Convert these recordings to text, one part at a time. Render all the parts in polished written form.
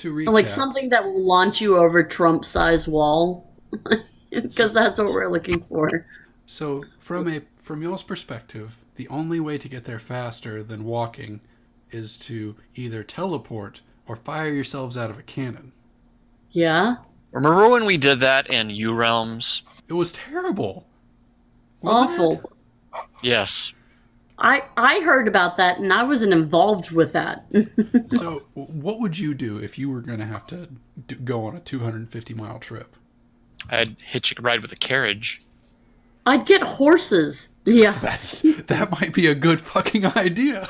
to Like recap, something that will launch you over Trump-sized wall, because that's what we're looking for. so from y'all's perspective, the only way to get there faster than walking is to either teleport or fire yourselves out of a cannon. Yeah, Remember when we did that in U Realms? It was terrible, wasn't it? awful. Yes. I heard about that and I wasn't involved with that. So, what would you do if you were going to have to go on a 250-mile trip? I'd hitch a ride with a carriage. I'd get horses. Yeah. That might be a good fucking idea.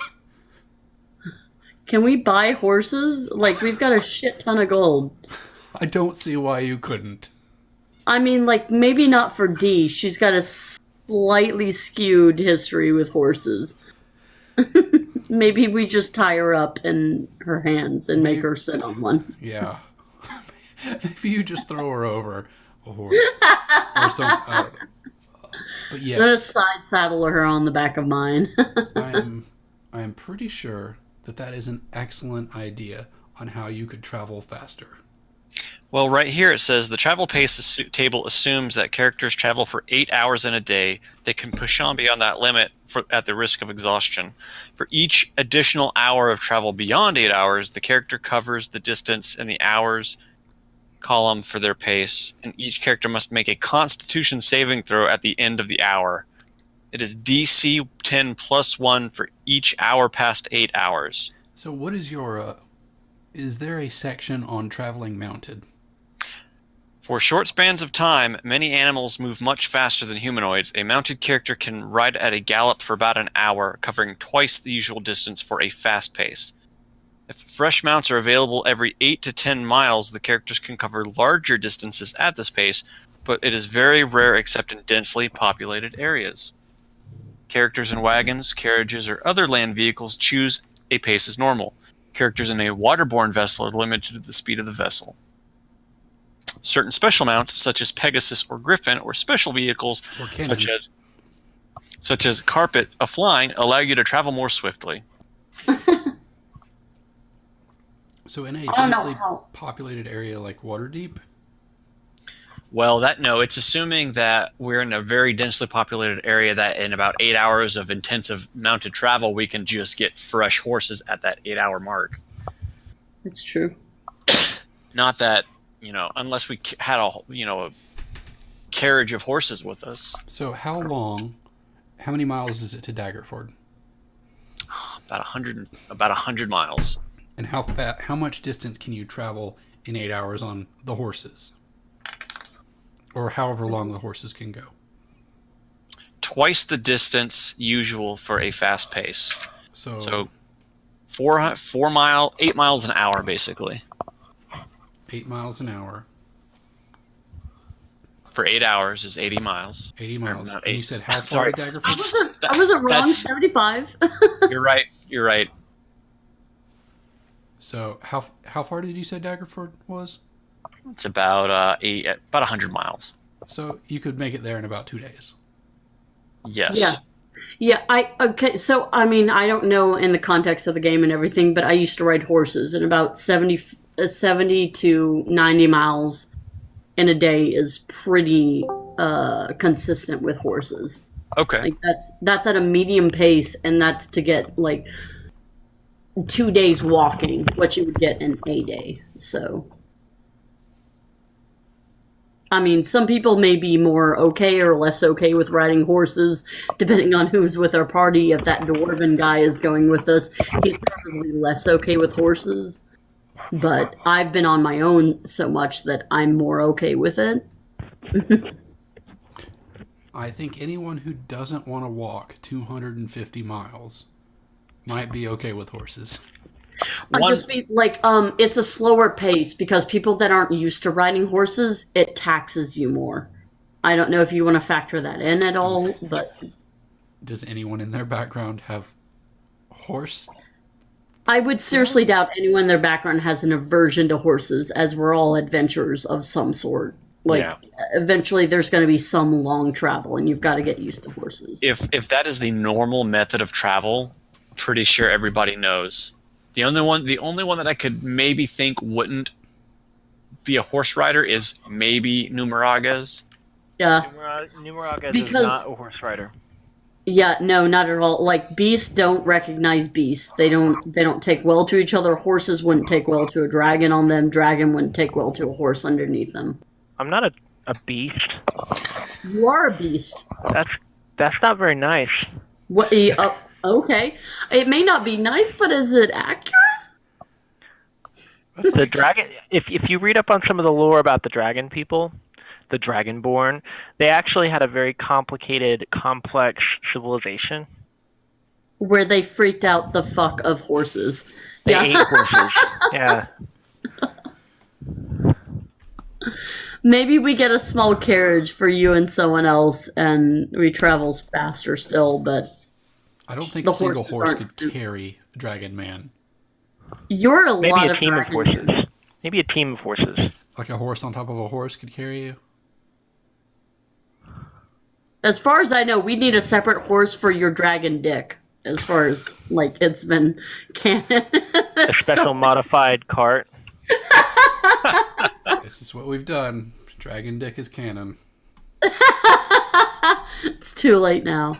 Can we buy horses? Like we've got a shit ton of gold. I don't see why you couldn't. I mean, like maybe not for Dee. She's got a slightly skewed history with horses. Maybe we just tie her up in her hands and make her sit on one. Yeah. Maybe you just throw her over a horse or something. I don't know. But Let's yes, side saddle her on the back of mine. I am pretty sure that is an excellent idea on how you could travel faster. Well, right here it says the travel pace table assumes that characters travel for 8 hours in a day. They can push on beyond that limit at the risk of exhaustion. For each additional hour of travel beyond 8 hours, the character covers the distance in the hours column for their pace, and each character must make a Constitution saving throw at the end of the hour. It is DC 10 plus 1 for each hour past 8 hours. So, what is your? Is there a section on traveling mounted? For short spans of time, many animals move much faster than humanoids. A mounted character can ride at a gallop for about an hour, covering twice the usual distance for a fast pace. If fresh mounts are available every 8 to 10 miles, the characters can cover larger distances at this pace, but it is very rare except in densely populated areas. Characters in wagons, carriages, or other land vehicles choose a pace as normal. Characters in a waterborne vessel are limited to the speed of the vessel. Certain special mounts, such as Pegasus or Griffin, or special vehicles, such as Carpet, a flying, allow you to travel more swiftly. So in a densely populated area like Waterdeep? Well, it's assuming that we're in a very densely populated area that in about 8 hours of intensive mounted travel, we can just get fresh horses at that 8-hour mark. It's true. Not that, unless we had a carriage of horses with us. So how many miles is it to Daggerford? About 100 miles. And how much distance can you travel in 8 hours on the horses? Or however long the horses can go? Twice the distance usual for a fast pace. So 8 miles an hour, basically. 8 miles an hour. For 8 hours is 80 miles. 80 miles. And you said how far to Daggerford? I wasn't wrong, 75. You're right. So how far did you say Daggerford was? It's about 100 miles. So you could make it there in about 2 days. Yes. Yeah. Okay. So I mean, I don't know in the context of the game and everything, but I used to ride horses, and about 70 to 90 miles in a day is pretty consistent with horses. Okay. Like that's at a medium pace, and that's to get like 2 days walking, what you would get in a day. So, I mean, some people may be more okay or less okay with riding horses, depending on who's with our party. If that dwarven guy is going with us, he's probably less okay with horses. But I've been on my own so much that I'm more okay with it. I think anyone who doesn't want to walk 250 miles might be okay with horses. It's a slower pace because people that aren't used to riding horses, it taxes you more. I don't know if you want to factor that in at all, but does anyone in their background have horse? I would seriously doubt anyone in their background has an aversion to horses, as we're all adventurers of some sort. Eventually there's going to be some long travel, and you've got to get used to horses. If that is the normal method of travel, pretty sure everybody knows. The only one that I could maybe think wouldn't be a horse rider is maybe Numeraga's. Yeah, Numeragas is because not a horse rider. yeah, no, not at all. Like beasts don't recognize beasts. They don't take well to each other. Horses wouldn't take well to a dragon on them. Dragon wouldn't take well to a horse underneath them. I'm not a beast. You are a beast. That's not very nice. What? Okay. It may not be nice, but is it accurate? The dragon. If you read up on some of the lore about the dragon people, the Dragonborn, they actually had a very complicated, complex civilization. Where they freaked out the fuck of horses. They ate horses. Yeah. Maybe we get a small carriage for you and someone else, and we travel faster still. But I don't think the a single horses horse could carry a dragon man. You're a Maybe lot a of team of dragon horses. men. Maybe a team of horses. Like a horse on top of a horse could carry you. As far as I know, we need a separate horse for your dragon dick. As far as like it's been canon. A special modified cart. This is what we've done. Dragon dick is canon. It's too late now.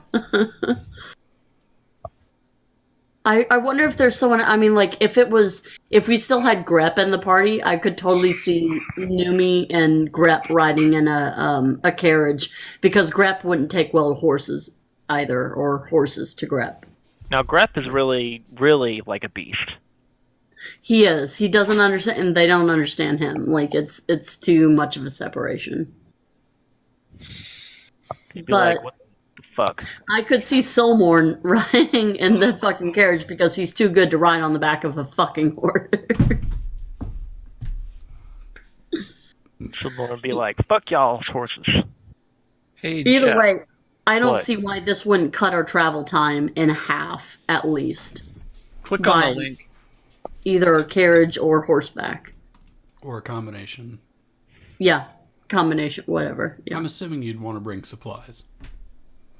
I wonder if there's someone. I mean, like if we still had Grep in the party, I could totally see Numi and Grep riding in a carriage because Grep wouldn't take well to horses either, or horses to Grep. Now, Grep is really, really like a beast. He is. He doesn't understand, and they don't understand him. Like it's too much of a separation. He'd be But like, what the fuck? I could see Solmorn riding in the fucking carriage because he's too good to ride on the back of a fucking horse. Someone would be like, fuck y'all's horses. Hey, Either Jeff. way, I don't What? see why this wouldn't cut our travel time in half, at least. Click on Why? the link. Either carriage or horseback. Or a combination. Yeah, combination, whatever. Yeah. I'm assuming you'd want to bring supplies.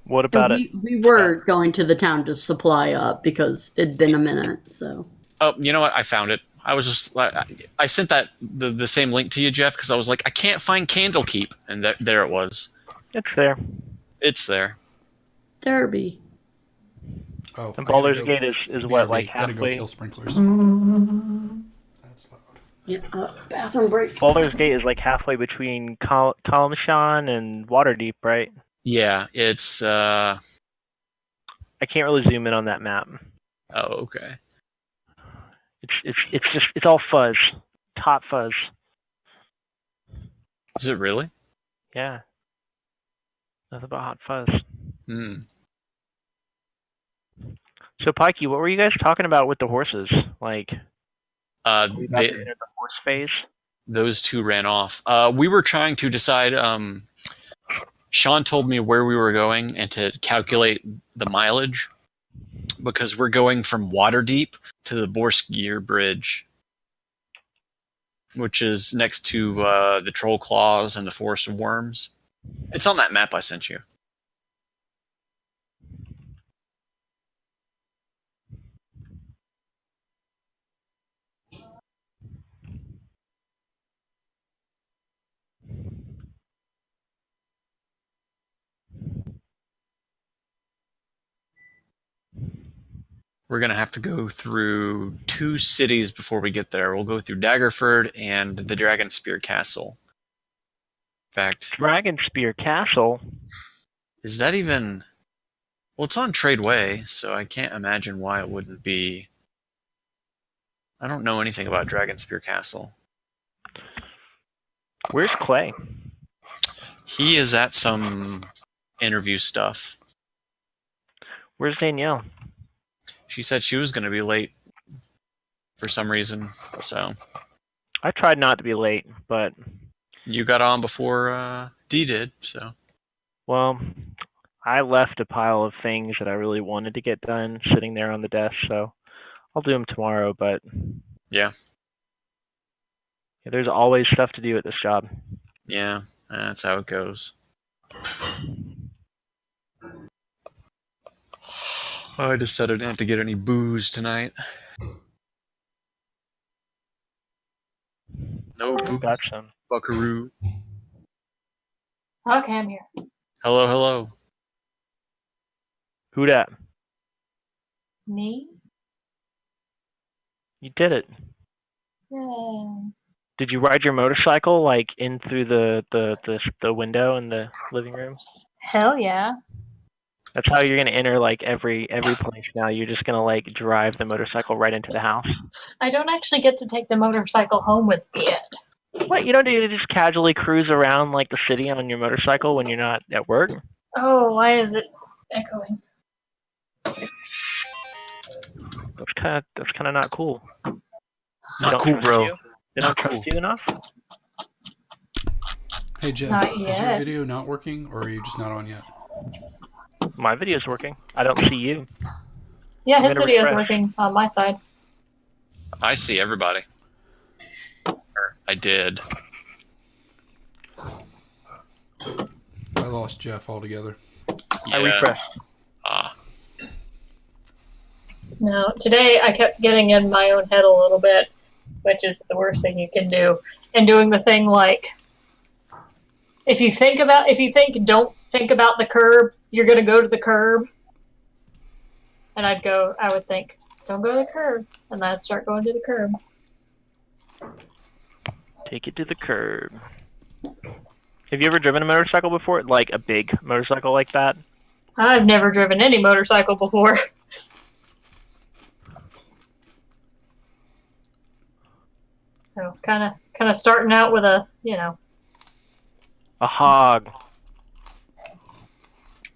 What about And we were going to the town to supply up because it'd been a minute, so. Oh, you know what? I found it. I was just I sent that the same link to you, Jeff, because I was like, I can't find Candlekeep, and there it was. It's there. It's there. Derby. Oh, And I gotta Baldur's go- Gate is BRB, what, like gotta go halfway? kill sprinklers. That's loud. Yeah, bathroom break. Baldur's Gate is like halfway between Kalimshan and Waterdeep, right? Yeah, it's I can't really zoom in on that map. oh, okay. It's all fuzz, hot fuzz. Is it really? Yeah. Nothing but hot fuzz. Hmm. So, Pikey, what were you guys talking about with the horses? Like, we about to enter the horse phase? Those two ran off. We were trying to decide. Sean told me where we were going and to calculate the mileage because we're going from Waterdeep to the Borskier Bridge, which is next to the Troll Claws and the Forest of Worms. It's on that map I sent you. We're going to have to go through 2 cities before we get there. We'll go through Daggerford and the Dragonspear Castle. In fact, Dragonspear Castle? is that even... Well, it's on Tradeway, so I can't imagine why it wouldn't be... I don't know anything about Dragonspear Castle. Where's Clay? He is at some interview stuff. Where's Danielle? She said she was going to be late for some reason, so... I tried not to be late, but, You got on before Dee did, so... well, I left a pile of things that I really wanted to get done sitting there on the desk, so I'll do them tomorrow, but Yeah. there's always stuff to do at this job. Yeah, that's how it goes. I decided not to get any booze tonight. No boo, Touch them. buckaroo. Okay, I'm here. Hello, hello. Who dat? Me? You did it. Yay. Did you ride your motorcycle like in through the window in the living room? Hell yeah. That's how you're gonna enter like every place now. You're just gonna like drive the motorcycle right into the house. I don't actually get to take the motorcycle home with me yet. What, you don't need to just casually cruise around like the city on your motorcycle when you're not at work? Oh, why is it echoing? That's kind of not cool. Not don't cool, trust bro. you? They Not don't trust cool. you enough? Hey Jeff, Not is your yet. video not working, or are you just not on yet? My video's working. I don't see you. Yeah, I'm his gonna video's refresh. working on my side. I see everybody. Or I did. I lost Jeff altogether. Yeah. I refreshed. Ah. No, today I kept getting in my own head a little bit, which is the worst thing you can do. And doing the thing like, if you don't think about the curb, you're gonna go to the curb. And I would think, don't go to the curb. And then I'd start going to the curb. Take it to the curb. Have you ever driven a motorcycle before? Like a big motorcycle like that? I've never driven any motorcycle before. So kind of starting out with a, A hog.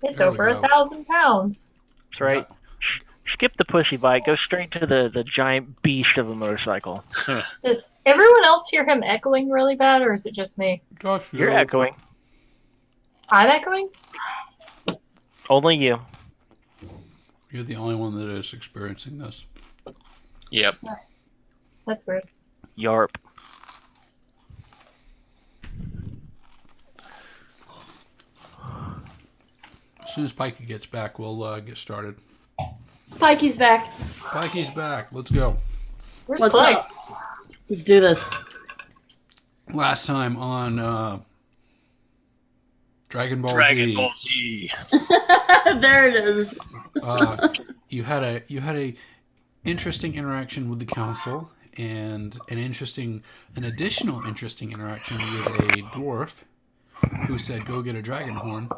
it's There we over go. 1,000 pounds. That's right. Skip the pussy bike. Go straight to the giant beast of a motorcycle. Does everyone else hear him echoing really bad, or is it just me? Gosh, You're echoing. I'm echoing? Only you. You're the only one that is experiencing this. Yep. That's weird. Yarp. As soon as Pikey gets back, we'll get started. Pikey's back. Pikey's back. Let's go. Where's What's Clay? up? Let's do this. Last time on Dragon Ball Dragon Z, Ball Z. There it is. you had a interesting interaction with the council, and an additional interesting interaction with a dwarf who said, "Go get a dragon horn."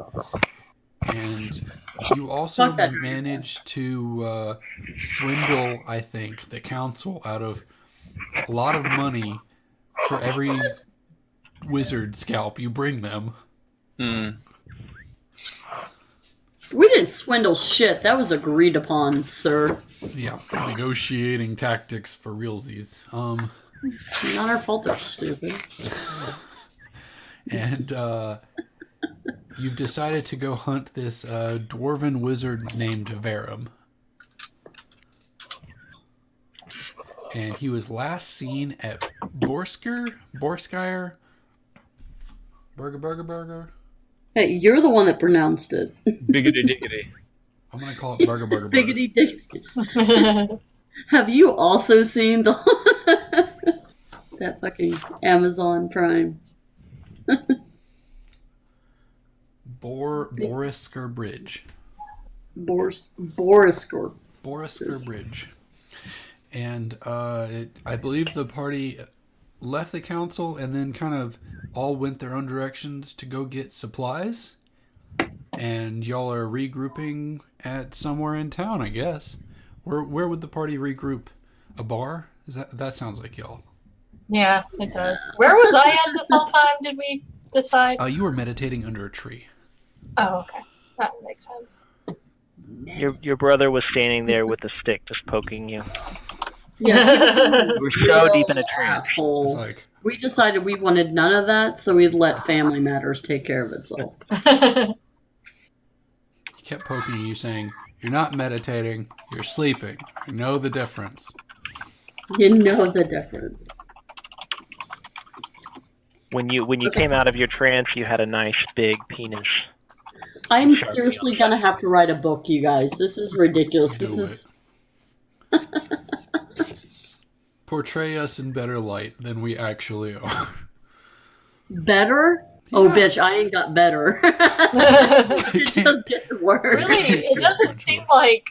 And you also Fuck that. managed to swindle, I think, the council out of a lot of money for every wizard scalp you bring them. Hmm. We didn't swindle shit. That was agreed upon, sir. Yeah, negotiating tactics for realsies. Not our fault they're stupid. And you've decided to go hunt this dwarven wizard named Verum. And he was last seen at Borskire? Burger? Hey, you're the one that pronounced it. Biggity diggity. I'm going to call it Burger. Biggity diggity. Have you also seen that fucking Amazon Prime? Borisker Bridge. Borisker. Borisker Bridge. And I believe the party left the council and then kind of all went their own directions to go get supplies. And y'all are regrouping at somewhere in town, I guess. Where would the party regroup? A bar? That sounds like y'all. Yeah, it does. Where was I at this whole time, did we decide? You were meditating under a tree. Oh, okay. That makes sense. Your brother was standing there with a stick just poking you. Yeah, You were so deep in a trance. It's asshole. like, We decided we wanted none of that, so we'd let family matters take care of itself. he kept poking you, saying, "You're not meditating, you're sleeping. I know the difference." You know the difference. When you came out of your trance, you had a nice big penis. I'm seriously gonna have to write a book, you guys. This is ridiculous. This Do is portray us in better light than we actually are. Better? Oh, Yeah. bitch, I ain't got better. It just gets worse. Really, it doesn't seem like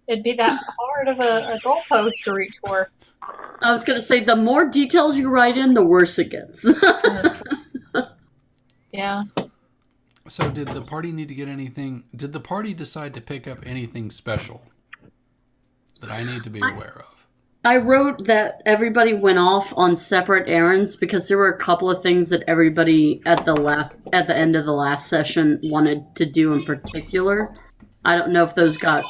it'd be that hard of a goalpost to reach for. I was going to say, the more details you write in, the worse it gets. Yeah. So did the party need to get anything? Did the party decide to pick up anything special that I need to be aware of? I wrote that everybody went off on separate errands because there were a couple of things that everybody at the end of the last session wanted to do in particular. I don't know if those got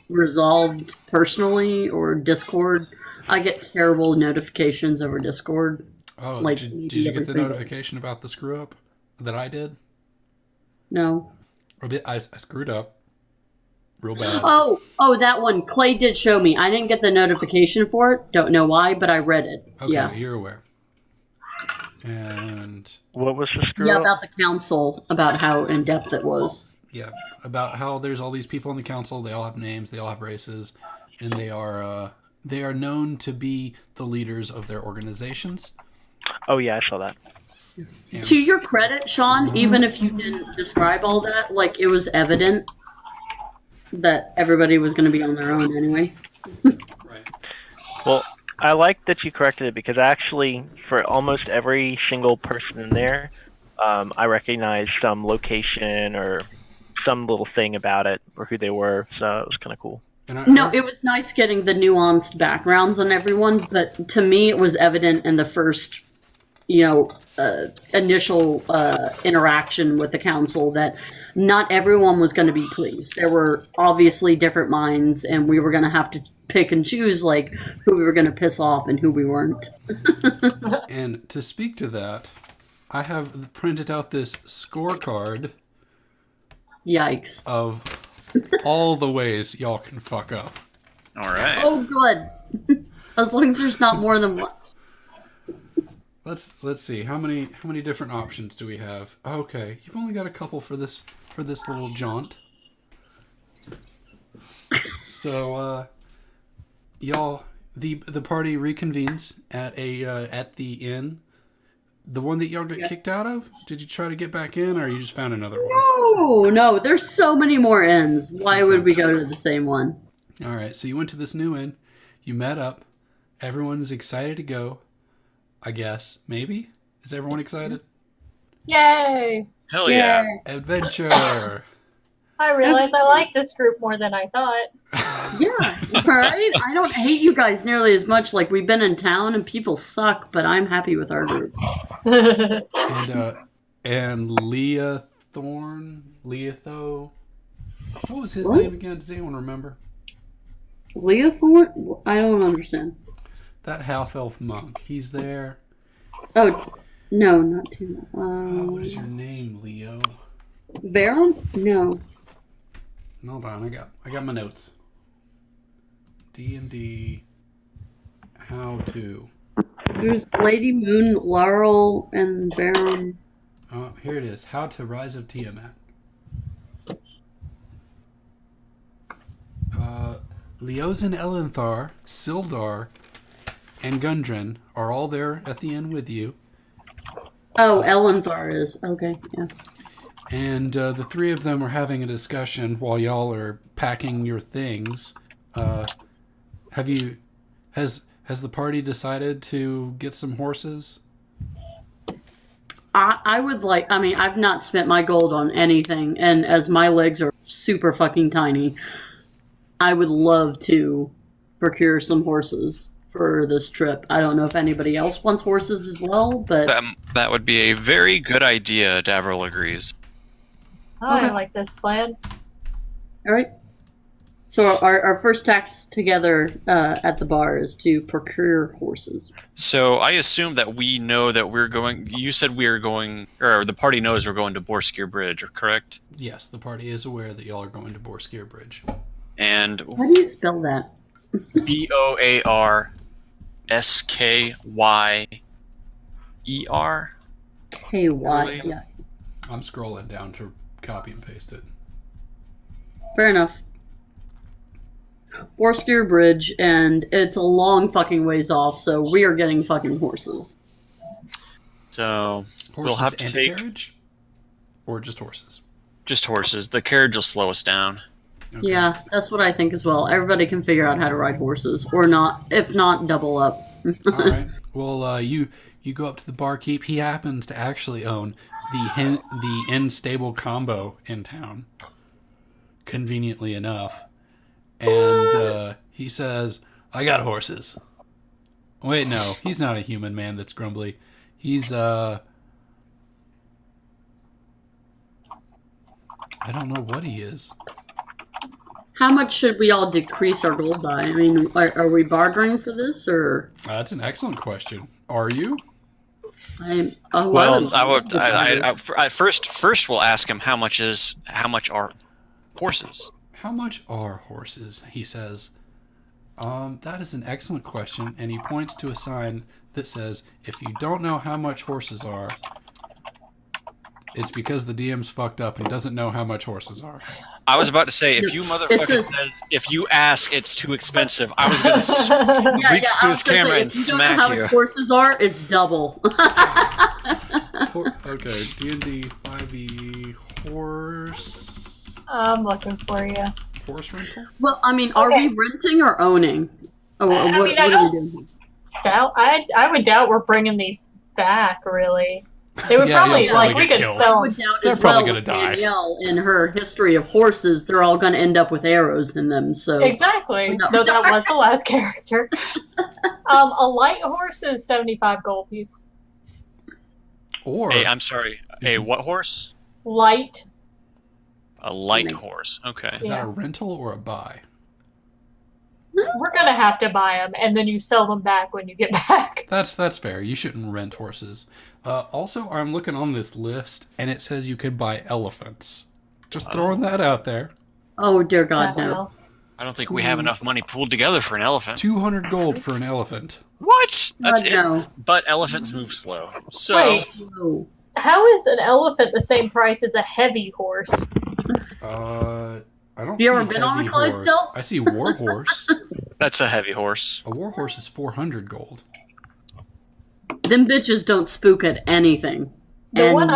resolved personally or Discord. I get terrible notifications over Discord. Oh, Like, did maybe you get every the 3 days. notification about the screw up that I did? No. Or did I screwed up real bad? Oh, that one. Clay did show me. I didn't get the notification for it. Don't know why, but I read it. Okay, Yeah. you're aware. And What was the screw Yeah, up? about the council, about how in depth it was. yeah, about how there's all these people in the council. They all have names. They all have races, and they are known to be the leaders of their organizations. Oh yeah, I saw that. And To your credit, Sean, even if you didn't describe all that, like, it was evident that everybody was going to be on their own anyway. right. Well, I like that you corrected it because actually, for almost every single person in there, I recognized some location or some little thing about it or who they were, so it was kind of cool. And No, it was nice getting the nuanced backgrounds on everyone, but to me it was evident in the first, initial interaction with the council that not everyone was going to be pleased. There were obviously different minds, and we were going to have to pick and choose, like, who we were going to piss off and who we weren't. And to speak to that, I have printed out this scorecard Yikes. of all the ways y'all can fuck up. All right. Oh, good. As long as there's not more than one. Let's see how many different options do we have? Okay, you've only got a couple for this little jaunt. So y'all, the party reconvenes at the inn. The one that y'all got kicked out of? Did you try to get back in, or you just found another one? No, there's so many more inns. Why would we go to the same one? All right, so you went to this new inn. You met up. Everyone's excited to go. I guess. Maybe? Is everyone excited? Yay! Hell yeah. Adventure! I realize I like this group more than I thought. Yeah, right? I don't hate you guys nearly as much. Like, we've been in town and people suck, but I'm happy with our group. And Leah Leatho. What was his name again? Does anyone remember? Leah Thorne? I don't understand. That half-elf monk. He's there. Oh, no, not too. What is your name, Leo? Verum? No. Hold on, I got my notes. D&D. How to. There's Lady Moon, Laurel, and Verum. Oh, here it is. How to Rise of Tiamat. Leosin Elenthar, Sildar, and Gundren are all there at the inn with you. Oh, Elenthar is. Okay, yeah. And the three of them are having a discussion while y'all are packing your things. Has the party decided to get some horses? I would like, I mean, I've not spent my gold on anything, and as my legs are super fucking tiny, I would love to procure some horses for this trip. I don't know if anybody else wants horses as well, but... That would be a very good idea, Davril agrees. I like this plan. All right. So our first task together at the bar is to procure horses. So I assume that we know that we're going... You said we are going... Or the party knows we're going to Borskir Bridge, correct? Yes, the party is aware that y'all are going to Borskir Bridge. And How do you spell that? Boarskyr. K-Y. Yeah. I'm scrolling down to copy and paste it. Fair enough. Four-Steer Bridge, and it's a long fucking ways off, so we are getting fucking horses. So we'll Horses have to and a take carriage? Or just horses? just horses. The carriage will slow us down. Okay. Yeah, that's what I think as well. Everybody can figure out how to ride horses, or not. If not, double up. All right. Well, you go up to the barkeep. He happens to actually own the inn stable combo in town, conveniently enough. And he says, "I got horses." Wait, no, he's not a human man that's grumbly. He's I don't know what he is. How much should we all decrease our gold by? I mean, are we bartering for this, or? That's an excellent question. Are you? Well, I first we'll ask him how much are horses. How much are horses? He says. That is an excellent question, and he points to a sign that says, "If you don't know how much horses are, it's because the DM's fucked up and doesn't know how much horses are." I was about to say, if you motherfucker says, if you ask, it's too expensive, I was going to reach through this camera and smack you. If you don't know how much horses are, it's double. Okay, D&D 5e horse... I'm looking for you. Horse rental? Well, I mean, are we renting or owning? Oh, I mean, I are we don't doing? doubt. I would doubt we're bringing these back. Really, they would Yeah, probably you'll probably like we get could killed. sell I them. would doubt They're as probably well gonna with die. Danielle and her history of horses, they're all going to end up with arrows in them. So Exactly. No. Though that was the last character. A light horse is 75 gold piece. Or... I'm sorry. A what horse? Light. A light horse. Okay. Is that a rental or a buy? We're gonna have to buy them, and then you sell them back when you get back. That's fair. You shouldn't rent horses. Also, I'm looking on this list, and it says you could buy elephants. Just throwing that out there. oh dear God, no. Well, I don't think we have enough money pooled together for an elephant. 200 gold for an elephant. What? That's God, it. no. But elephants move slow. So Wait, No. how is an elephant the same price as a heavy horse? I don't You see ever been on a heavy Clydesdale? horse. I see war horse. that's a heavy horse. A war horse is 400 gold. Them bitches don't spook at anything. The And- one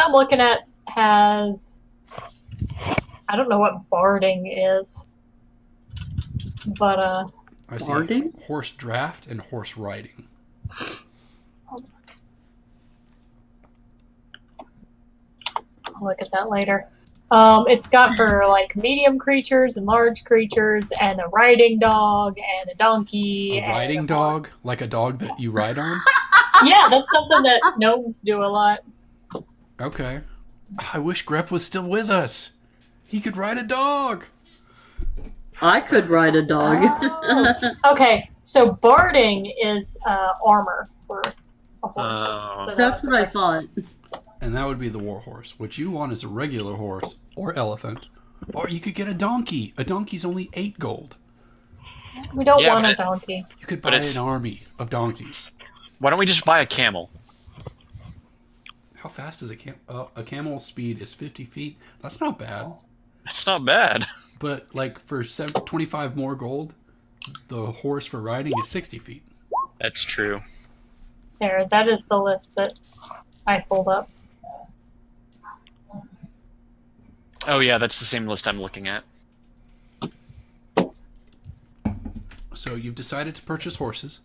I'm looking at has, I don't know what barding is, but I see Barding? horse draft and horse riding. I'll look at that later. It's got for like medium creatures and large creatures, and a riding dog and a donkey. A riding dog? Like a dog that you ride on? Yeah, that's something that gnomes do a lot. Okay. I wish Grep was still with us. He could ride a dog. I could ride a dog. Okay, so barding is armor for a horse. Oh. So That's what I thought. And that would be the war horse. What you want is a regular horse or elephant. Or you could get a donkey. A donkey's only 8 gold. We don't Yeah, want but a donkey. You could But buy it's- an army of donkeys. Why don't we just buy a camel? How fast is a camel? A camel's speed is 50 feet. That's not bad. That's not bad. But like for 25 more gold, the horse for riding is 60 feet. That's true. There, that is the list that I pulled up. Oh yeah, that's the same list I'm looking at. So you've decided to purchase horses.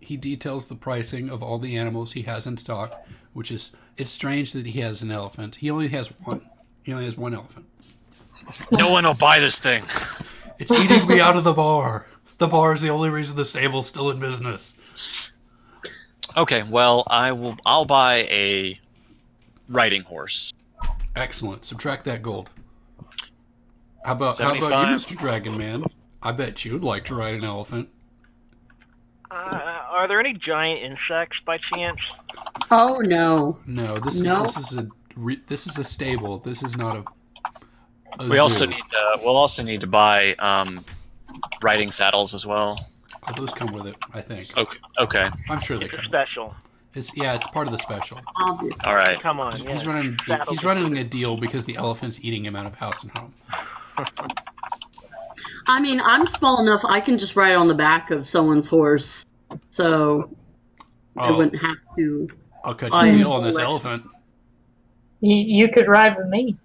He details the pricing of all the animals he has in stock, which is, it's strange that he has an elephant. He only has one. He only has one elephant. No one will buy this thing. It's eating me out of the bar. The bar is the only reason the stable's still in business. Okay, well I'll buy a riding horse. Excellent. Subtract that gold. How about you, 75? Mr. Dragon Man? I bet you'd like to ride an elephant. Are there any giant insects by chance? Oh no. No, this is a stable. This is not a We also zoo. need we'll also need to buy riding saddles as well. Oh, those come with it, I think. Okay. I'm sure they It's a come. special. It's part of the special. Obviously. All right. Come on. He's yeah. running. Saddles He's running a deal because the elephant's eating him out of house and home. I mean, I'm small enough. I can just ride on the back of someone's horse, so I Oh, wouldn't have to. I'll cut I you a am deal on this electric. elephant. You could ride with me.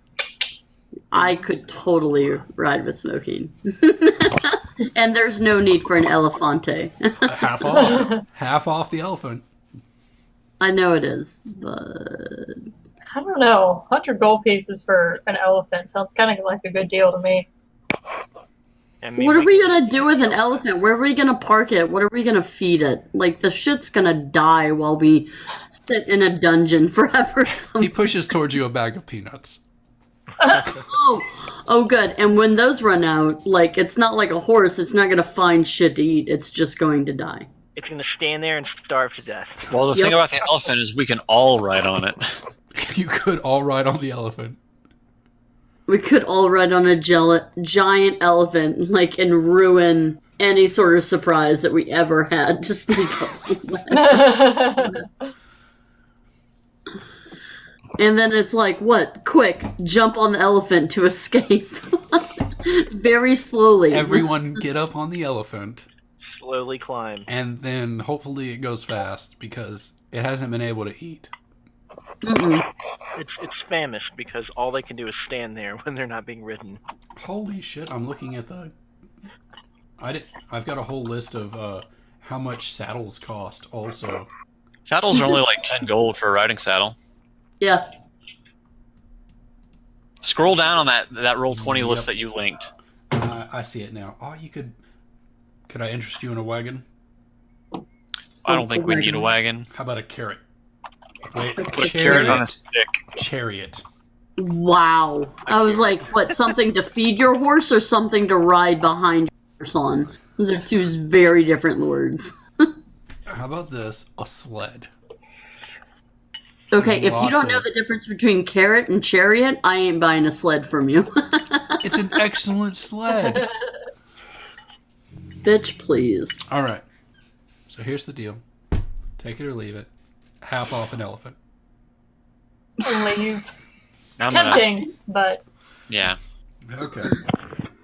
I could totally ride with Smoking. And there's no need for an elefante. Half off. Half off the elephant. I know it is, but I don't know. 100 gold pieces for an elephant sounds kind of like a good deal to me. I mean, what are we gonna do with an elephant? Where are we gonna park it? What are we gonna feed it? Like, the shit's gonna die while we sit in a dungeon forever. He pushes towards you a bag of peanuts. Oh, good. And when those run out, like, it's not like a horse. It's not gonna find shit to eat. It's just going to die. It's going to stand there and starve to death. Well, the thing about the elephant is we can all ride on it. You could all ride on the elephant. We could all ride on a giant elephant, like, and ruin any sort of surprise that we ever had to sneak up on. And then it's like, what? Quick, jump on the elephant to escape. Very slowly. Everyone get up on the elephant, Slowly climb. and then hopefully it goes fast because it hasn't been able to eat. Mm-mm. It's famished because all they can do is stand there when they're not being ridden. Holy shit! I'm looking at the. I've got a whole list of how much saddles cost. Also, Saddles are only like 10 gold for a riding saddle. Yeah. Scroll down on that Roll20 list Yep. that you linked. I see it now. Oh, you could. Could I interest you in a wagon? I don't think we need a wagon. How about a carrot? Wait, Put a carrot on a stick. chariot. Wow. I was like, what, something to feed your horse or something to ride behind your horse on? Those are two very different words. How about this? A sled. Okay, There's if you don't lots know of- the difference between carrot and chariot, I ain't buying a sled from you. It's an excellent sled. Bitch, please. All right. So here's the deal. Take it or leave it. Half off an elephant. Leave. I'm gonna- Tempting, but yeah. Okay.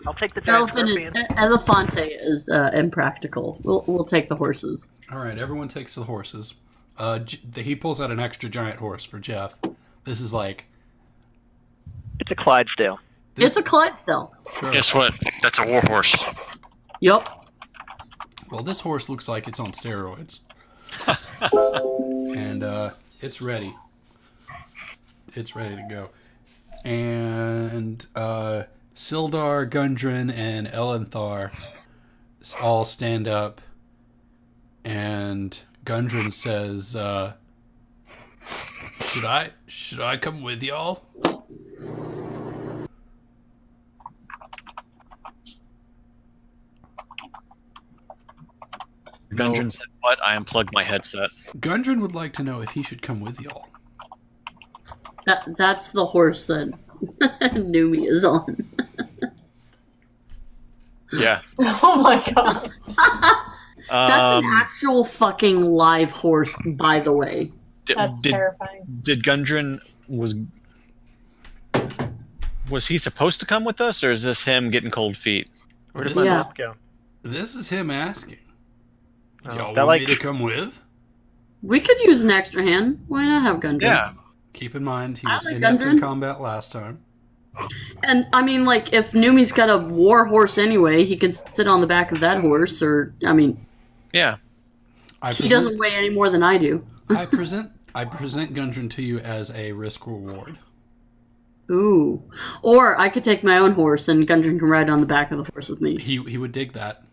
I'll take the giant scorpion. Elefante is impractical. We'll take the horses. All right. Everyone takes the horses. He pulls out an extra giant horse for Jeff. This is like. It's a Clydesdale. It's a Clydesdale. Sure. Guess what? That's a warhorse. Yup. Well, this horse looks like it's on steroids. And it's ready. It's ready to go. And Sildar, Gundren, and Elenthar all stand up. And Gundren says, should I come with y'all? Gundren said, "What? I unplugged my headset." Gundren would like to know if he should come with y'all. That's the horse that Numi is on. Yeah. oh my god. That's an actual fucking live horse, by the way. That's did terrifying. Gundren was he supposed to come with us, or is this him getting cold feet? Where did This my Yeah. map go? This is him asking. Do y'all that want like me to come with? We could use an extra hand. Why not have Gundren? Yeah. Keep in mind, he I was like inept in Gundren. combat last time. And I mean, like, if Numi's got a war horse anyway, he can sit on the back of that horse, or, I mean, Yeah. he doesn't weigh any more than I do. I present Gundren to you as a risk reward. Ooh. Or I could take my own horse and Gundren can ride on the back of the horse with me. He would dig that.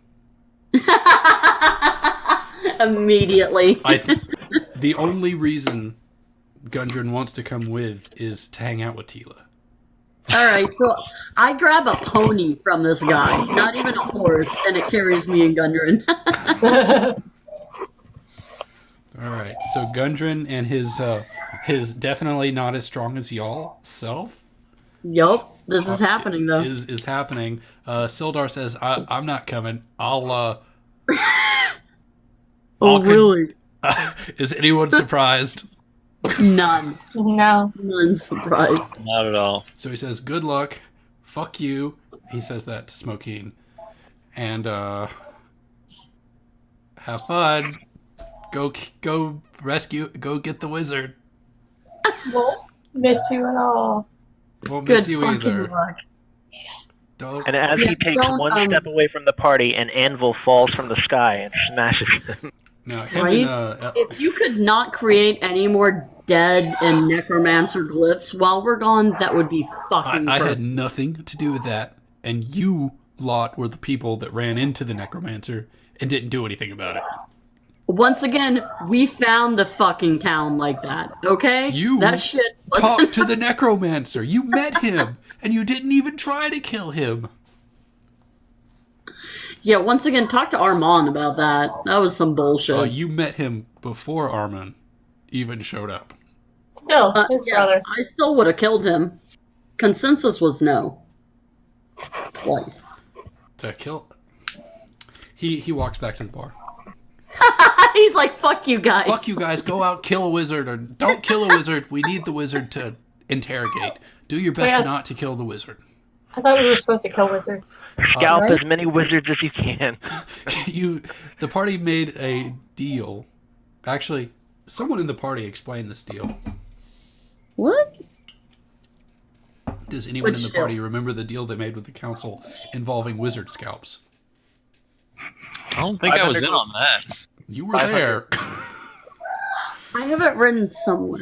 Immediately. The only reason Gundren wants to come with is to hang out with Tila. Alright, so I grab a pony from this guy, not even a horse, and it carries me and Gundren. All right, so Gundren and his definitely not as strong as y'all self Yup, this is happening though. is happening. Sildar says, "I'm not coming. I'll." Oh, con- really? Is anyone surprised? None. No. None surprised. Not at all. So he says, "Good luck. Fuck you." He says that to Smokeen. and have fun. Go rescue. Go get the wizard. Won't miss you at all. Won't Good miss you fucking either. luck. Don't. And as Yeah, he takes don't, one step away from the party, an anvil falls from the sky and smashes him. No, him Right? and If you could not create any more dead and necromancer glyphs while we're gone, that would be fucking I had perfect. nothing to do with that, and you lot were the people that ran into the necromancer and didn't do anything about it. Once again, we found the fucking town like that, okay? You that shit talked to the necromancer. You met him, and you didn't even try to kill him. Yeah, once again, talk to Armand about that. That was some bullshit. You met him before Armin even showed up. Still, his Yeah, brother. I still would have killed him. Consensus was no. Twice. To kill. He walks back to the bar. He's like, fuck you guys. Fuck you guys, go out, kill a wizard, or don't kill a wizard. We need the wizard to interrogate. Do your best Yeah. not to kill the wizard. I thought we were supposed to kill wizards. Scalp right? as many wizards as you can. The party made a deal. Actually, someone in the party explained this deal. What? Does anyone Which in the deal? party remember the deal they made with the council involving wizard scalps? I don't think I was in on that. You were 500. there. I have it written somewhere.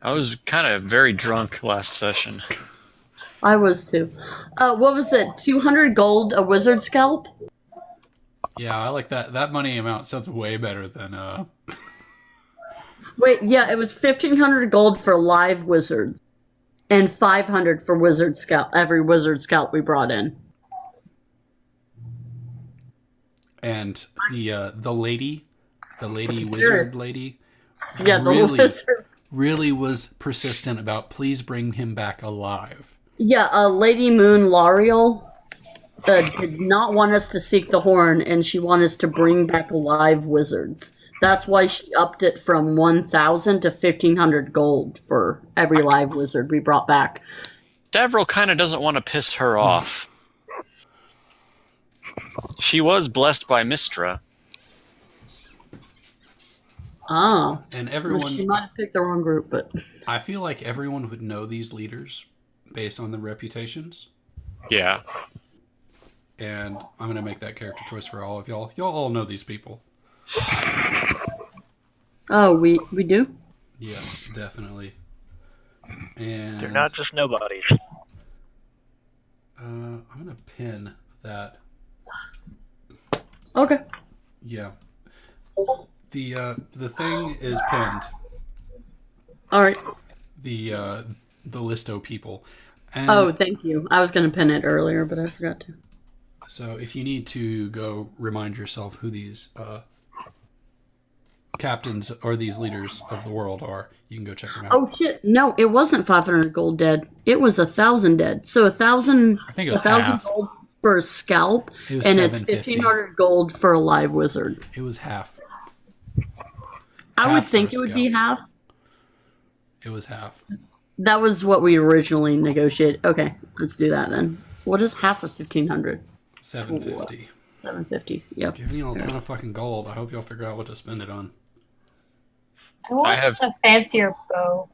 I was kind of very drunk last session. I was too. What was it? 200 gold a wizard scalp? Yeah, I like that. That money amount sounds way better than Wait, yeah, it was 1,500 gold for live wizards, and 500 for wizard scalp. Every wizard scalp we brought in. and the lady wizard Serious. lady Yeah, the wizard. really was persistent about please bring him back alive. Yeah, Lady Moon L'Ariel did not want us to seek the horn, and she wanted us to bring back live wizards. That's why she upped it from 1,000 to 1,500 gold for every live wizard we brought back. Davril kind of doesn't want to piss her off. She was blessed by Mistra. Oh. And Well, everyone, she might have picked the wrong group, but... I feel like everyone would know these leaders based on their reputations. Yeah. And I'm going to make that character choice for all of y'all. Y'all all know these people. Oh, we do? Yeah, definitely. And They're not just nobodies. I'm going to pin that. Okay. Yeah. The thing is pinned. All right. The listo people. And Oh, thank you. I was going to pin it earlier, but I forgot to. so if you need to go remind yourself who these captains or these leaders of the world are, you can go check them out. Oh, shit. No, it wasn't 500 gold dead. It was 1,000 dead. So 1,000 I think it was 1,000 half. gold for a scalp, It was and it's 750. 1,500 gold for a live wizard. It was half. I would Half think for it a would be scalp. half. It was half. That was what we originally negotiated. Okay, let's do that then. What is half of 1,500? 750. 750. Yep. Giving y'all a ton of fucking gold. I hope y'all figure out what to spend it on. I want I have- a fancier bow.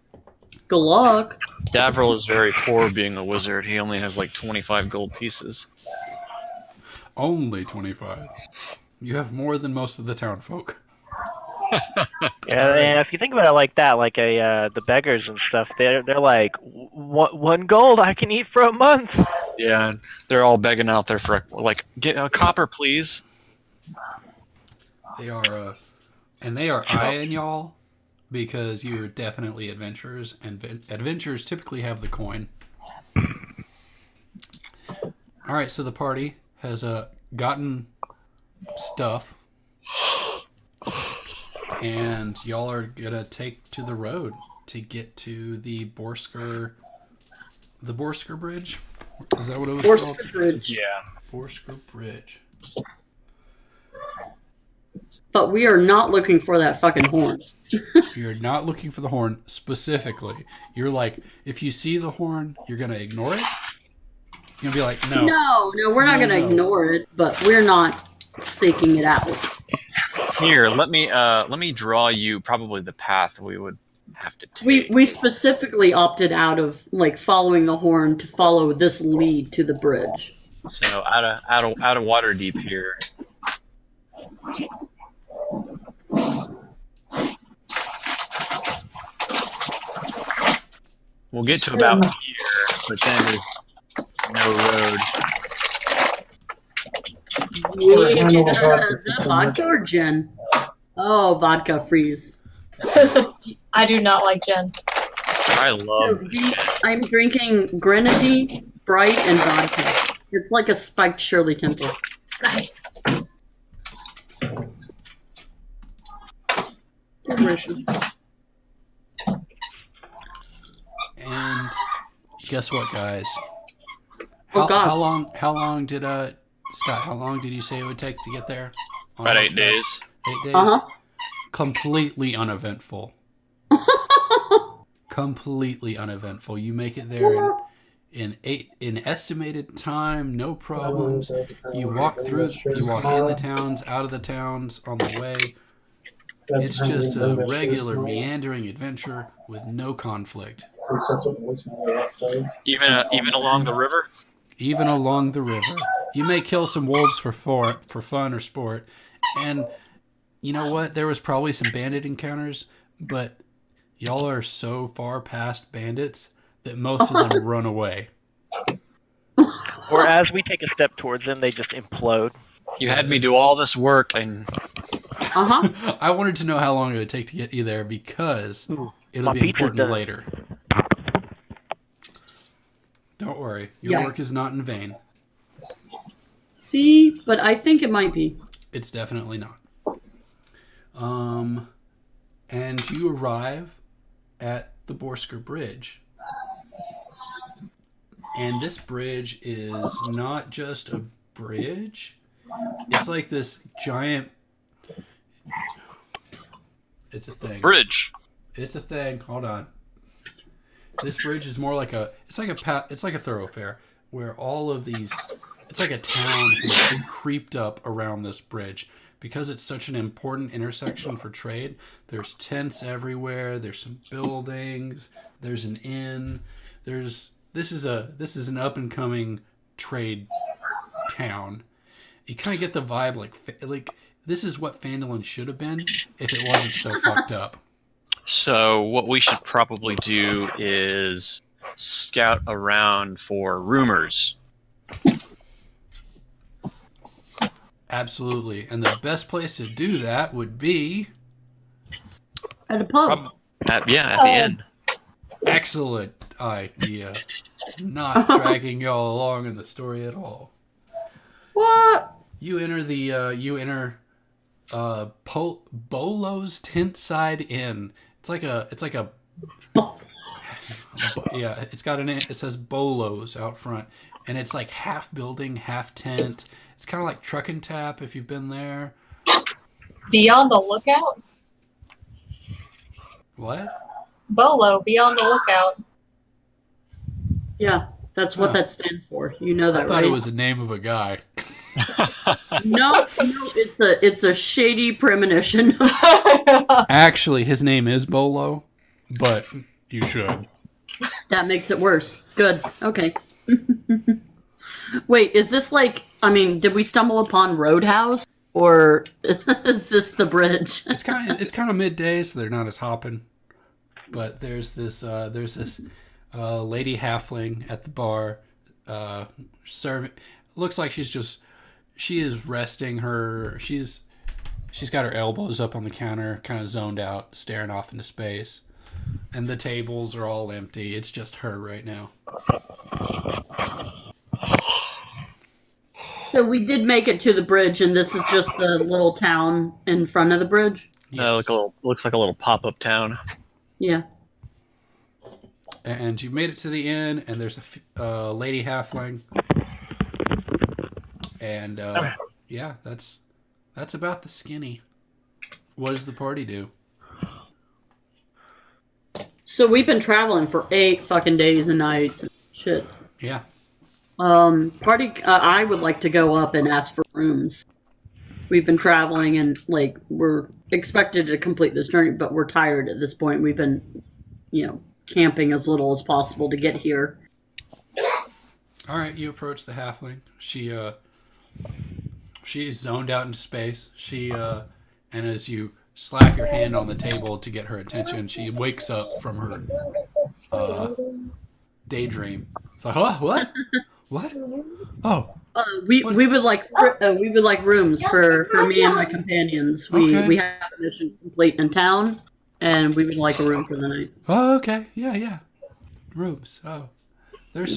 Good luck. Davril is very poor being a wizard. He only has like 25 gold pieces. Only 25. You have more than most of the town folk. Yeah, and if you think about it like that, like the beggars and stuff, they're like one gold I can eat for a month. Yeah, and they're all begging out there for like, get a copper, please. They are, and they are eyeing y'all because you're definitely adventurers, and adventurers typically have the coin. All right, so the party has gotten stuff, and y'all are gonna take to the road to get to the Borsker Bridge. Is that what it was called? Borsker Bridge. Yeah. Borsker Bridge. But we are not looking for that fucking horn. You're not looking for the horn specifically. You're like, if you see the horn, you're gonna ignore it, You're gonna be like, no. No, we're not No, going to no. ignore it, but we're not seeking it out. Here, let me draw you probably the path we would have to take. We specifically opted out of like following the horn to follow this lead to the bridge. So out of water deep here. We'll get to about here, but then there's no road. Is that vodka or gin? Oh, vodka freeze. I do not like gin. I love I'm drinking grenadine, Sprite, and vodka. It's like a spiked Shirley Temple. Nice. Delicious. And guess what, guys? Oh, God. How long did Scott? How long did you say it would take to get there? about 8 days. 8 days. Uh-huh. Completely uneventful. Completely uneventful. You make it there in estimated time, no problems. You walk in the towns, out of the towns, on the way. It's just a regular meandering adventure with no conflict. Even along the river. Even along the river, you may kill some wolves for fun or sport, and you know what? There was probably some bandit encounters, but y'all are so far past bandits that most of them run away. Or as we take a step towards them, they just implode. You had me do all this work, and I wanted to know how long it would take to get you there because it'll My be pizza's important done. later. Don't worry, your work is not in vain. See, but I think it might be. It's definitely not. And you arrive at the Borsker Bridge. And this bridge is not just a bridge. It's like this giant... It's a thing. bridge. It's a thing. Hold on. This bridge is more like it's like a thoroughfare where all of these, it's like a town has creeped up around this bridge because it's such an important intersection for trade. There's tents everywhere. There's some buildings. There's an inn. This is an up and coming trade town. You kind of get the vibe like this is what Phandalin should have been if it wasn't so fucked up. So what we should probably do is scout around for rumors. Absolutely. And the best place to do that would be... At a pub. At the end. Excellent idea. Not dragging y'all along in the story at all. What? You enter Bolo's Tent Side Inn. It's like a yeah, it says Bolo's out front, and it's like half building, half tent. It's kind of like Truck and Tap if you've been there. Be on the lookout. What? Bolo, be on the lookout. Yeah, that's what that stands for. You know that, I thought right? it was the name of a guy. No, it's a shady premonition. Actually, his name is Bolo, but you should. That makes it worse. Good. Okay. Wait, is this like? I mean, did we stumble upon Roadhouse, or is this the bridge? It's kind of midday, so they're not as hopping. But there's this lady halfling at the bar, serving. Looks like she is resting her. She's got her elbows up on the counter, kind of zoned out, staring off into space. And the tables are all empty. It's just her right now. So we did make it to the bridge, and this is just the little town in front of the bridge. Yes. Looks like a little pop-up town. Yeah. And you made it to the inn, and there's a lady halfling. And yeah, that's about the skinny. What does the party do? So we've been traveling for 8 fucking days and nights. Shit. Yeah. I would like to go up and ask for rooms. We've been traveling and like we're expected to complete this journey, but we're tired at this point. We've been, camping as little as possible to get here. All right, you approach the halfling. She is zoned out into space. And as you slap your hand on the table to get her attention, she wakes up from her daydream. It's like, oh, what? Oh, We would like rooms for me and my companions. Okay. We have a mission complete in town, and we would like a room for the night. oh, okay, yeah. Rooms. Oh, there's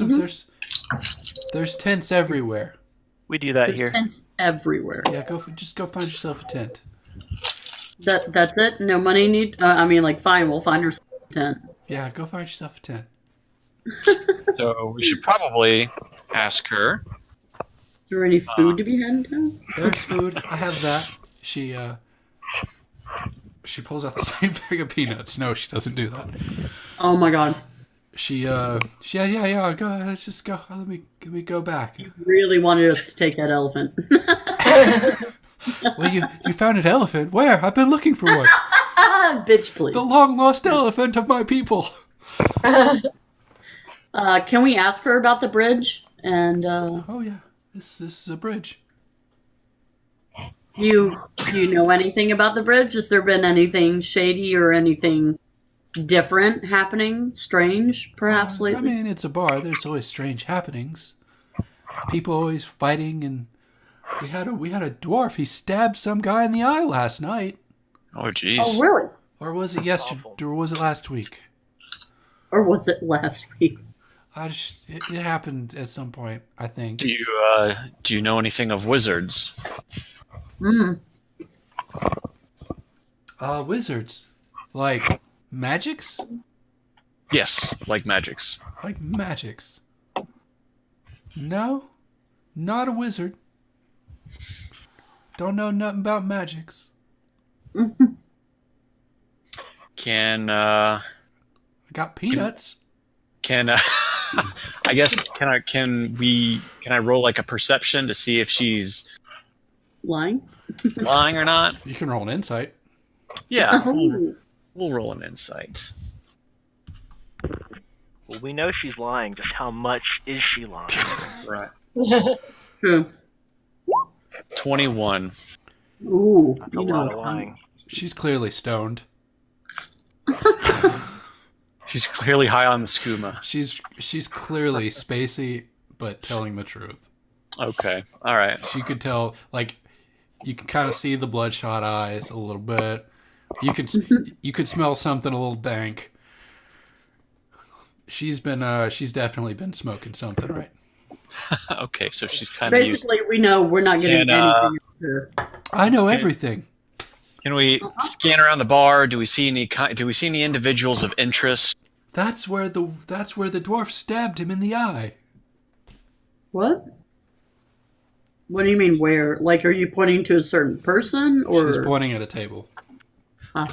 there's tents everywhere. We do that There's here. tents everywhere. Yeah, just go find yourself a tent. That's it. No money need. Fine. We'll find ourselves a tent. Yeah, go find yourself a tent. So we should probably ask her. Is there any food to be had in town? There's food. I have that. She pulls out the same bag of peanuts. No, she doesn't do that. Oh my god! Yeah. Go. Let's just go. Let me go back. Really wanted us to take that elephant. Well, you found an elephant. Where? I've been looking for one. Bitch, please. The long lost elephant of my people. Can we ask her about the bridge? And Oh yeah, this is a bridge. do you know anything about the bridge? Has there been anything shady or anything different happening? Strange, perhaps lately? I mean, it's a bar. There's always strange happenings. People always fighting, and we had a dwarf. He stabbed some guy in the eye last night. Oh, jeez. Oh, really? Or was it yesterday? Or was it last week? Or was it last week? It happened at some point, I think. Do you know anything of wizards? Wizards. Like magics? Yes, like magics. Like magics. No, not a wizard. Don't know nothing about magics. Can I got peanuts. I guess can I roll like a perception to see if she's Lying? lying or not? You can roll an insight. Yeah, Oh. we'll roll an insight. Well, we know she's lying. Just how much is she lying? Right. True. 21. Ooh, That's a lot of lying. She's clearly stoned. She's clearly high on the skooma. She's clearly spacey, but telling the truth. Okay. All right. She could tell, like, you can kind of see the bloodshot eyes a little bit. You could smell something a little dank. She's definitely been smoking something, right? Okay, so she's kind of used. Basically, we know we're not getting anything. Here. I know everything. Can we scan around the bar? Do we see any individuals of interest? That's where the dwarf stabbed him in the eye. What? What do you mean where? Like, are you pointing to a certain person or? She's pointing at a table.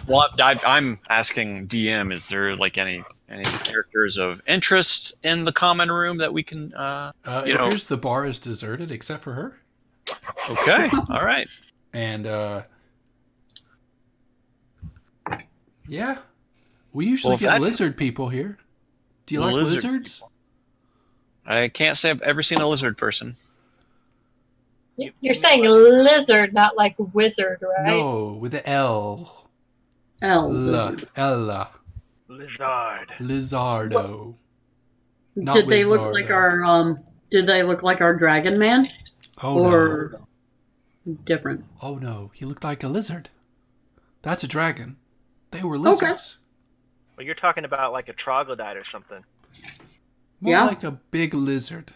Well, I'm asking DM. Is there like any characters of interest in the common room that we can? It appears the bar is deserted except for her. Okay. All right. And yeah, we usually get lizard people here. Do you like lizards? People. I can't say I've ever seen a lizard person. You're saying lizard, not like wizard, right? No, with the L. L. Ella. Lizard. Lizardo. Not Did they look Wizardo. like our Did they look like our dragon man? Oh Or no. different? Oh no, he looked like a lizard. That's a dragon. They were lizards. Well, you're talking about like a troglodyte or something. More Yeah. like a big lizard.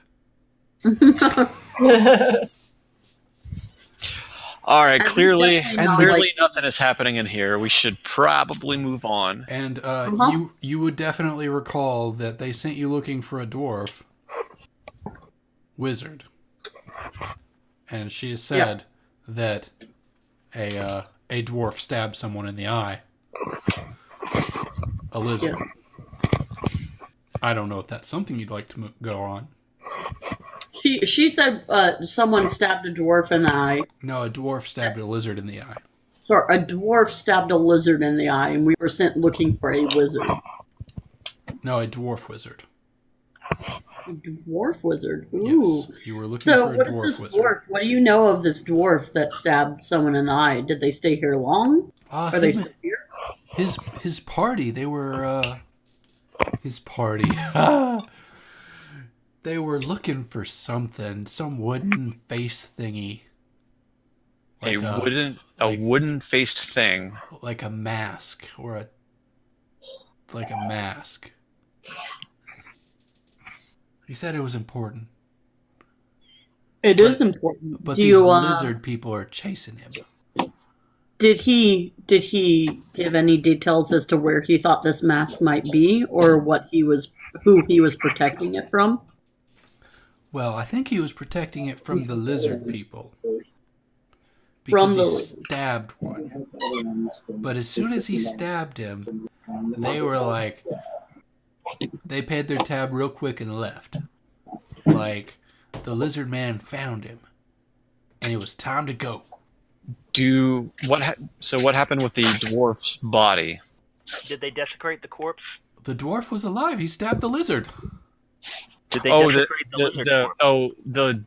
All right. And Clearly definitely not nothing is happening in here. We should probably move on. And Uh-huh. you would definitely recall that they sent you looking for a dwarf wizard. And she has said that a dwarf stabbed someone in the eye. A lizard. Yeah. I don't know if that's something you'd like to go on. She said someone stabbed a dwarf in the eye. No, a dwarf stabbed a lizard in the eye. Sorry, a dwarf stabbed a lizard in the eye, and we were sent looking for a wizard. No, a dwarf wizard. A dwarf wizard. Ooh. Yes, you were looking So for a what is dwarf this wizard. dwarf? What do you know of this dwarf that stabbed someone in the eye? Did they stay here long? Are they still here? His party. They were his party. They were looking for something, some wooden face thingy. A wooden faced thing. Like a mask or like a mask. He said it was important. It is important. But Do these you, lizard people are chasing him. Did he give any details as to where he thought this mask might be, or who he was protecting it from? Well, I think he was protecting it from the lizard people. Because he stabbed one. But as soon as he stabbed him, they were like, they paid their tab real quick and left. Like, the lizard man found him. And it was time to go. So what happened with the dwarf's body? Did they desecrate the corpse? The dwarf was alive. He stabbed the lizard. Did they desecrate the lizard corpse? The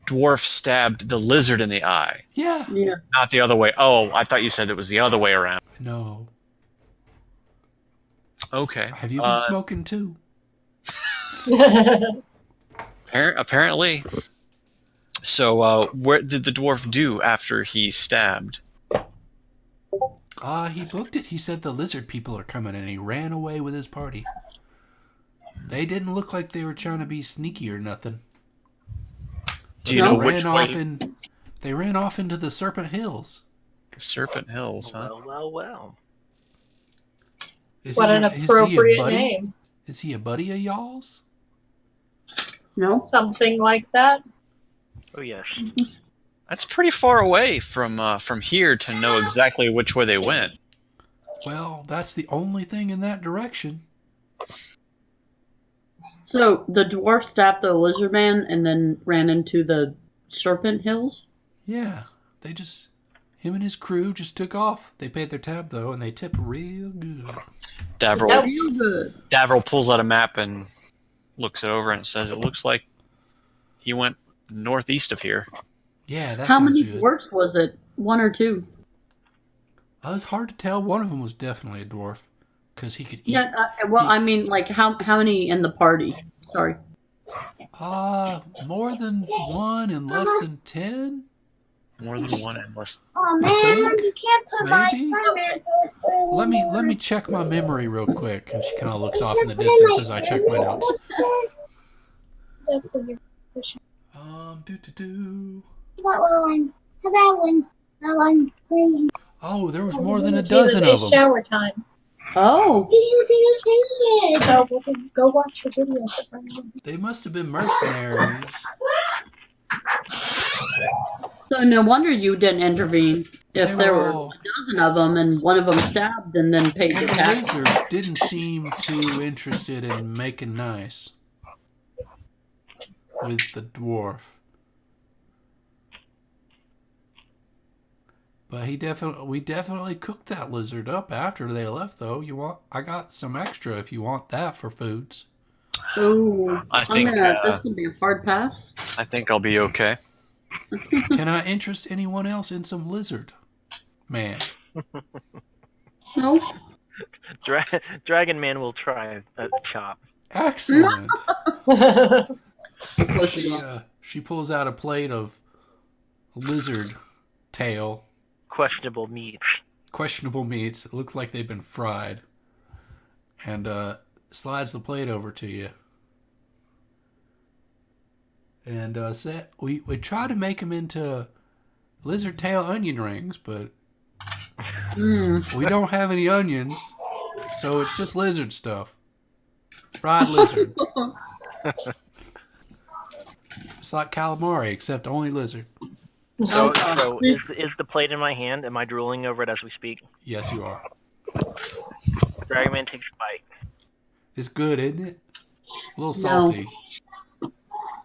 dwarf stabbed the lizard in the eye. Yeah. Not the other way. Oh, I thought you said it was the other way around. No. Okay. Have you been smoking too? Apparently. So, what did the dwarf do after he stabbed? He booked it. He said the lizard people are coming, and he ran away with his party. They didn't look like they were trying to be sneaky or nothing. Do you know which way? They ran off into the Serpent Hills. The Serpent Hills, huh? Well. What an appropriate name. Is he a buddy of y'all's? No. Something like that. Oh yes. That's pretty far away from here to know exactly which way they went. Well, that's the only thing in that direction. So the dwarf stabbed the lizard man and then ran into the Serpent Hills? Yeah. Him and his crew just took off. They paid their tab, though, and they tipped real good. Davril pulls out a map and looks it over and says, it looks like he went northeast of here. Yeah, that How sounds many good. dwarfs was it? One or two? It was hard to tell. One of them was definitely a dwarf. Because he could eat. Yeah, I mean, like, how many in the party? Sorry. More than one and less than 10? More than one and less. Oh man, you can't put my Spider-Man poster anymore. Let me check my memory real quick. And she kind of looks off in the distance as I check my notes. What little one? How about one? That one green. Oh, there was more than a It's either dozen day of them. shower time. Oh. You didn't think it. So go watch the video. They must have been mercenaries. So no wonder you didn't intervene if there were a dozen of them and one of them stabbed and then paid the The tax. lizard didn't seem too interested in making nice with the dwarf. But we definitely cooked that lizard up after they left, though. I got some extra if you want that for foods. Oh, I think this will be a hard pass. I think I'll be okay. Can I interest anyone else in some lizard? Man. No. Dragon Man will try a chop. Excellent. Pushing off. She pulls out a plate of lizard tail. Questionable meats. Questionable meats. It looks like they've been fried. And slides the plate over to you. And we try to make them into lizard tail onion rings, but we don't have any onions, so it's just lizard stuff. Fried lizard. It's like calamari, except only lizard. So is the plate in my hand? Am I drooling over it as we speak? Yes, you are. Dragon Man takes a bite. It's good, isn't it? A little salty.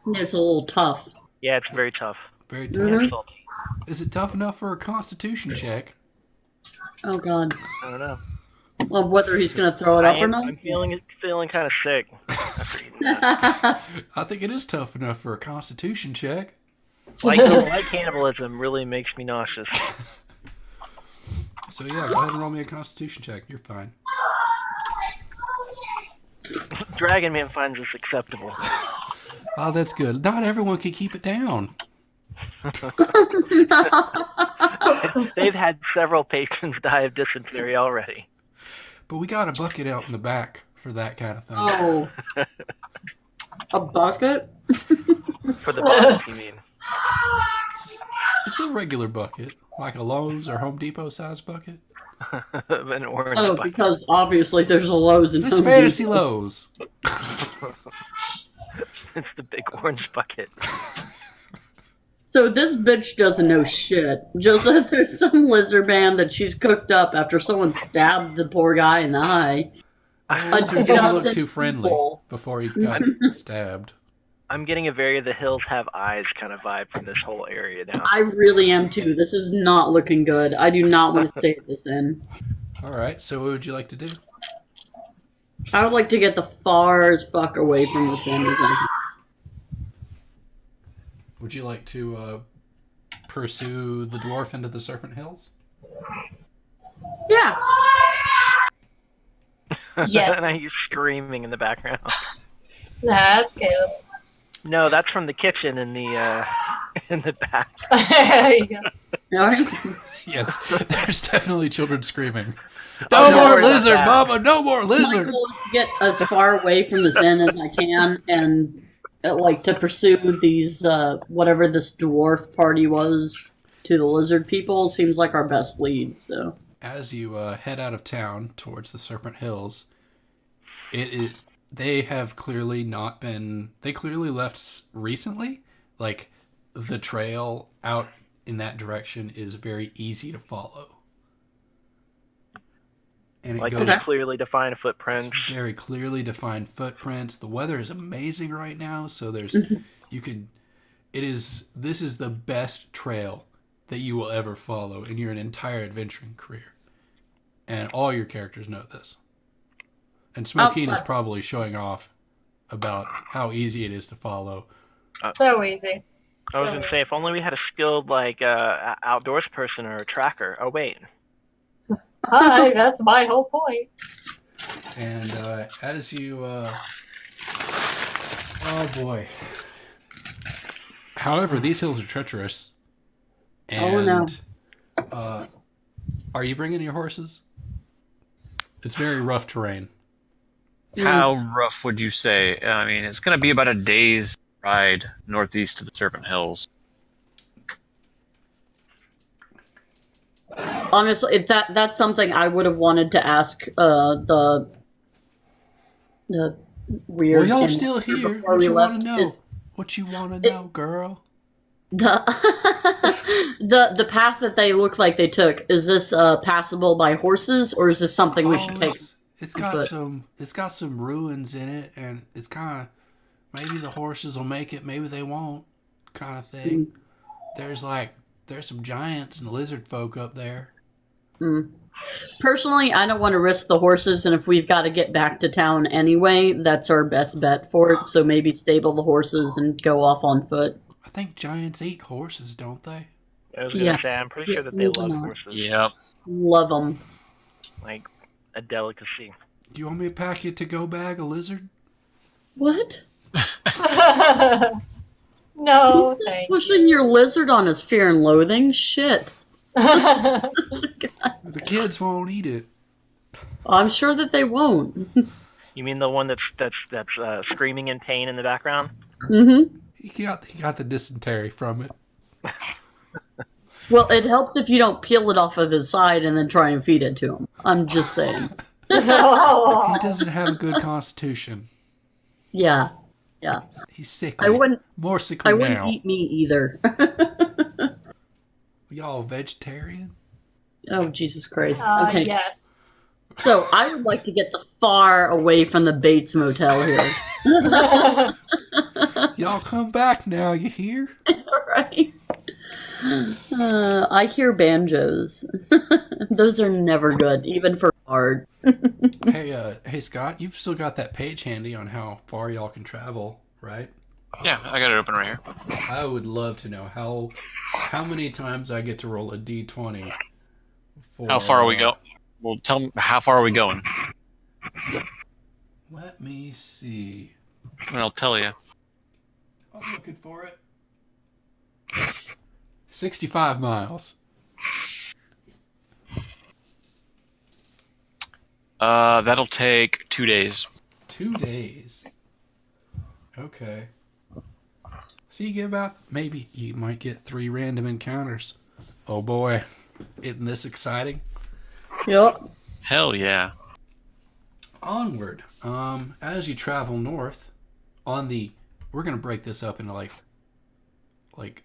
It's a little tough. Yeah, it's very tough. Very tough. Mhm. Salty. Is it tough enough for a Constitution check? Oh God. I don't know. Well, whether he's gonna throw it up or not. I'm feeling kind of sick after eating that. I think it is tough enough for a Constitution check. Light cannibalism really makes me nauseous. So yeah, go ahead and roll me a Constitution check. You're fine. Dragon Man finds this acceptable. Oh, that's good. Not everyone can keep it down. They've had several patrons die of dysentery already. But we got a bucket out in the back for that kind of thing. Oh. A bucket? For the buckets, you mean? It's a regular bucket, like a Lowe's or Home Depot size bucket. An orange Oh, bucket. because obviously there's a Lowe's in It's Home Fantasy Depot. Lowe's. It's the big orange bucket. So this bitch doesn't know shit. Just that there's some lizard man that she's cooked up after someone stabbed the poor guy in the eye. So he didn't look dozen too friendly people. before he got stabbed. I'm getting a very The Hills Have Eyes kind of vibe from this whole area now. I really am too. This is not looking good. I do not want to stay at this inn. All right, so what would you like to do? I would like to get the far as fuck away from this inn as I can. Would you like to pursue the dwarf into the Serpent Hills? Yeah. Yes. And I hear screaming in the background. That's Caleb. No, that's from the kitchen in the back. There you go. All right. Yes, there's definitely children screaming. Oh, No don't more worry about lizard, that. Mama! No more My lizard! goal is to get as far away from this inn as I can and like to pursue these whatever this dwarf party was to the lizard people seems like our best lead. So As you head out of town towards the Serpent Hills, they have clearly not been. They clearly left recently. Like the trail out in that direction is very easy to follow, and it Like goes. those clearly defined footprints. It's very clearly defined footprints. The weather is amazing right now, so there's you can. This is the best trail that you will ever follow in your entire adventuring career, and all your characters know this. And Smokeen is probably showing off about how easy it is to follow. So easy. I was gonna say, if only we had a skilled outdoors person or a tracker. Oh wait, Hi, that's my whole point. And as you, oh boy. However, these hills are treacherous. And, no. Are you bringing your horses? It's very rough terrain. How rough would you say? I mean, it's going to be about a day's ride northeast of the Serpent Hills. honestly, that's something I would have wanted to ask the weird. Well, y'all inn still here. before What we you want to left know? is What you want to know, girl? the the path that they look like they took. Is this passable by horses, or is this something we should take? It's got But- some ruins in it, and it's kind of maybe the horses will make it, maybe they won't, kind of thing. There's some giants and lizard folk up there. Personally, I don't want to risk the horses, and if we've got to get back to town anyway, that's our best bet for it. So maybe stable the horses and go off on foot. I think giants eat horses, don't they? I was gonna Yeah. say, I'm pretty sure that they Yeah, love no. horses. Yep. Love them. Like a delicacy. Do you want me to pack you to-go bag a lizard? What? No, thank Pushing your lizard on his fear and loathing? Shit. you. The kids won't eat it. I'm sure that they won't. You mean the one that's screaming in pain in the background? Mm-hmm. He got the dysentery from it. Well, it helps if you don't peel it off of his side and then try and feed it to him. I'm just saying. He Oh. doesn't have a good constitution. Yeah. Yeah. He's sickly. I wouldn't More sickly wouldn't now. eat meat either. Y'all vegetarian? Oh, Jesus Christ. Okay. Yes. So I would like to get the far away from the Bates Motel here. Y'all come back now, you hear? Right. I hear banjos. Those are never good, even for hard. Hey, Scott, you've still got that page handy on how far y'all can travel, right? Yeah, I got it open right here. I would love to know how many times I get to roll a d20. How far are we go? Well, tell me, how far are we going? Let me see. And I'll tell you. I'm looking for it. 65 miles. That'll take 2 days. 2 days. Okay. So you get maybe you might get 3 random encounters. Oh boy. Isn't this exciting? Yep. Hell yeah. Onward. As you travel north, we're gonna break this up into like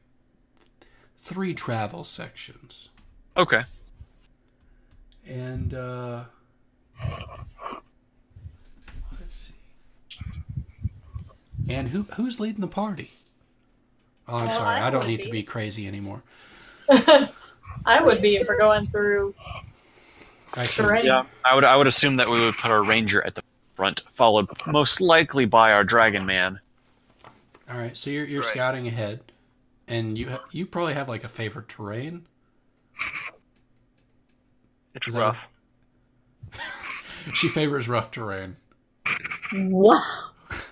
3 travel sections. Okay. And let's see. And who's leading the party? Oh, I'm Well, sorry. I I don't would need to be. be crazy anymore. I would be if we're going through Actually, terrain. Yeah, I would assume that we would put our ranger at the front, followed most likely by our dragon man. all right. So you're Right. scouting ahead, and you probably have like a favorite terrain. It's Is that- rough. She favors rough terrain. Wow.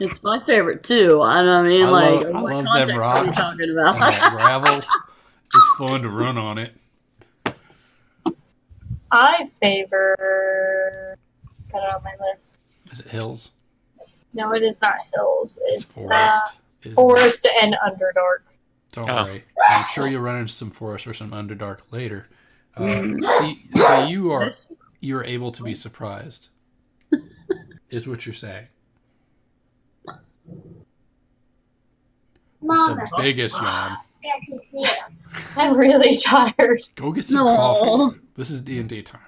It's my favorite too. I mean, I like, love what them context are we rocks talking and about? that gravel. It's fun to run on it. I favor. Got it on my list. Is it hills? No, it is not hills. It's forest. Isn't it? forest and Underdark. Don't Oh. worry. I'm sure you'll run into some forest or some underdark later. Mm. So you're able to be surprised. Is what you're saying. Mama, It's the biggest yawn. yes, it's here. I'm really tired. Go get some No. coffee. This is D&D time.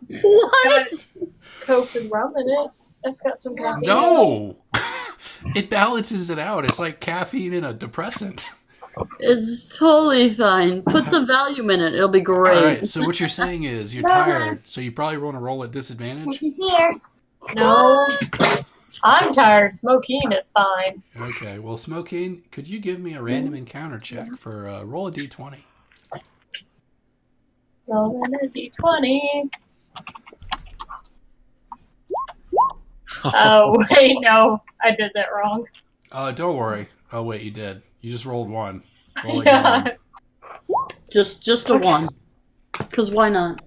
What? Got Coke and rum in it. That's got some caffeine. No! It balances it out. It's like caffeine and a depressant. It's totally fine. Put some Valium in it. It'll be great. All right, so what you're saying is you're tired, so you probably want to roll at disadvantage? This is here. No. I'm tired. Smoking is fine. Okay, well, Smokine, could you give me a random encounter check for roll a d20? Roll in a d20. Oh, wait, no. I did that wrong. Don't worry. Oh, wait, you did. You just rolled 1. Roll Yeah. again. Just a one. Because why not?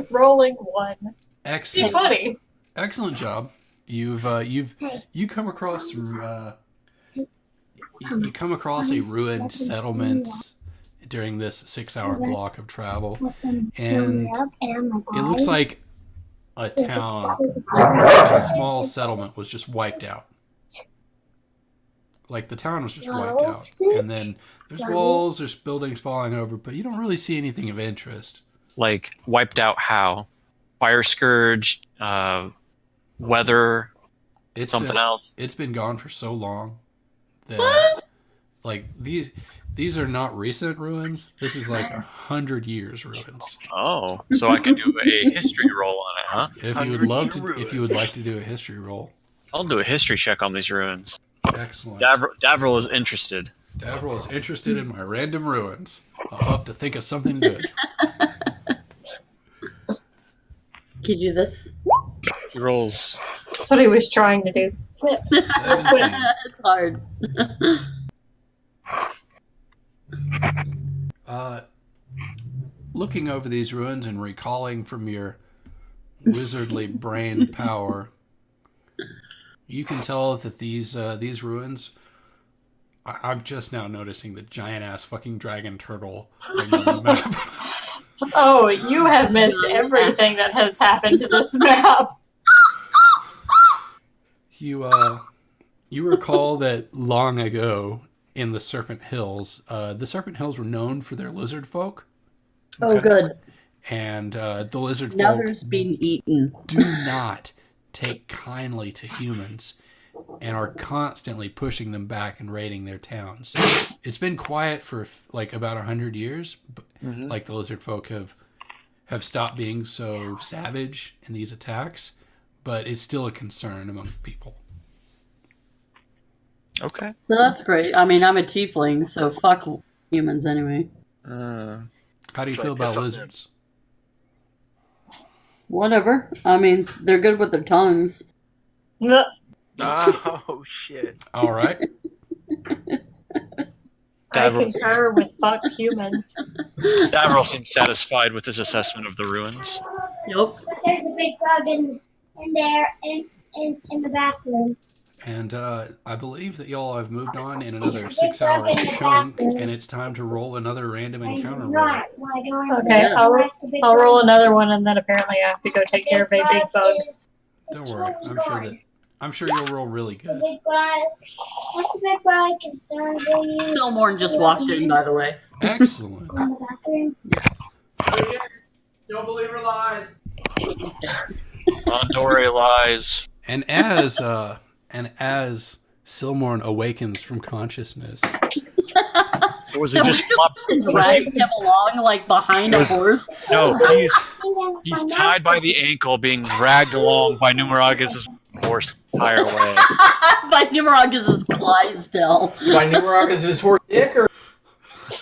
Rolling 1. Excellent. D20. Excellent job. You come across some you come across a ruined settlement during this 6-hour block of travel, and it looks like a town, a small settlement was just wiped out. Like the town was just wiped out, and then there's walls, there's buildings falling over, but you don't really see anything of interest. Like, wiped out how? Fire scourge, weather, something else. It's been gone for so long that like these are not recent ruins. This is like 100 years ruins. Oh, so I could do a history roll on it, huh? If you would like to do a history roll, I'll do a history check on these ruins. excellent. Davril is interested. Davril is interested in my random ruins. I'll have to think of something good. Can you do this? He rolls. That's what he was trying to do. 17. It's hard. Looking over these ruins and recalling from your wizardly brain power, you can tell that these ruins. I'm just now noticing the giant ass fucking dragon turtle thing on the map. Oh, you have missed everything that has happened to this map. You recall that long ago in the Serpent Hills, the Serpent Hills were known for their Lizardfolk, Oh, good. and the Now Lizardfolk there's being eaten. do not take kindly to humans, and are constantly pushing them back and raiding their towns. It's been quiet for like about 100 years, but like the lizard folk have stopped being so savage in these attacks, but it's still a concern among people. Okay. So that's great. I mean, I'm a tiefling, so fuck humans anyway. How do you feel about lizards? Whatever. I mean, they're good with their tongues. Oh shit! All right. I concur with fuck humans. Davros seems satisfied with his assessment of the ruins. Yep. But there's a big bug in there in the bathroom. And I believe that y'all have moved on in another 6-hour chunk, and it's time to roll another random encounter roll. Okay, I'll roll another one, and then apparently I have to go take care of a big bug. Don't worry, I'm sure you'll roll really good. The big bug. What's the big bug? It's starting. Silmorn just walked in, by the way. Excellent. In the bathroom. Don't believe her lies. Andore lies. And as Silmorn awakens from consciousness, Was it just flop? Dragging him along like behind a horse. No, he's tied by the ankle, being dragged along by Numeragus's horse the entire way. By Numeragus's Clydesdale. By Numeragus is his horse dick, or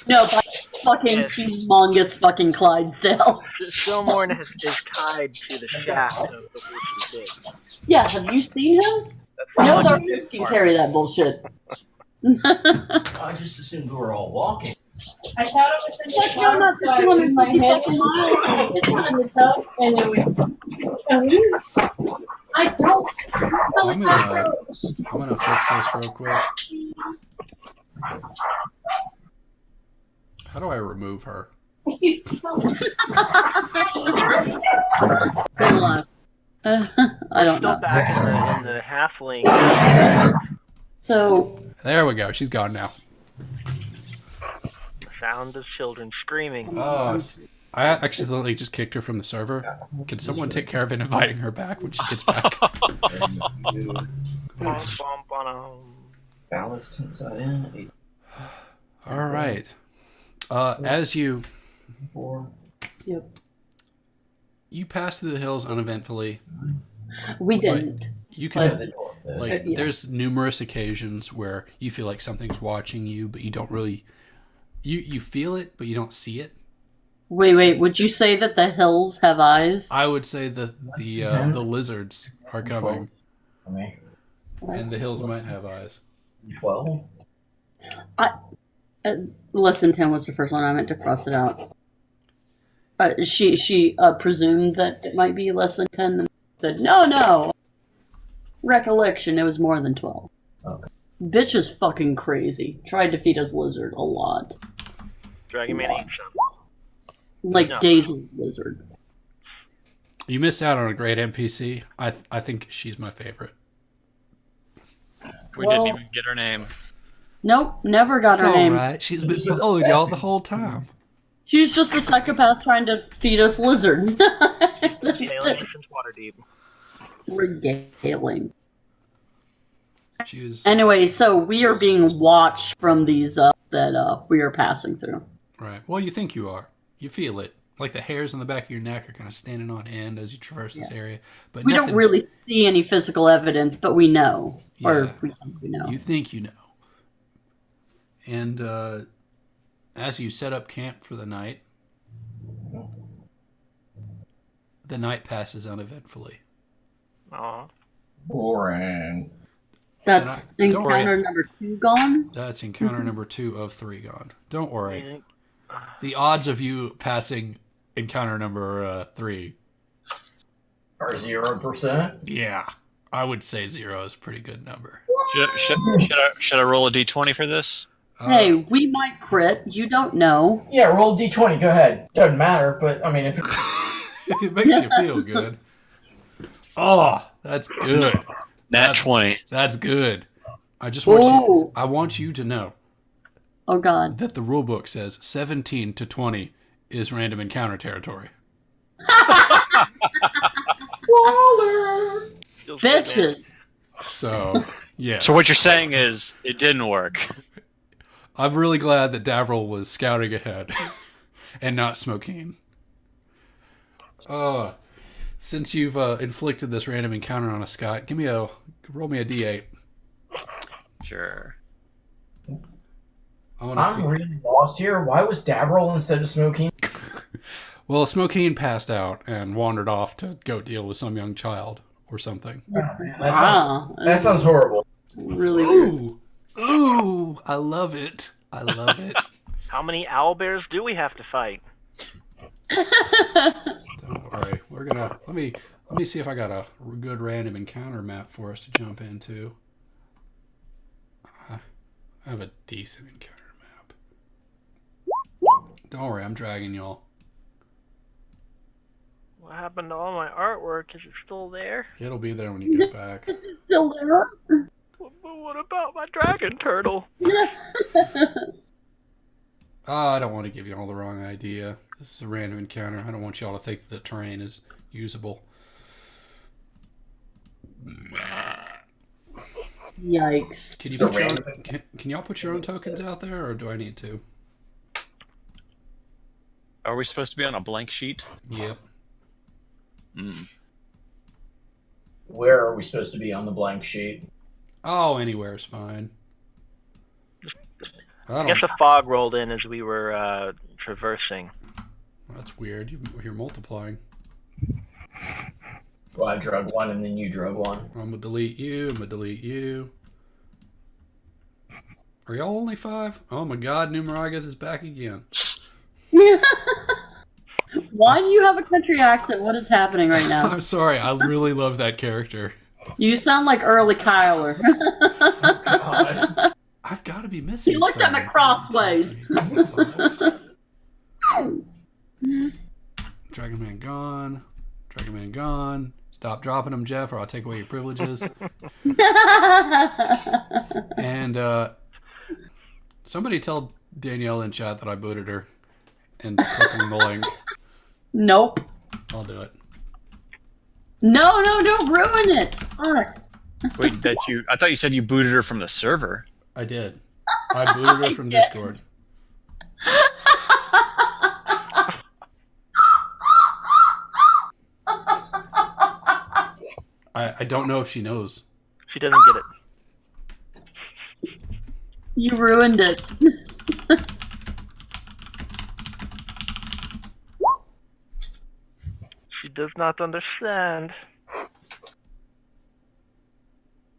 No, by fucking humongous fucking Clydesdale. Silmorn is tied to the shaft of the horse's dick. Yeah, have you seen him? No doctors can carry that bullshit. I just assumed we were all walking. I thought it was in the closet, so I moved my head in the tub, and it was. I don't. I'm gonna fix this real quick. How do I remove her? I don't Still know. back in the halfling. So, There we go. She's gone now. Sound of children screaming. Oh, I accidentally just kicked her from the server. Can someone take care of inviting her back when she gets back? Bum, bum, bum. Ballast inside in. All right. As you yep. you pass through the hills uneventfully, We didn't. you can Yeah. there's numerous occasions where you feel like something's watching you, but you don't really you feel it, but you don't see it. Wait. Would you say that the hills have eyes? I would say that the lizards are coming, and the hills might have eyes. 12. Less than 10 was the first one. I meant to cross it out. She presumed that it might be less than 10 and said, no. Recollection, it was more than 12. Okay. Bitch is fucking crazy. Tried to feed us lizard a lot. Dragon Man eats some. Like No. Daisy Lizard. You missed out on a great NPC. I think she's my favorite. We didn't even get her name. Nope, never got her name. Right. She's been following y'all the whole time. She's just a psychopath trying to feed us lizard. Sailing since Waterdeep. Regaling. She was Anyway, so we are being watched from these that we are passing through. right. Well, you think you are. You feel it. Like the hairs on the back of your neck are kind of standing on end as you traverse this area. But We nothing, don't really see any physical evidence, but we know. Or Yeah. we think we know. You think you know. And as you set up camp for the night passes uneventfully. Aw. Boring. That's Don't worry. encounter number 2 gone. That's encounter number 2 of 3 gone. Don't worry. The odds of you passing encounter number 3, Or 0%. yeah, I would say 0 is a pretty good number. Should I roll a d20 for this? Hey, we might crit. You don't know. Yeah, roll D20. Go ahead. Doesn't matter, but I mean, if If it makes you feel good. Oh, that's good. Nat 20. That's good. I just want Ooh. I want you to know Oh God. that the rule book says 17 to 20 is random encounter territory. Feels good, man. Bitches. So, yeah. So what you're saying is it didn't work. I'm really glad that Davril was scouting ahead and not Smokeen. Since you've inflicted this random encounter on us, Scott, roll me a d8. Sure. I want to see. I'm really lost here. Why was Davril instead of Smoking? Well, Smokeen passed out and wandered off to go deal with some young child or something. Oh, man, Wow. that sounds horrible. Really weird. Ooh, I love it. I love it. How many owlbears do we have to fight? Don't worry. We're gonna let me see if I got a good random encounter map for us to jump into. I have a decent encounter map. Don't worry, I'm dragging y'all. What happened to all my artwork? Is it still there? It'll be there when you get back. Still there? But what about my dragon turtle? I don't want to give you all the wrong idea. This is a random encounter. I don't want y'all to think that the terrain is usable. Yikes. Can you So put your own, random. can y'all put your own tokens out there, or do I need to? Are we supposed to be on a blank sheet? Yep. Where are we supposed to be on the blank sheet? Oh, anywhere is fine. I guess a fog rolled in as we were traversing. That's weird. You're multiplying. Well, I drug one and then you drug one. I'm gonna delete you. I'm gonna delete you. Are y'all only 5? Oh my God, Numeragas is back again. Why do you have a country accent? What is happening right now? I'm sorry. I really love that character. You sound like early Kyler. God. I've got to be missing. He looked at me something. crossways. Dragon Man gone. Dragon Man gone. Stop dropping him, Jeff, or I'll take away your privileges. And somebody tell Danielle in chat that I booted her and click on the link. Nope. I'll do it. No, don't ruin it. Fuck. Wait, I thought you said you booted her from the server. I did. I booted her from Discord. I don't know if she knows. She doesn't get it. You ruined it. She does not understand.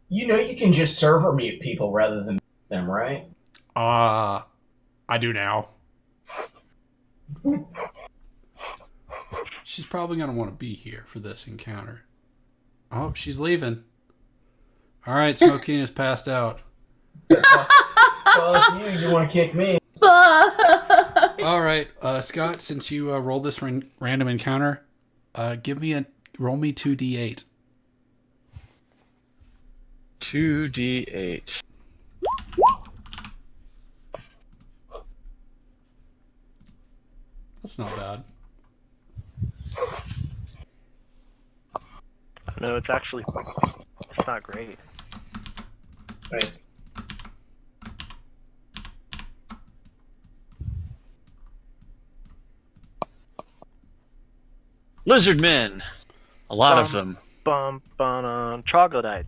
You know you can just server mute people rather than them, right? I do now. She's probably going to want to be here for this encounter. Oh, she's leaving. All right, Smokeen is passed out. Fuck you, you want to kick me? All right, Scott, since you rolled this random encounter, roll me 2d8. 2d8. That's not bad. No, it's not great. Wait. Lizard men. A lot of them. Troglodytes.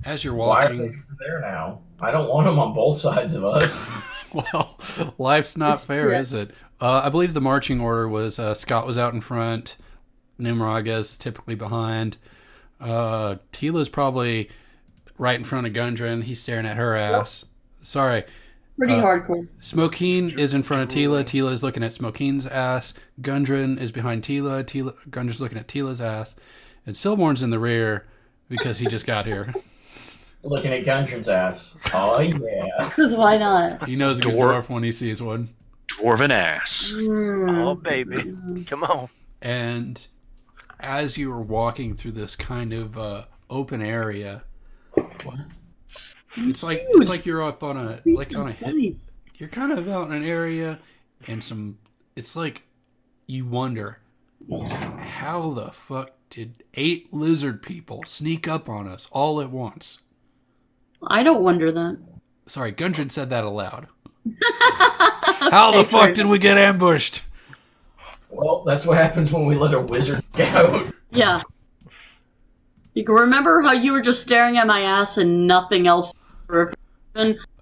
As you're Why are walking, they there now? I don't want them on both sides of us. well, life's not fair, is it? I believe the marching order was Scott was out in front, Numeragas typically behind. Tila's probably right in front of Gundren. He's staring at her ass. Sorry. Pretty hardcore. Smokeen is in front of Tila. Tila is looking at Smokeen's ass. Gundren is behind Tila. Gundren's looking at Tila's ass. And Silborn's in the rear because he just got here. Looking at Gundren's ass. Oh, yeah. Because why not? He knows a good dwarf when he sees one. Dwarven ass. Oh, baby. Come on. And as you were walking through this kind of Hmm. open area, it's like you're up on a hit. You're kind of out in an area, and it's like you wonder how the fuck did 8 lizard people sneak up on us all at once? I don't wonder that. Sorry, Gundren said that aloud. How the fuck did we get ambushed? Well, that's what happens when we let a wizard out. Yeah. You can remember how you were just staring at my ass and nothing else?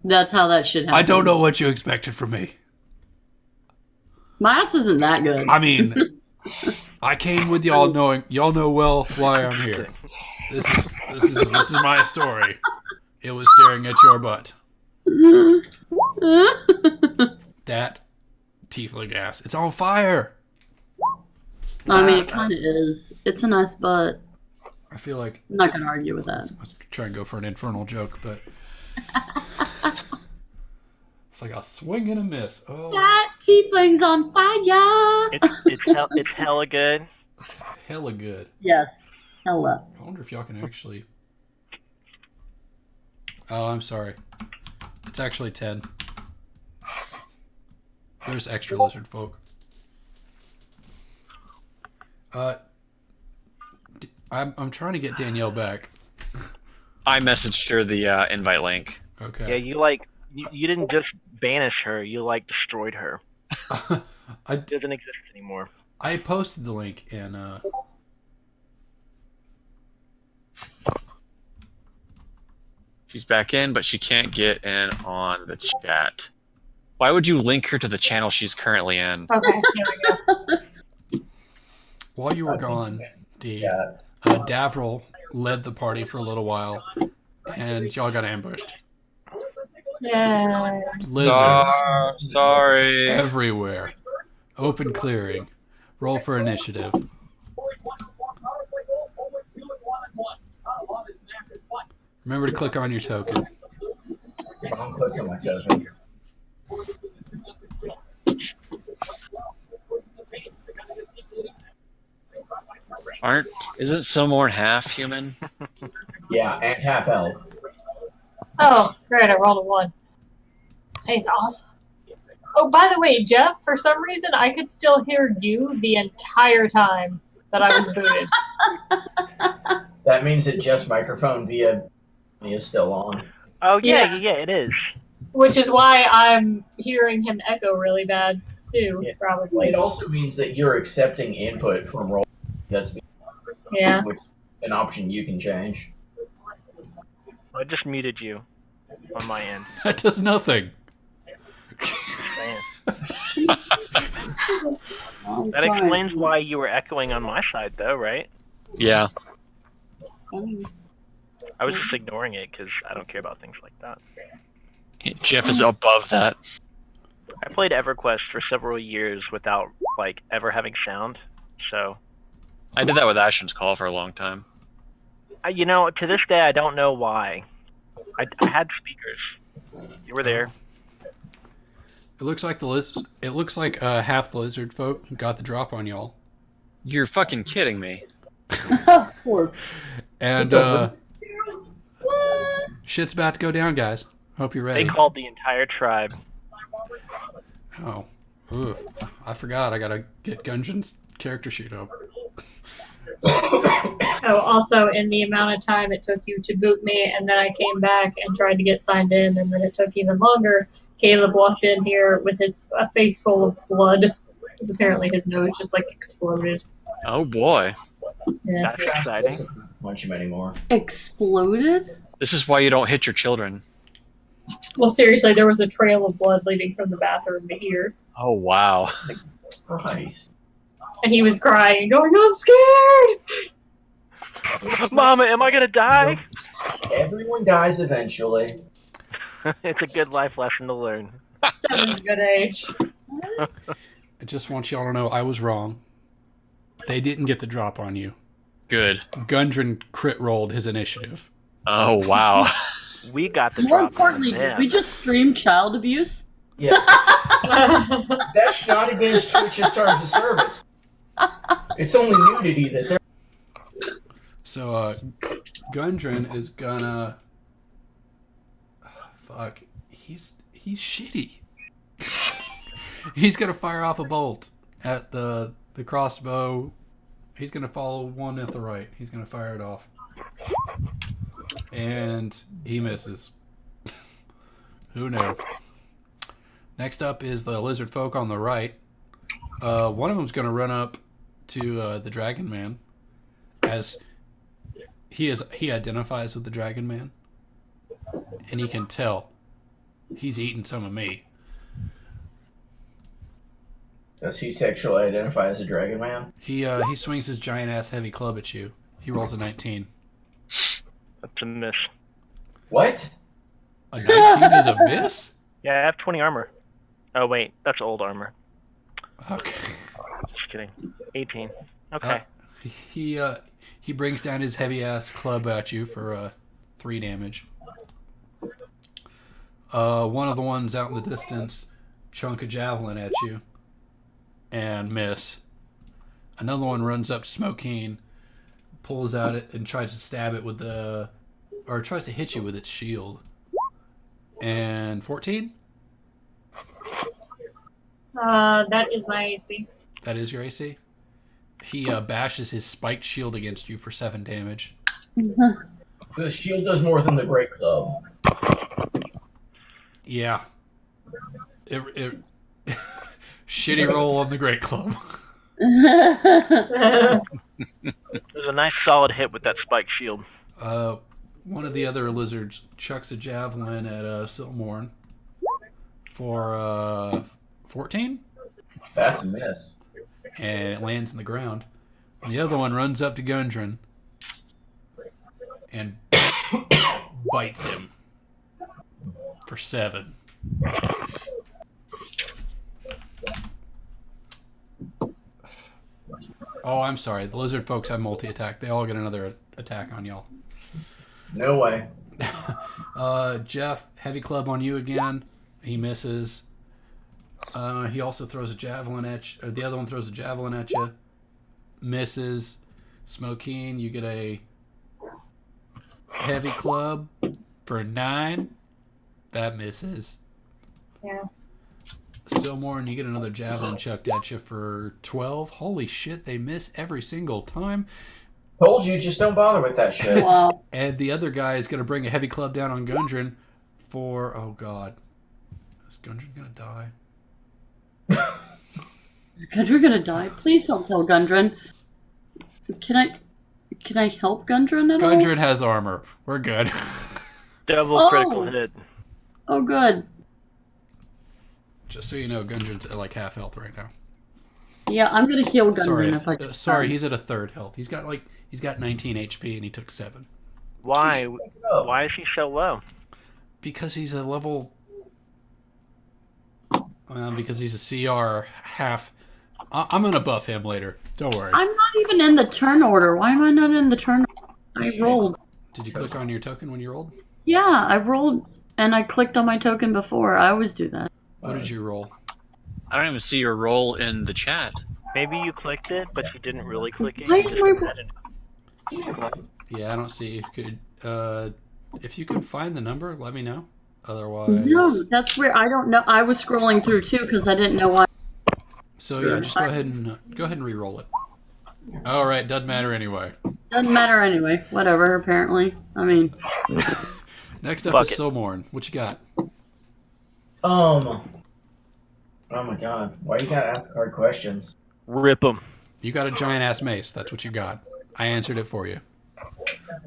That's how that shit happens. I don't know what you expected from me. My ass isn't that good. I mean, I came with y'all knowing y'all know well why I'm here. This is my story. It was staring at your butt. That tiefling ass. It's on fire. I mean, it kind of is. It's a nice butt. I feel like I'm not going to argue with that. I was trying to go for an infernal joke, but it's like a swing and a miss. Oh, That tiefling's on fire. It's hella good. hella good. Yes. Hella. I wonder if y'all can actually. Oh, I'm sorry. It's actually 10. There's extra lizard folk. I'm trying to get Danielle back. I messaged her the invite link. Yeah, Okay. you didn't just banish her, you destroyed her. I It doesn't exist anymore. I posted the link and She's back in, but she can't get in on the chat. Why would you link her to the channel she's currently in? Okay, here we go. while you were gone, D, Yeah. Davril led the party for a little while, and y'all got ambushed. Yeah. Lizards Sorry. everywhere. Open clearing. Roll for initiative. Remember to click on your token. Wrong clicks on my token. Isn't Silmorn half human? Yeah, and half elf. Oh, great, I rolled a 1. He's awesome. Oh, by the way, Jeff, for some reason, I could still hear you the entire time that I was booted. That means that Jeff's microphone via me is still on. Oh Yeah. yeah, it is. Which is why I'm hearing him echo really bad, too, Yeah. probably. It also means that you're accepting input from roll. That's Yeah. which an option you can change. I just muted you on my end. That does nothing. Man. I'm That fine. explains why you were echoing on my side, though, right? Yeah. I was just ignoring it because I don't care about things like that. Jeff is above that. I played EverQuest for several years without ever having sound, so I did that with Ashen's Call for a long time. to this day I don't know why. I had speakers. You were there. It looks like half the lizard folk got the drop on y'all. You're fucking kidding me. Of course. And shit's about to go down, guys. Hope you're They ready. called the entire tribe. Oh. Ooh. I forgot. I gotta get Gungeon's character sheet up. Oh, also, in the amount of time it took you to boot me, and then I came back and tried to get signed in, and then it took even longer, Caleb walked in here with a face full of blood, because apparently his nose just, exploded. Oh boy. Yeah. That's exciting. Doesn't punch him anymore. Exploded? This is why you don't hit your children. Well, seriously, there was a trail of blood leading from the bathroom to here. Oh wow. Christ. And he was crying and going, I'm scared! Mama, am I gonna die? Everyone dies eventually. It's a good life lesson to learn. 7's a good age. I just want y'all to know I was wrong. They didn't get the drop on you. Good. Gundren crit rolled his initiative. Oh wow. We got the More drop. importantly, on did them. we just stream child abuse? Yeah, that's not against Twitch's terms of service. It's only nudity that they're. So, Gundren is gonna. Fuck. He's shitty. He's gonna fire off a bolt at the crossbow He's gonna follow one at the right. He's gonna fire it off, and he misses. Who knew? Next up is the lizard folk on the right. One of them's gonna run up to the Dragon Man, as he identifies with the Dragon Man, and he can tell he's eating some of me. Does he sexually identify as a dragon man? He swings his giant ass heavy club at you. He rolls a 19. That's a miss. What? A 19 is a miss? Yeah, I have 20 armor. Oh wait, that's old armor. Okay. Just kidding. 18. Okay. He brings down his heavy ass club at you for 3 damage. One of the ones out in the distance chunk a javelin at you and miss. Another one runs up to Smokeen, pulls out it and tries to stab it with tries to hit you with its shield. And 14? That is my AC. That is your AC? He bashes his spiked shield against you for 7 damage. The shield does more than the great club. Yeah. It shitty roll on the great club. There's a nice solid hit with that spike shield. One of the other lizards chucks a javelin at Silmorn for 14, That's a miss. and it lands in the ground. And the other one runs up to Gundren and bites him for 7. Oh, I'm sorry. The lizard folks have multi-attack. They all get another attack on y'all. No way. Jeff, heavy club on you again. He misses. He also throws a javelin at you. Or the other one throws a javelin at you. Misses. Smokeen, you get a heavy club for 9. That misses. Yeah. Silmorn, you get another javelin chucked at you for 12. Holy shit, they miss every single time. Told you, just don't bother with that shit. Wow. And the other guy is going to bring a heavy club down on Gundren for... Oh, God. Is Gundren going to die? Is Gundren gonna die? Please don't kill Gundren. Can I help Gundren at all? Gundren has armor. We're good. Double critical hit. Oh, good. Just so you know, Gundren's at like half health right now. Yeah, I'm gonna heal Gundren Sorry, if I can. sorry, he's at a third health. He's got 19 HP and he took 7. Why? Why is he so low? Because he's a level... because he's a CR half... I'm going to buff him later. Don't worry. I'm not even in the turn order. Why am I not in the turn order? I rolled. Did you click on your token when you rolled? Yeah, I rolled and I clicked on my token before. I always do that. What did you roll? I don't even see your roll in the chat. Maybe you clicked it, but you didn't really click it. Why You is just my- said it. Yeah, I don't see. Could if you can find the number, let me know. Otherwise, No, that's where I don't know. I was scrolling through too because I didn't know why. So yeah, just go ahead and re-roll it. All right, doesn't matter anyway. Doesn't matter anyway. Whatever. Apparently, I mean, Next up Fuck is it. Silmorn. What you got? Oh my god. Why you gotta ask hard questions? Rip him. You got a giant ass mace. That's what you got. I answered it for you.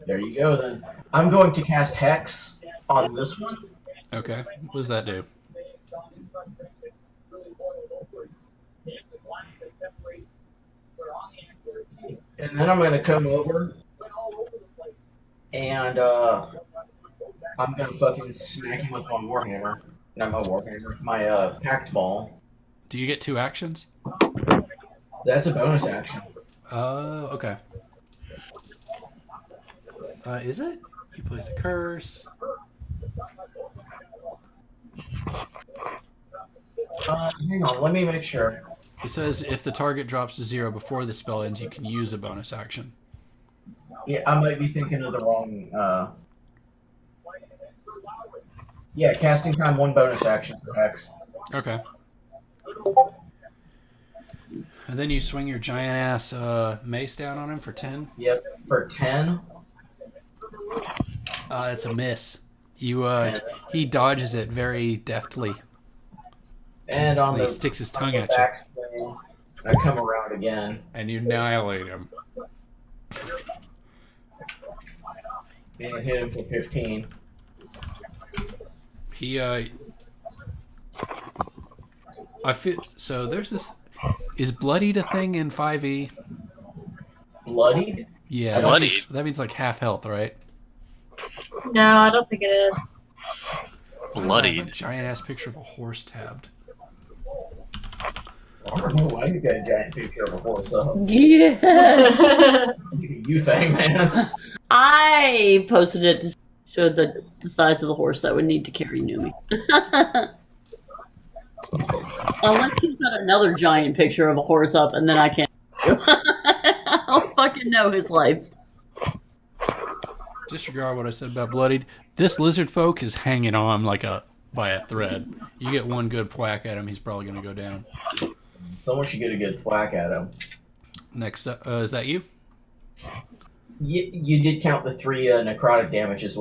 There you go then. I'm going to cast Hex on this one. Okay. What does that do? And then I'm going to come over and I'm going to fucking smack him with my Warhammer. Not my Warhammer, my Pact Ball. Do you get 2 actions? That's a bonus action. Okay. Is it? He plays a curse. Hang on, let me make sure. It says if the target drops to 0 before the spell ends, you can use a bonus action. Yeah, I might be thinking of the wrong. Yeah, casting time, 1 bonus action for Hex. Okay. And then you swing your giant ass mace down on him for 10. Yep, for 10. It's a miss. You And, he dodges it very deftly. and on And he the sticks his tongue at you, back swing, I come around again. and you annihilate him. And hit him for 15. He I feel so. There's this. Is bloodied a thing in 5e? Bloodied? Yeah, Bloodied? that means like half health, right? No, I don't think it is. Bloodied. Giant ass picture of a horse tabbed. I don't know why you got a giant picture of a horse up. Yeah. You think, man? I posted it to show the size of the horse that would need to carry Numi. Unless he's got another giant picture of a horse up, and then I can't. I don't fucking know his life. Disregard what I said about bloodied. This lizard folk is hanging on by a thread. You get one good whack at him, he's probably going to go down. Someone should get a good thwack at him. Next up, is that you? You did count the 3 necrotic damage as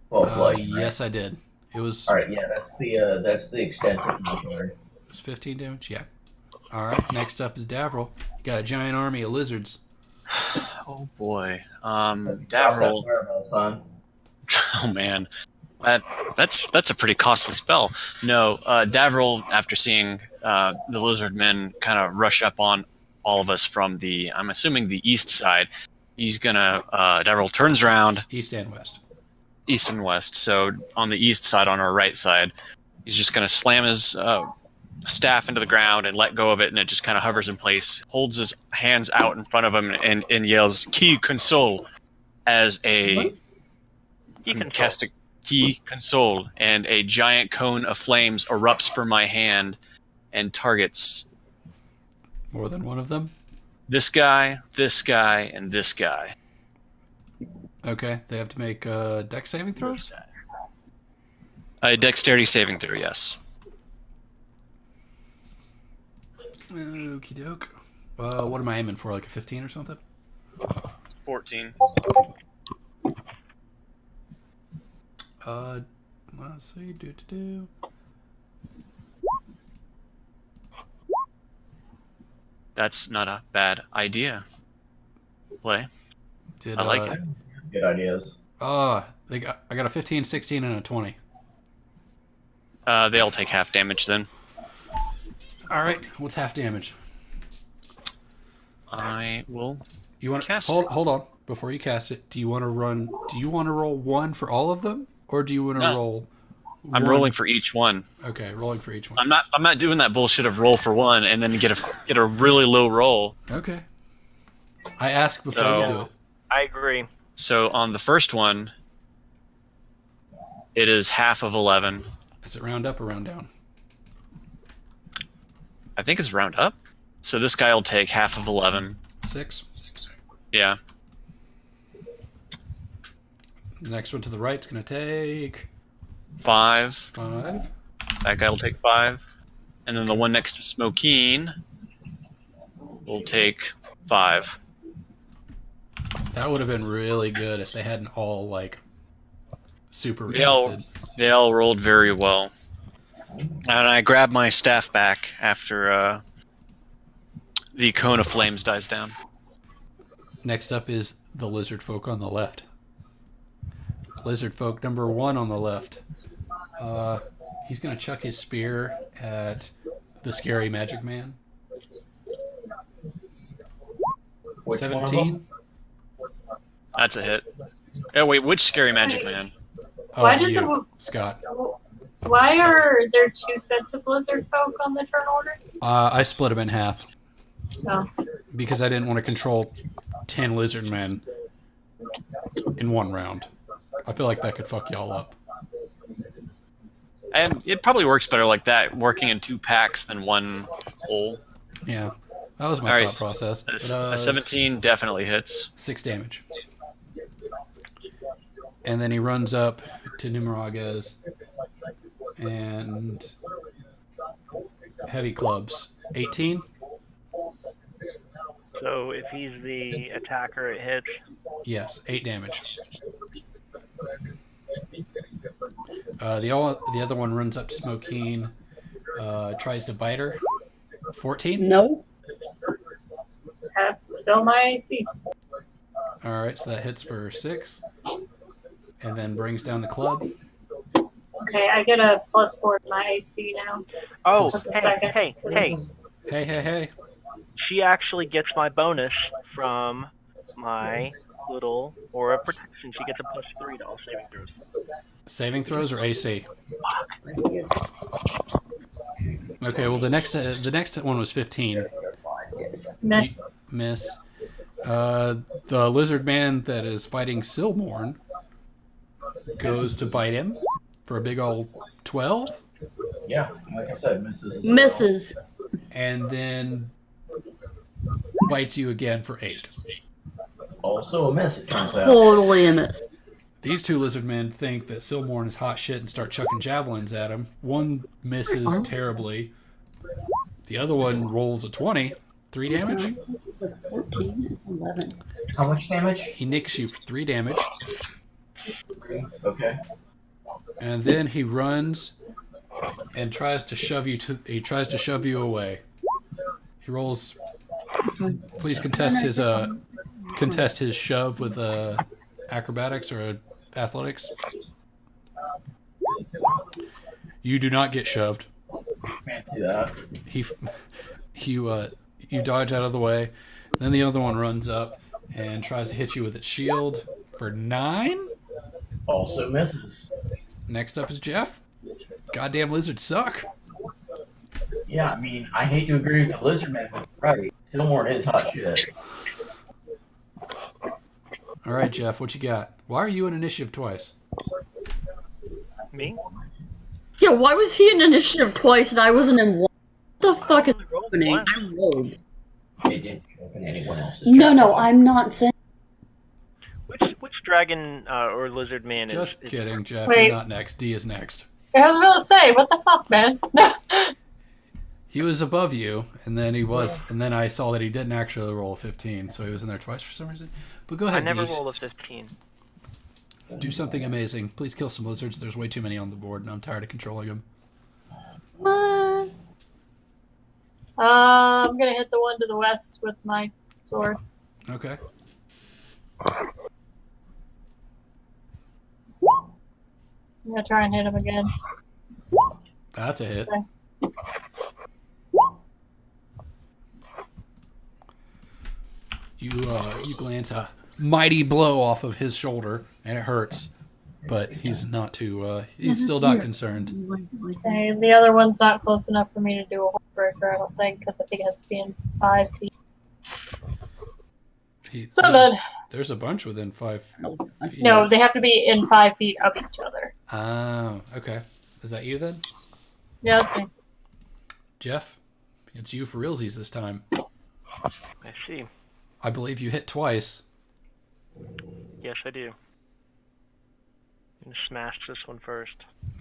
well. Yes, I did. It was. All right, yeah, that's the extent of my card. It was 15 damage. Yeah. All right. Next up is Davril. You got a giant army of lizards. Oh boy. Drop that Davril. fireball, son. Oh man. That's a pretty costly spell. No, Davril, after seeing the lizard men kind of rush up on all of us from I'm assuming the east side, he's gonna Davril turns around East and west. east and west. So on the east side, on our right side, he's just gonna slam his staff into the ground and let go of it, and it just kind of hovers in place. Holds his hands out in front of him and yells "Key console" as a cast a key console, and a giant cone of flames erupts from my hand and targets More than one of them? this guy, and this guy. Okay. They have to make dex saving throws? A dexterity saving throw, yes. Okie doke. What am I aiming for? Like a 15 or something? 14. Let's see. Do. That's not a bad idea. Play. Did, I like it. Good ideas. I got a 15, 16, and a 20. They all take half damage then. All right. What's half damage? I will. You want to Cast hold on before you cast it. Do you want to roll 1 for all of them, or do you want to No. roll? I'm one? rolling for each one. Okay, rolling for each one. I'm not doing that bullshit of roll for one and then get a really low roll. Okay. I asked before So- you do it. I agree. So on the first one, it is half of 11. Is it round up or round down? I think it's round up. So this guy will take half of 11. 6. Yeah. The next one to the right's gonna take 5. 5. That guy will take 5. And then the one next to Smokeen will take 5. That would have been really good if they hadn't all super They all, resisted. they all rolled very well. And I grab my staff back after the cone of flames dies down. Next up is the lizard folk on the left. Lizard folk number 1 on the left. He's gonna chuck his spear at the scary magic man. Which one of 17. them? That's a hit. Oh wait, which scary magic man? Oh, Why did you, Scott. Why are there 2 sets of lizard folk on the turn order? I split him in half Oh. because I didn't want to control 10 lizard men in one round. I feel like that could fuck y'all up. And it probably works better like that, working in 2 packs than one whole. Yeah, that was my All right. thought process. A 17 definitely hits. 6 damage. And then he runs up to Numeragez and heavy clubs. 18? he's the attacker, it hits. Yes, 8 damage. The other one runs up to Smokeen, tries to bite her. 14? No. That's still my AC. Alright, so that hits for 6. And then brings down the club. Okay, I get a +4 to my AC now. Oh, Just a hey, second. hey, hey. Hey. She actually gets my bonus from my little aura of protection. She gets a +3 to all saving throws. Saving throws or AC? Okay, well the next one was 15. Miss. Miss. The lizard man that is fighting Silmorn goes to bite him for a big old 12. Yeah, like I said, misses. as well. Misses. And then bites you again for 8. Also a miss, it turns out. Totally a miss. These two lizard men think that Silmorn is hot shit and start chucking javelins at him. One misses terribly. The other one rolls a 20. 3 damage. 14, 11. How much damage? He nicks you for 3 damage. Okay. And then he runs and tries to shove you away. He rolls. Please contest his shove with acrobatics or athletics. You do not get shoved. Can't see that. You dodge out of the way. Then the other one runs up and tries to hit you with its shield for 9. Also misses. Next up is Jeff. Goddamn lizards suck. Yeah, I mean, I hate to agree with the lizard man, but right. Silmorn is hot shit. All right, Jeff, what you got? Why are you in initiative twice? Me? Yeah, why was he in initiative twice and I wasn't in one? What the fuck is I rolled happening? once. I rolled. It didn't open anyone else's No, chat. I'm not saying. Which dragon or lizard man Just is kidding, Jeff. Wait. You're not next. D is next. I was about to say, what the fuck, man? He was above you, and then I saw that he didn't actually roll a 15, so he was in there twice for some reason. But go I ahead, never D. rolled a 15. Do something amazing. Please kill some lizards. There's way too many on the board, and I'm tired of controlling them. What? I'm gonna hit the one to the west with my sword. Okay. I'm gonna try and hit him again. That's a hit. Okay. You glance a mighty blow off of his shoulder, and it hurts. But he's not too. He's still not concerned. Okay, the other one's not close enough for me to do a breaker, I don't think, because I think it has to be in 5 feet. So good. There's a bunch within 5 feet. No, they have to be in 5 feet of each other. Oh, okay. Is that you then? Yeah, that's me. Jeff, it's you for realsies this time. I see. I believe you hit twice. Yes, I do. I'm gonna smash this one first.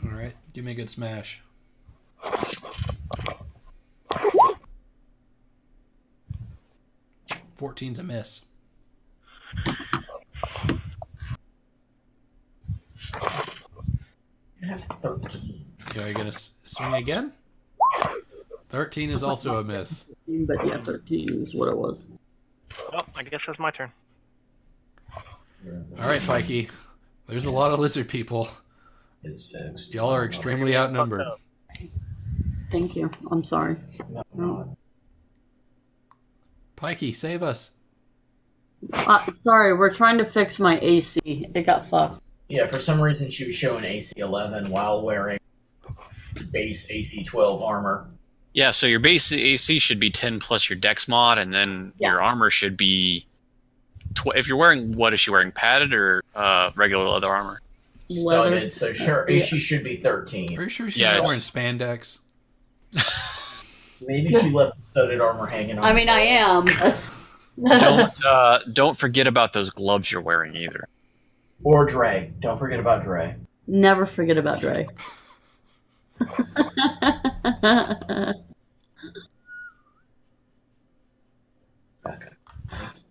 All right, give me a good smash. Fourteen's a miss. Yeah, Are you gonna swing again? 13 is also a miss. But yeah, 13 is what it was. Oh, I guess that's my turn. All right, Pikey. There's a lot of lizard people. It's fixed. Y'all are extremely outnumbered. Thank you. I'm sorry. No. Pikey, save us. Sorry, we're trying to fix my AC. It got fucked. Yeah, for some reason she was showing AC 11 while wearing base AC 12 armor. Yeah, so your base AC should be 10 plus your dex mod, and then your armor should be... if you're wearing... What is she wearing? Padded or regular leather armor? Studded, so sure, AC should be 13. Are you sure she's Yeah, not wearing spandex? Maybe she left the studded armor hanging on. I mean, I am. Don't forget about those gloves you're wearing either. Or Dre. Don't forget about Dre. Never forget about Dre.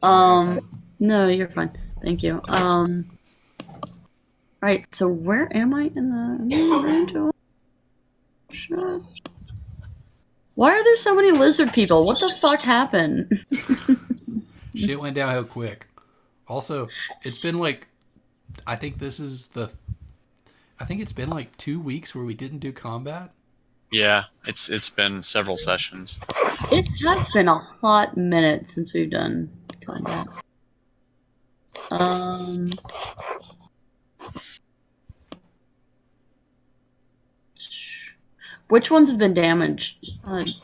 No, you're fine. Thank you. Right. So where am I in the range? Shut. Why are there so many lizard people? What the fuck happened? Shit went downhill quick. Also, it's been like, I think it's been like 2 weeks where we didn't do combat. Yeah, it's been several sessions. It has been a hot minute since we've done combat. Which ones have been damaged? Did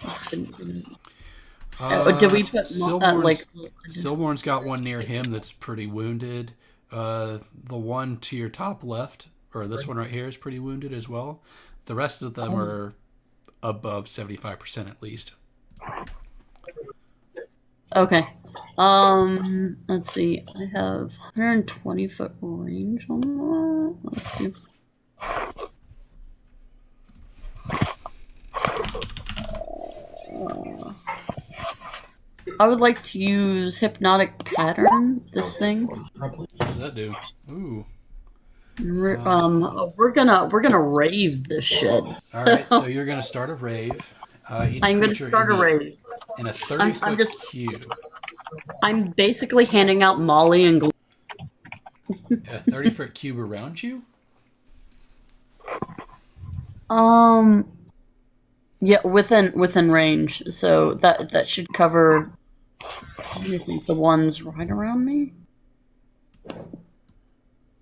we put Silborn's got one near him that's pretty wounded. The one to your top left, or this one right here, is pretty wounded as well. The rest of them are above 75% at least. Okay. Let's see. I have 120-foot range on that. Let's see. I would like to use hypnotic pattern. This thing. What does that do? Ooh. We're gonna rave this shit. All right, so you're gonna start a rave. I'm gonna start a rave in a 30-foot cube. I'm basically handing out Molly and glue. A 30-foot cube around you? Yeah, within range. So that should cover. What do you think? The ones right around me.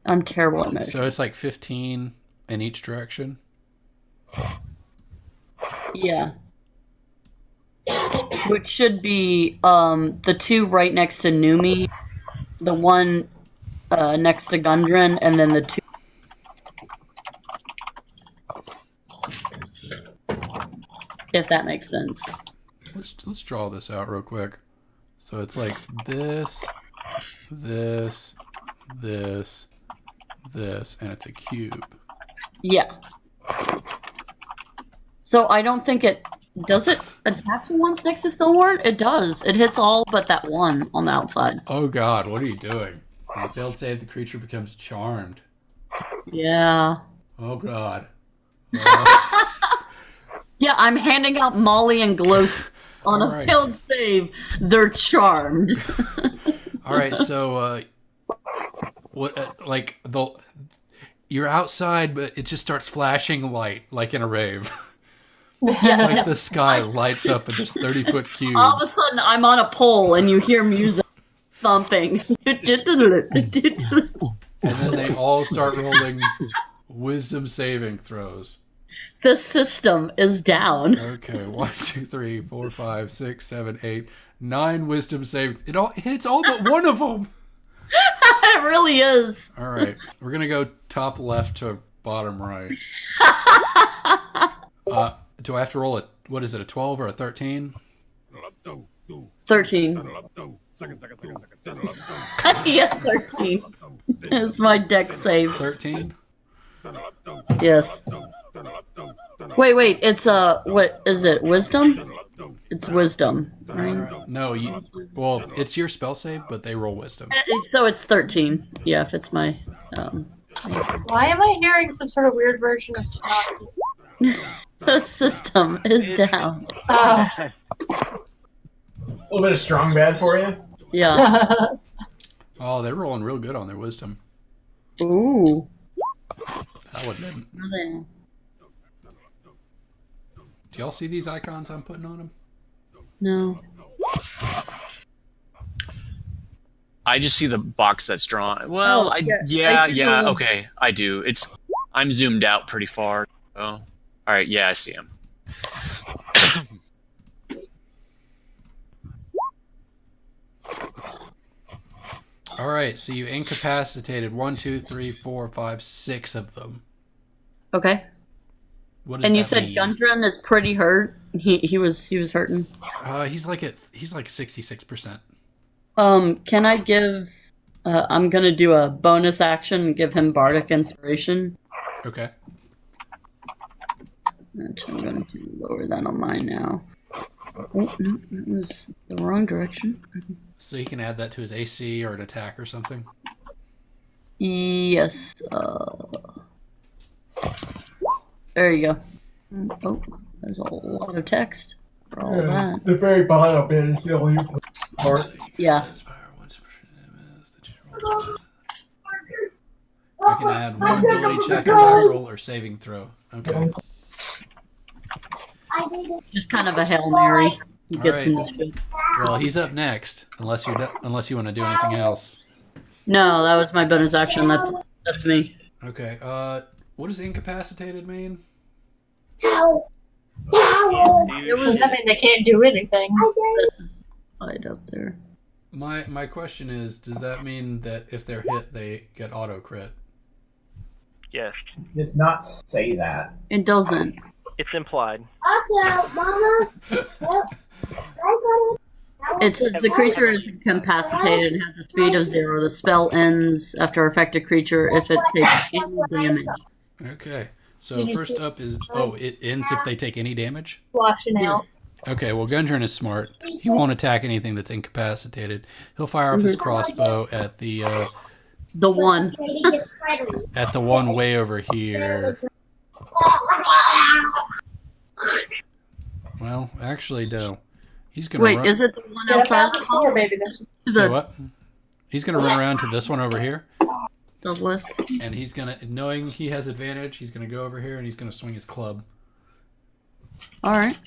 I'm terrible at measuring. So it's like 15 in each direction? Yeah. Which should be the two right next to Numi, the one next to Gundren, and then the two. If that makes sense. Let's draw this out real quick. So it's like this, this, this, this, and it's a cube. Yeah. So I don't think does it attack the ones next to Silborn? It does. It hits all but that one on the outside. Oh god, what are you doing? On a failed save, the creature becomes charmed. Yeah. Oh god. Yeah, I'm handing out Molly and Gloss on a failed save. They're charmed. All right, so you're outside, but it just starts flashing light like in a rave. It's like the sky lights up in this 30-foot cube. All of a sudden, I'm on a pole and you hear music thumping. And then they all start rolling wisdom saving throws. The system is down. Okay, 1, 2, 3, 4, 5, 6, 7, 8, 9 wisdom saving. It hits all but one of them. It really is. All right, we're gonna go top left to bottom right. Do I have to roll a 12 or a 13? 13. Yes, 13. It's my dex save. 13? Yes. Wait. It's what is it? Wisdom? It's wisdom, right? No, it's your spell save, but they roll wisdom. So it's 13. Yeah, if it's my. Why am I hearing some sort of weird version of Tanaki? The system is down. A little bit of strong bad for you? Yeah. Oh, they're rolling real good on their wisdom. Ooh. That would have been. Do y'all see these icons I'm putting on them? No. I just see the box that's drawn. Well, okay, I do. I'm zoomed out pretty far. Oh, all right, yeah, I see him. All right, so you incapacitated 1, 2, 3, 4, 5, 6 of them. Okay. What does and you that said mean? Gundren is pretty hurt. He was hurting. He's like 66%. Can I give? I'm gonna do a bonus action and give him bardic inspiration. Okay. Which I'm gonna lower that on mine now. Oh no, that was the wrong direction. So he can add that to his AC or an attack or something. Yes. There you go. Oh, there's a lot of text for all that. The very bottom bit is the only part. Yeah. I can add one ability check, attack roll, or saving throw. Okay. Just kind of a Hail Mary. He All gets right. into speed. Well, he's up next, unless you want to do anything else. No, that was my bonus action. That's me. Okay. What does incapacitated mean? It was I mean, they can't do anything. this is right up there. My question is, does that mean that if they're hit, they get auto crit? Yes, Does not say that. It doesn't. it's implied. Also, Mama, It says the creature is incapacitated and has a speed of 0. The spell ends after affected creature if it takes any damage. Okay. So Did you first see- up is it ends if they take any damage. Washing out. Okay, well Gundren is smart. He won't attack anything that's incapacitated. He'll fire off his crossbow at the The one. one way over here. Well, actually, no. He's gonna Wait, run. is it the one Did I outside found the the floor, baby? So what? He's gonna run around to this one over here, Douglas? and he's gonna, knowing he has advantage, he's gonna go over here and he's gonna swing his club. All right.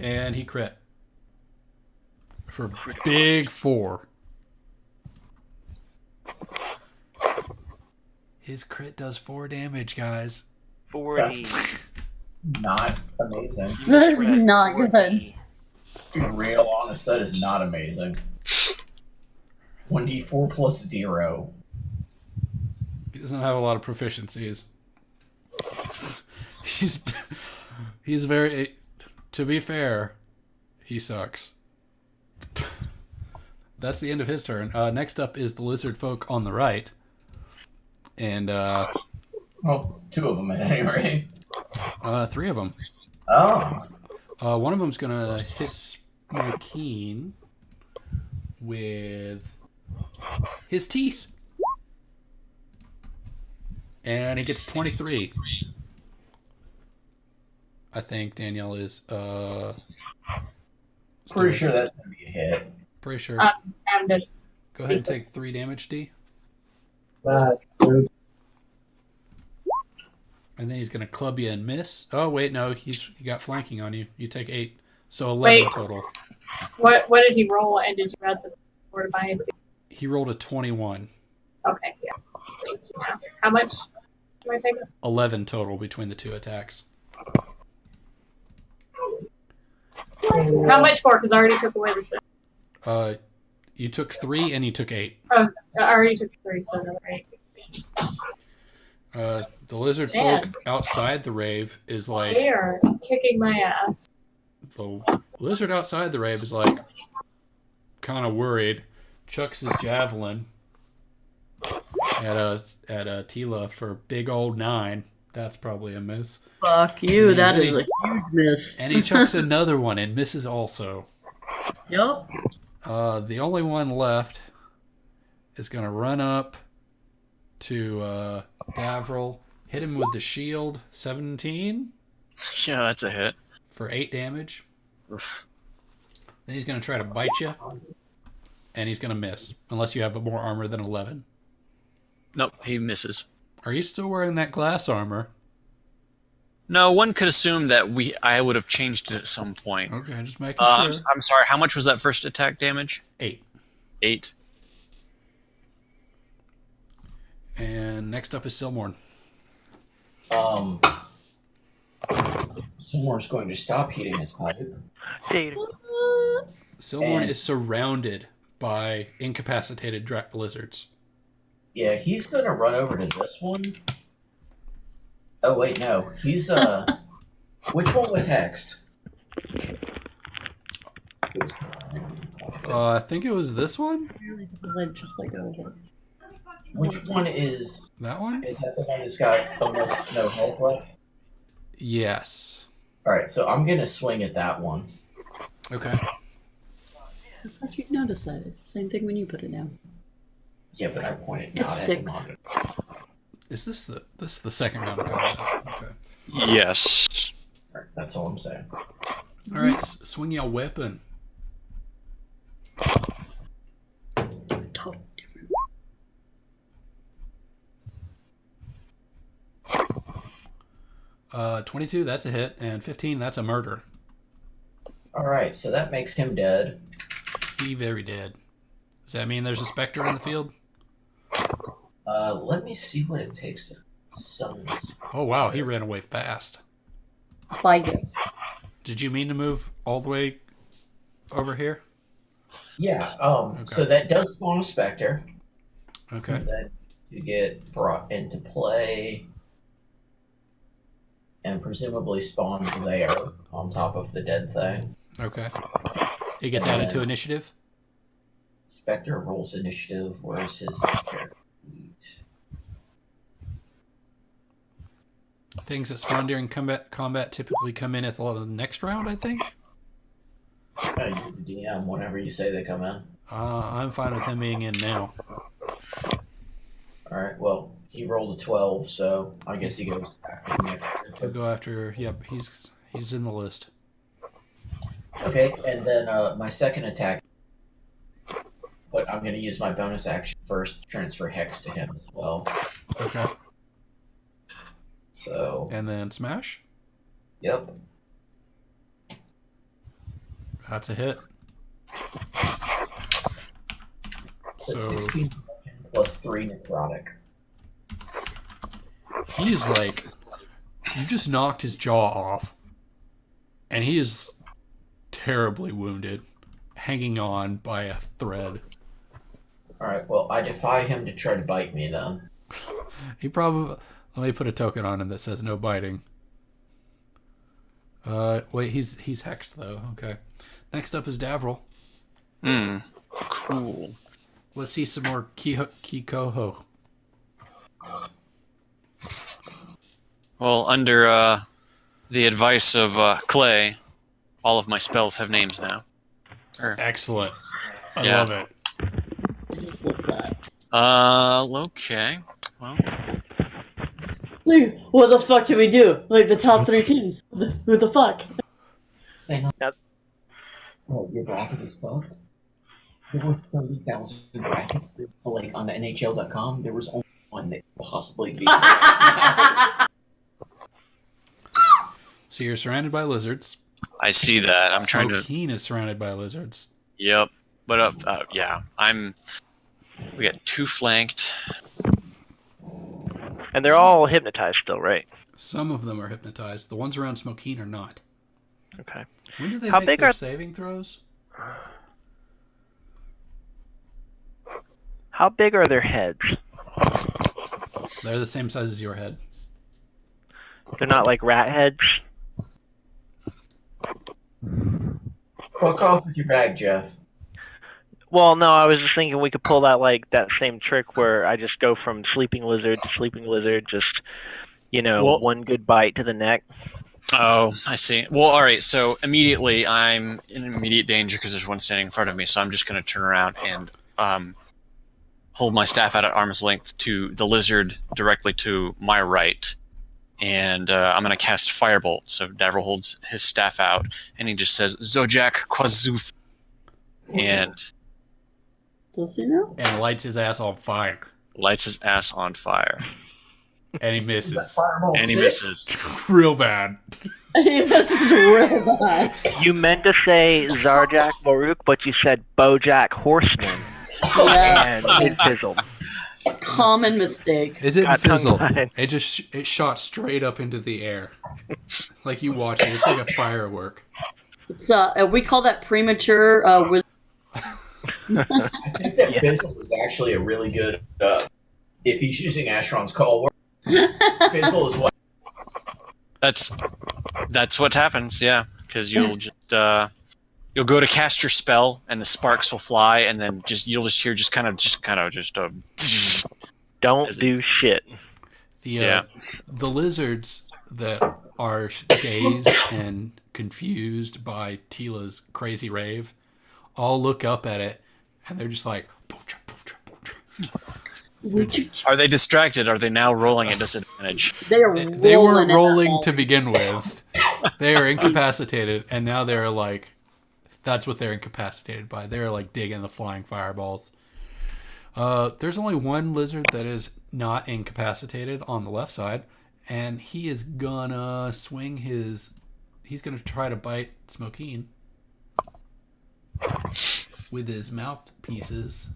And he crit. For big 4. His crit does 4 damage, guys. 40. Not amazing. That is not good. Being real honest, that is not amazing. 1d4 plus 0. He doesn't have a lot of proficiencies. He's very... To be fair, he sucks. That's the end of his turn. Next up is the Lizardfolk on the right. And, Well, 2 of them at any rate. 3 of them. Oh. One of them's gonna hit Smokeen with his teeth. And he gets 23. I think Danielle is Pretty sure that's going to be a hit. pretty sure. I'm just Go ahead and take 3 damage, D. Good. And then he's gonna club you and miss. Oh wait, no, he got flanking on you. You take 8. So 11 Wait. total. what did he roll and did you add the four to my AC? He rolled a 21. Okay, yeah. Thank you. How much am I taking? 11 total between the 2 attacks. How much more? Because I already took away the 6. You took 3 and you took 8. Oh, I already took 3, so another 8. The lizard Man. folk outside the rave is like, They are kicking my ass. the lizard outside the rave is like kind of worried. Chucks his javelin at Tila for big old 9. That's probably a miss. Fuck you. Yeah, That is a huge miss. And he chucks another one and misses also. Yep. The only one left is going to run up to Davril, hit him with the shield, 17 Yeah, that's a hit. for 8 damage. Oof. Then he's going to try to bite you, and he's going to miss, unless you have more armor than 11. Nope, he misses. Are you still wearing that glass armor? No, one could assume that I would have changed it at some point. Okay, just making I'm sure. sorry, how much was that first attack damage? 8. 8. And next up is Silmorn. Someone's going to stop heating his pipe. Dude, Silmorn And- is surrounded by incapacitated lizards. Yeah, he's going to run over to this one. Oh, wait, no. He's, which one was hexed? I think it was this one? Which one is... That one? Is that the one that's got almost no health left? Yes. All right, so I'm gonna swing at that one. Okay. I thought you'd notice that. It's the same thing when you put it down. Yeah, but I pointed It not at the sticks. monitor. Is this the second round of combat? Okay. Yes. All right, that's all I'm saying. All right. Swing your weapon. Totally different. Uh, 22. That's a hit, and 15. That's a murder. All right, so that makes him dead. He very dead. Does that mean there's a specter in the field? Let me see what it takes to summon this. Oh wow, he ran away fast. By gift. Did you mean to move all the way over here? Yeah. Okay. So that does spawn a specter. Okay. That you get brought into play, and presumably spawns there on top of the dead thing. Okay. He gets added to initiative. Spectre rolls initiative. Where's his character? Things that spawn during combat typically come in at the next round, I think. You're the DM. Whenever you say they come in. I'm fine with him being in now. All right. Well, he rolled a 12, so I guess he goes after next. He'll go after. Yep, he's in the list. Okay, and then my second attack. But I'm going to use my bonus action first to transfer Hex to him as well. Okay. So, And then smash. yep. That's a hit. So 16 plus 3 necrotic. he is like, you just knocked his jaw off, and he is terribly wounded, hanging on by a thread. Alright, well, I defy him to try to bite me then. He probably. Let me put a token on him that says no biting. Wait, he's hexed though. Okay. Next up is Davril. Cool. Let's see some more Kikoho. Well, under the advice of Clay, all of my spells have names now. Excellent. I Yeah. love it. I just love that. Okay. Well, Like, what the fuck do we do? Like, the top 3 teams. Who the fuck? Oh, your bracket is fucked? There were 30,000 brackets that, like, on NHL.com. There was only one that could possibly be. So you're surrounded by lizards. I see that. I'm trying to. Keen is surrounded by lizards. Yep. But yeah, we got 2 flanked. And they're all hypnotized still, right? Some of them are hypnotized. The ones around Smokeen are not. Okay. When do they How make big their are- saving throws? How big are their heads? They're the same size as your head. They're not like rat heads? Fuck off with your bag, Jeff. Well, no, I was just thinking we could pull that same trick where I just go from sleeping lizard to sleeping lizard, just, Well- one good bite to the neck. Oh, I see. Well, all right. So immediately, I'm in immediate danger because there's one standing in front of me. So I'm just going to turn around and hold my staff out at arm's length to the lizard directly to my right, and I'm going to cast Firebolt. So Davril holds his staff out, and he just says "Zojak Kwazoof," and Does he know? And lights his ass on fire. lights his ass on fire, And he misses. and he misses. Real bad. This is real bad. You meant to say Zarjak Baruch, but you said Bojack Horseman, Yeah. and it fizzled. Common mistake. It didn't Got fizzle. tongue-tied. It just it shot straight up into the air. Like you watch it. It's like a firework. It's, we call that premature I think that Fizzle is actually a really good. If he's using Asheron's call word, Fizzle is what. That's what happens. Yeah, because you'll just you'll go to cast your spell, and the sparks will fly, and then you'll just hear Don't do shit. The lizards that are dazed and confused by Tila's crazy rave all look up at it, and they're just like, "Poocha, poocha, poocha." Are they distracted? Are they now rolling at disadvantage? They are They weren't rolling in that rolling ball. to begin with. They are incapacitated, and now they're like, that's what they're incapacitated by. They're like digging the flying fireballs. There's only one lizard that is not incapacitated on the left side, and he is gonna swing his. He's gonna try to bite Smokeen with his mouthpieces.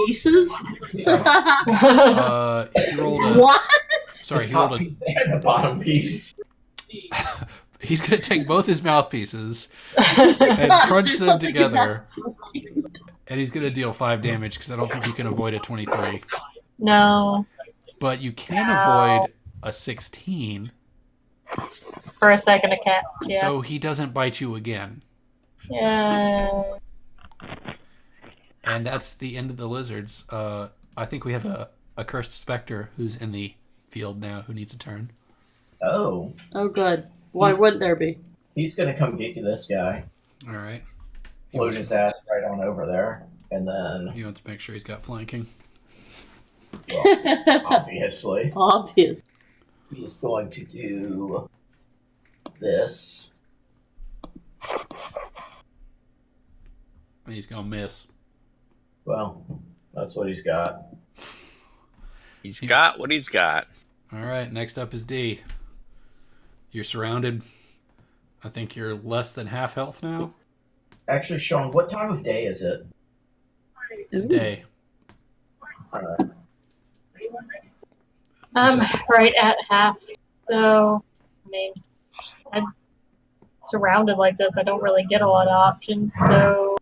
Pieces? He rolled a. What? Sorry, he Top rolled a. piece and the bottom piece. He's gonna take both his mouthpieces and crunch There's them something together, about- and he's gonna deal 5 damage because I don't think you can avoid a 23. No. But you can avoid a 16, For a second attack. Yeah. so he doesn't bite you again. Yeah. And that's the end of the lizards. I think we have a cursed specter who's in the field now who needs a turn. Oh, Oh, good. Why wouldn't there be? he's gonna come get you, this guy. All right. He Float wants, his ass right on over there, and then he wants to make sure he's got flanking. obviously Obvious. he's going to do this. And he's gonna miss. Well, that's what he's got. He's got what he's got. All right. Next up is D. You're surrounded. I think you're less than half health now. Actually, Sean, what time of day is it? It's day. Alright. I'm right at half. So, I mean, I'm surrounded like this. I don't really get a lot of options. So,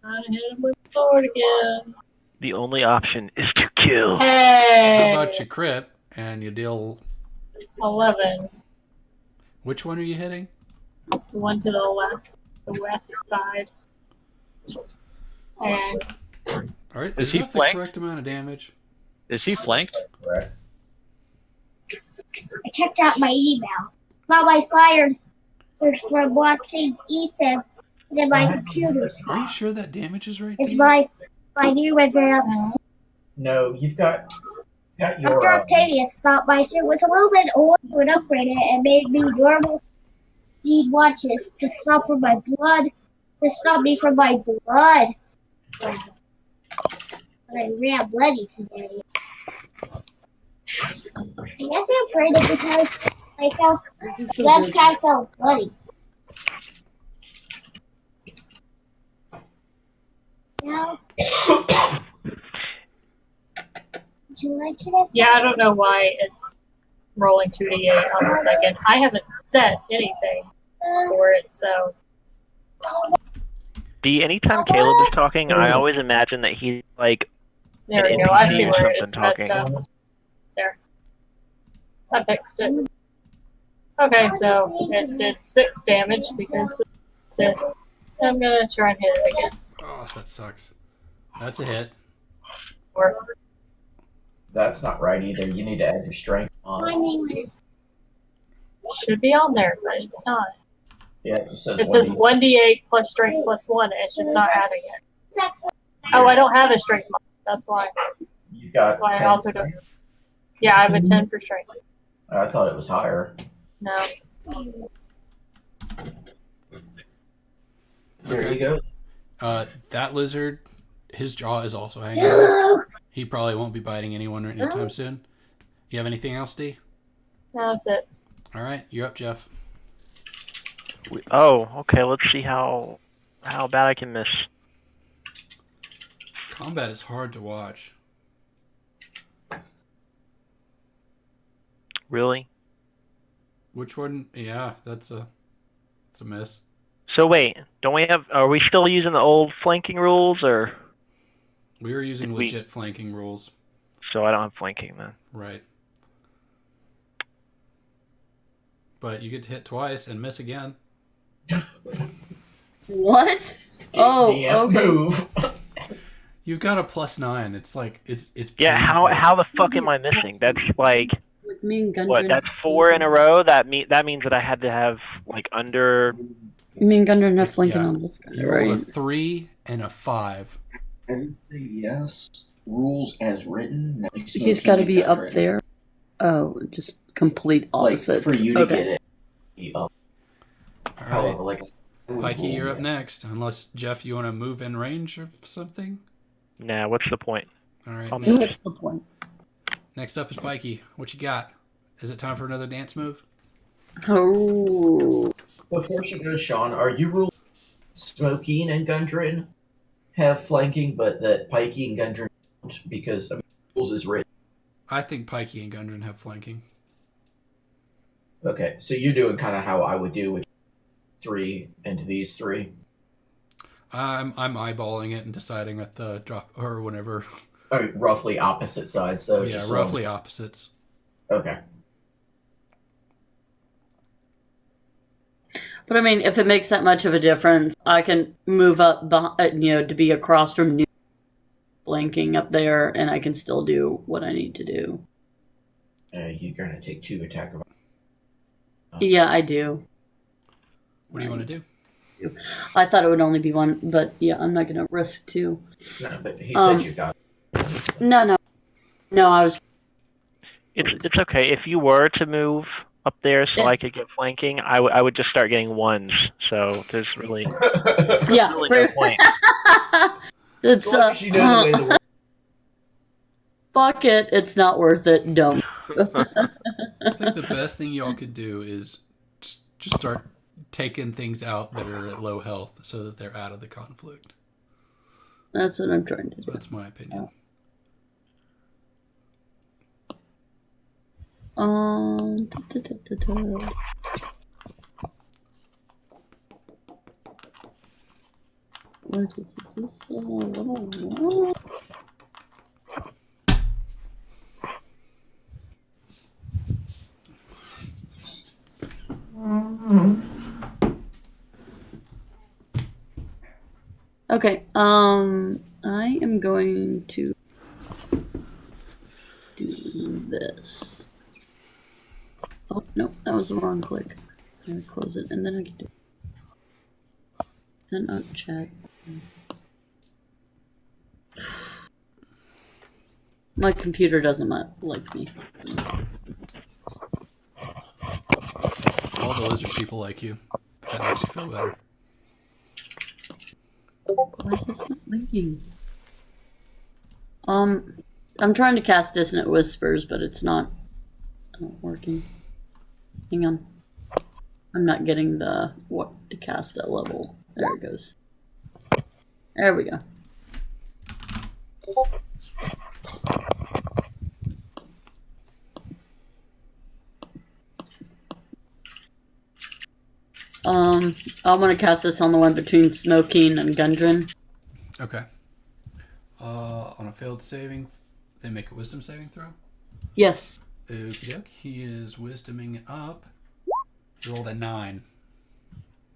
I'm gonna hit him with the sword again. The only option is to kill. How Hey! about you crit and you deal? 11. Which one are you hitting? The one to the left, the west side. And All right. Is Is he that the flanked? correct amount of damage? Is he flanked? Correct. I checked out my email. Now I fired from watching Ethan in my computers. Are you sure that damage is right? It's D? my new advance. No, you've got After your. Octavius thought my suit was a little bit old and upgraded and made me normal speed watches to stop from my blood. To stop me from my blood. But I ran bloody today. I guess I upgraded because I felt left guy felt bloody. Now, would you like to? yeah, I don't know why it's rolling 2d8 on the second. I haven't set anything for it, so. D, anytime Caleb is talking, I always imagine that he's like, There we An go. I NPC see or where it's something messed up. There. I fixed it. Okay, so it did 6 damage because of the, I'm gonna try and hit it again. Oh, that sucks. That's a hit. Or, That's not right either. You need to add your strength My on. name is. should be on there, but it's not. Yeah, it just says. It says 1d8. 1d8 plus strength plus 1, and it's just not adding it. Oh, I don't have a strength mod. That's why. You've got. Why I 10 also don't. Yeah, I have a 10 for strength. I thought it was higher. No. There you go. That lizard, his jaw is also hanging off. He probably won't be biting anyone anytime soon. You have anything else, D? No, that's it. All right, you're up, Jeff. oh, okay, let's see how bad I can miss. Combat is hard to watch. Really? Which one? Yeah, that's a miss. So wait, don't we have? Are we still using the old flanking rules, or We were using Did we- legit flanking rules. so I don't have flanking then? Right. But you get to hit twice and miss again. What? Oh, DM okay. move. You've got a +9. It's like it's Yeah, painful. how the fuck am I missing? That's like Me and Gundren. What? That's 4 in a row. That means that I had to have like under. Me and Gundren have flanking Yeah. on this guy, You rolled a right? 3 and a 5. I would say yes. Rules as written. He's got to be up there. Oh, just complete opposites. Like for you to okay. get it. Be up. All However, right. like Pikey, you're up next. Unless, Jeff, you want to move in range of something? Nah, what's the point? All right. I'll Next, What's the point? next up is Pikey. What you got? Is it time for another dance move? Oh. Before she goes, Sean, are you ruling Smoking and Gundren have flanking, but that Pikey and Gundren don't? Because rules is written. I think Pikey and Gundren have flanking. Okay, so you're doing kind of how I would do with 3 and these 3. I'm eyeballing it and deciding at the drop or whenever. Roughly opposite sides, though. Yeah, roughly opposites. Okay. But I mean, if it makes that much of a difference, I can move up, to be across from New flanking up there, and I can still do what I need to do. You're gonna take 2 attack. Yeah, I do. What do you want to do? I thought it would only be 1, but yeah, I'm not going to risk 2. No, but he said you got it. No, I was. It's okay if you were to move up there so I could get flanking. I would just start getting 1s. So there's really Yeah, really no point. It's As long as you know the way the world. fuck it. It's not worth it. Don't. I think the best thing y'all could do is just start taking things out that are at low health so that they're out of the conflict. That's what I'm trying to do. That's my opinion. Da, da, da, da. What is this? Is this little? Okay, I am going to do this. Oh, no, that was the wrong click. I'm gonna close it, and then I can do then uncheck. My computer doesn't like me. All the lizard people like you. If that makes you feel better. Why is this not linking? I'm trying to cast Dissonant Whispers, but it's not working. Hang on. I'm not getting the what to cast at level. There it goes. There we go. I'm gonna cast this on the one between Smoking and Gundren. Okay. On a failed saving, they make a wisdom saving throw. Yes. Okie doke. He is wisdoming up. He rolled a 9.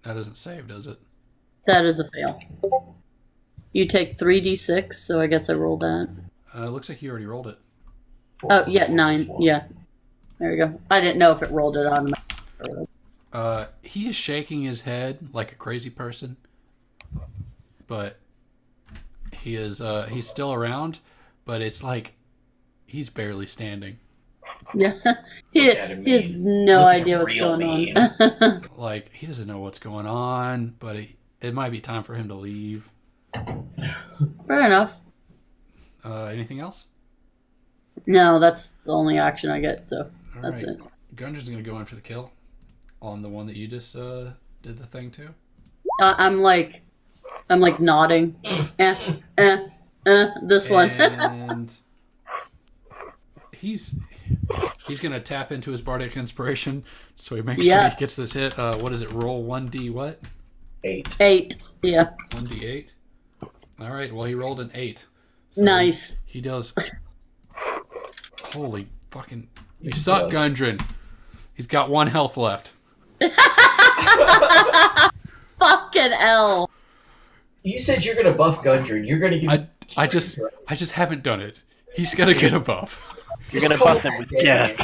That doesn't save, does it? That is a fail. You take 3d6, so I guess I rolled that. Looks like you already rolled it. Oh, yeah, 9. Yeah. There we go. I didn't know if it rolled it automatically. He is shaking his head like a crazy person, but he is he's still around, but it's like he's barely standing. Yeah. he has no idea what's going on. Like he doesn't know what's going on, but it might be time for him to leave. Fair enough. Anything else? No, that's the only action I get, so All that's right. it. Gunger's gonna go in for the kill on the one that you just did the thing to. I'm like nodding. This one. And he's gonna tap into his bardic inspiration, so he makes sure he gets this hit. What is it? Roll 1d what? 8. Yeah. 1d8. All right. Well, he rolled an 8. So Nice. He does. Holy fucking! You suck, Gundren. He's got 1 health left. Fucking L. You said you're gonna buff Gundren. You're gonna give. I just haven't done it. He's gonna get a buff. You're gonna buff him with death.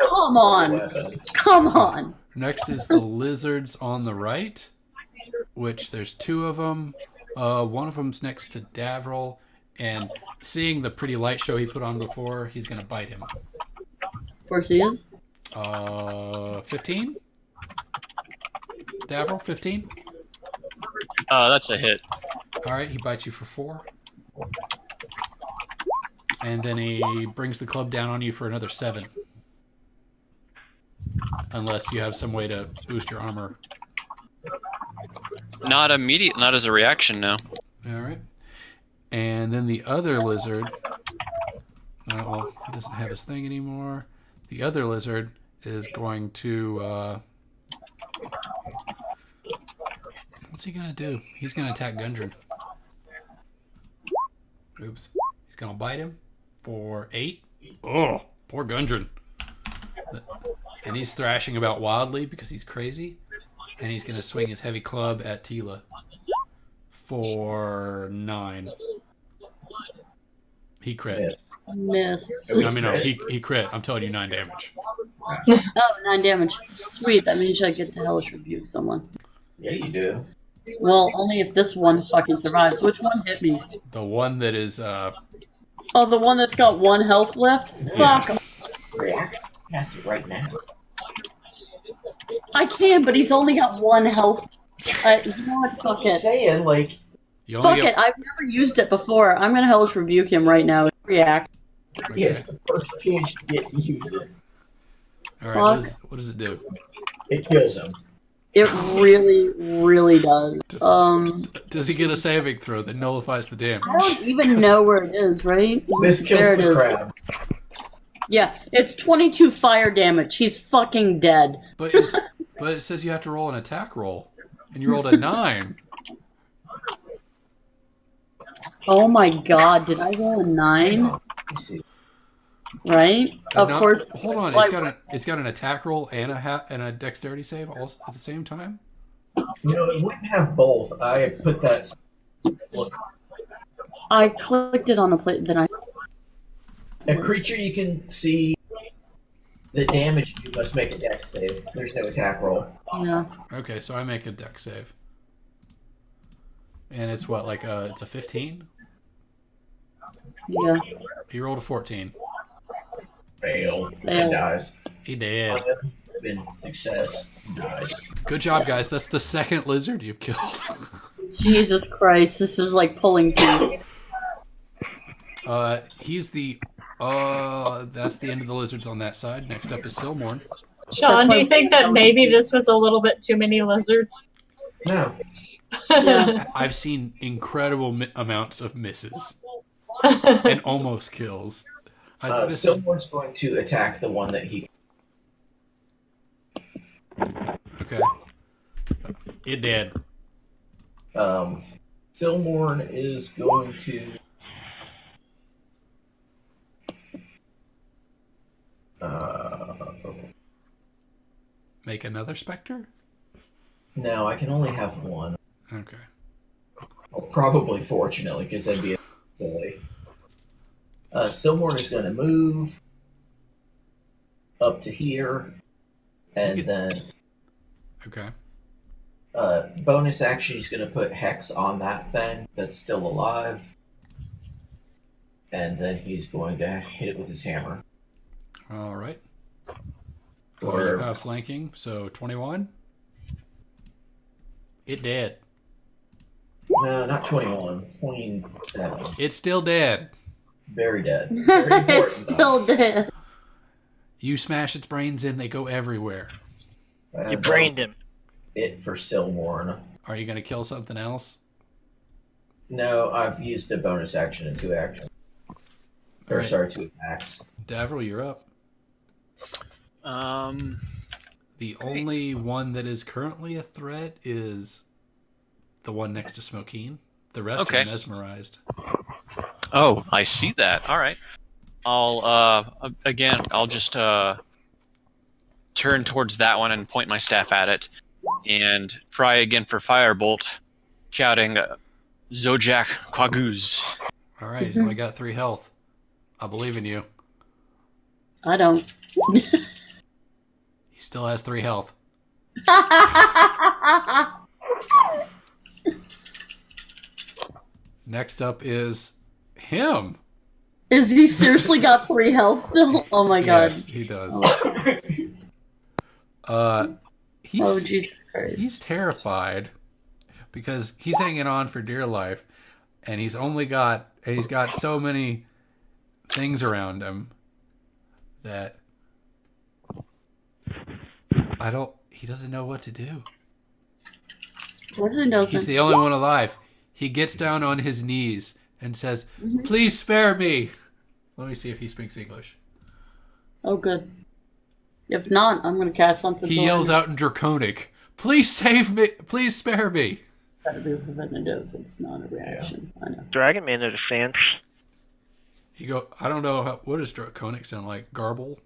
Come on. Come on. Next is the lizards on the right, which there's two of them. One of them's next to Davril, and seeing the pretty light show he put on before, he's going to bite him. Of course he is. 15? Davril, 15? That's a hit. All right, he bites you for 4. And then he brings the club down on you for another 7. Unless you have some way to boost your armor. Not immediate, not as a reaction, no. All right. And then the other lizard... well, he doesn't have his thing anymore. The other lizard is going to... what's he going to do? He's going to attack Gundren. Oops. He's going to bite him for 8. Oh, poor Gundren. And he's thrashing about wildly because he's crazy. And he's going to swing his heavy club at Tila for 9. He crit. Miss. I mean, no, he crit. I'm telling you, 9 damage. Oh, 9 damage. Sweet. That means I get to hellish rebuke someone. Yeah, you do. Well, only if this one fucking survives. Which one hit me? The one that is... Oh, the one that's got 1 health left? Yeah. Fuck. React. Yes, right now. I can, but he's only got 1 health. You know what? Fuck it. Saying, like... You only Fuck it. I've never used it before. I'm gonna hellish rebuke him right now. React. Okay. Yes, the first chance you get, you use it. All right, what does it do? It kills him. It really, really does. Does he get a saving throw that nullifies the damage? I don't even know where it is, right? This kills there it the is. crab. Yeah, it's 22 fire damage. He's fucking dead. But it says you have to roll an attack roll, and you rolled a 9. Oh my god, did I roll a 9? Right? Of course. Hold on, it's got an attack roll and a dexterity save all at the same time. No, it wouldn't have both. I put that. Look, I clicked it on the plate, then I... a creature you can see the damage you must make a dex save. There's no attack roll. Yeah. Okay, so I make a dex save, and it's what, like it's a 15. Yeah. He rolled a 14. Fail. He Fail. dies. He did. Been success. He dies. Good job, guys. That's the second lizard you've killed. Jesus Christ, this is like pulling teeth. He's the. That's the end of the lizards on that side. Next up is Silmorn. Sean, do you think that maybe this was a little bit too many lizards? No. Yeah. I've seen incredible amounts of misses and almost kills. Silmorn's going to attack the one that he. Okay. It did. Silmorn is going to. Make another specter? No, I can only have one. Okay. Well, probably, fortunately, because that'd be a silly. Silmorn is going to move up to here, and then Okay. bonus action, he's going to put Hex on that thing that's still alive, and then he's going to hit it with his hammer. All right. Or Flanking, so 21. It dead. no, not 21, 27. It's still dead. Very dead. Very important. It's still dead. You smash its brains in, they go everywhere. though. You brained him. It for Silmorn. Are you going to kill something else? No, I've used a bonus action and 2 actions. Or Alright. sorry, 2 attacks. Davril, you're up. The only one that is currently a threat is the one next to Smokeen. The rest Okay. are mesmerized. Oh, I see that. All right. I'll just turn towards that one and point my staff at it, and try again for firebolt, shouting, "Zojak Quaguz." All right, he's only got 3 health. I believe in you. I don't. He still has 3 health. Next up is him. Is he seriously got 3 health still? Oh my god. Yes, he does. Oh He's Jesus Christ. he's terrified because he's hanging on for dear life, and he's got so many things around him that he doesn't know what to do. What does he know? He's the only one alive. He gets down on his knees and says, "Please spare me." Let me see if he speaks English. Oh, good. If not, I'm going to cast something. He yells out in Draconic, "Please save me! Please spare me!" Gotta be preventative. It's not a reaction. I know. Dragon Man understands. I don't know, what does Draconic sound like? Garble?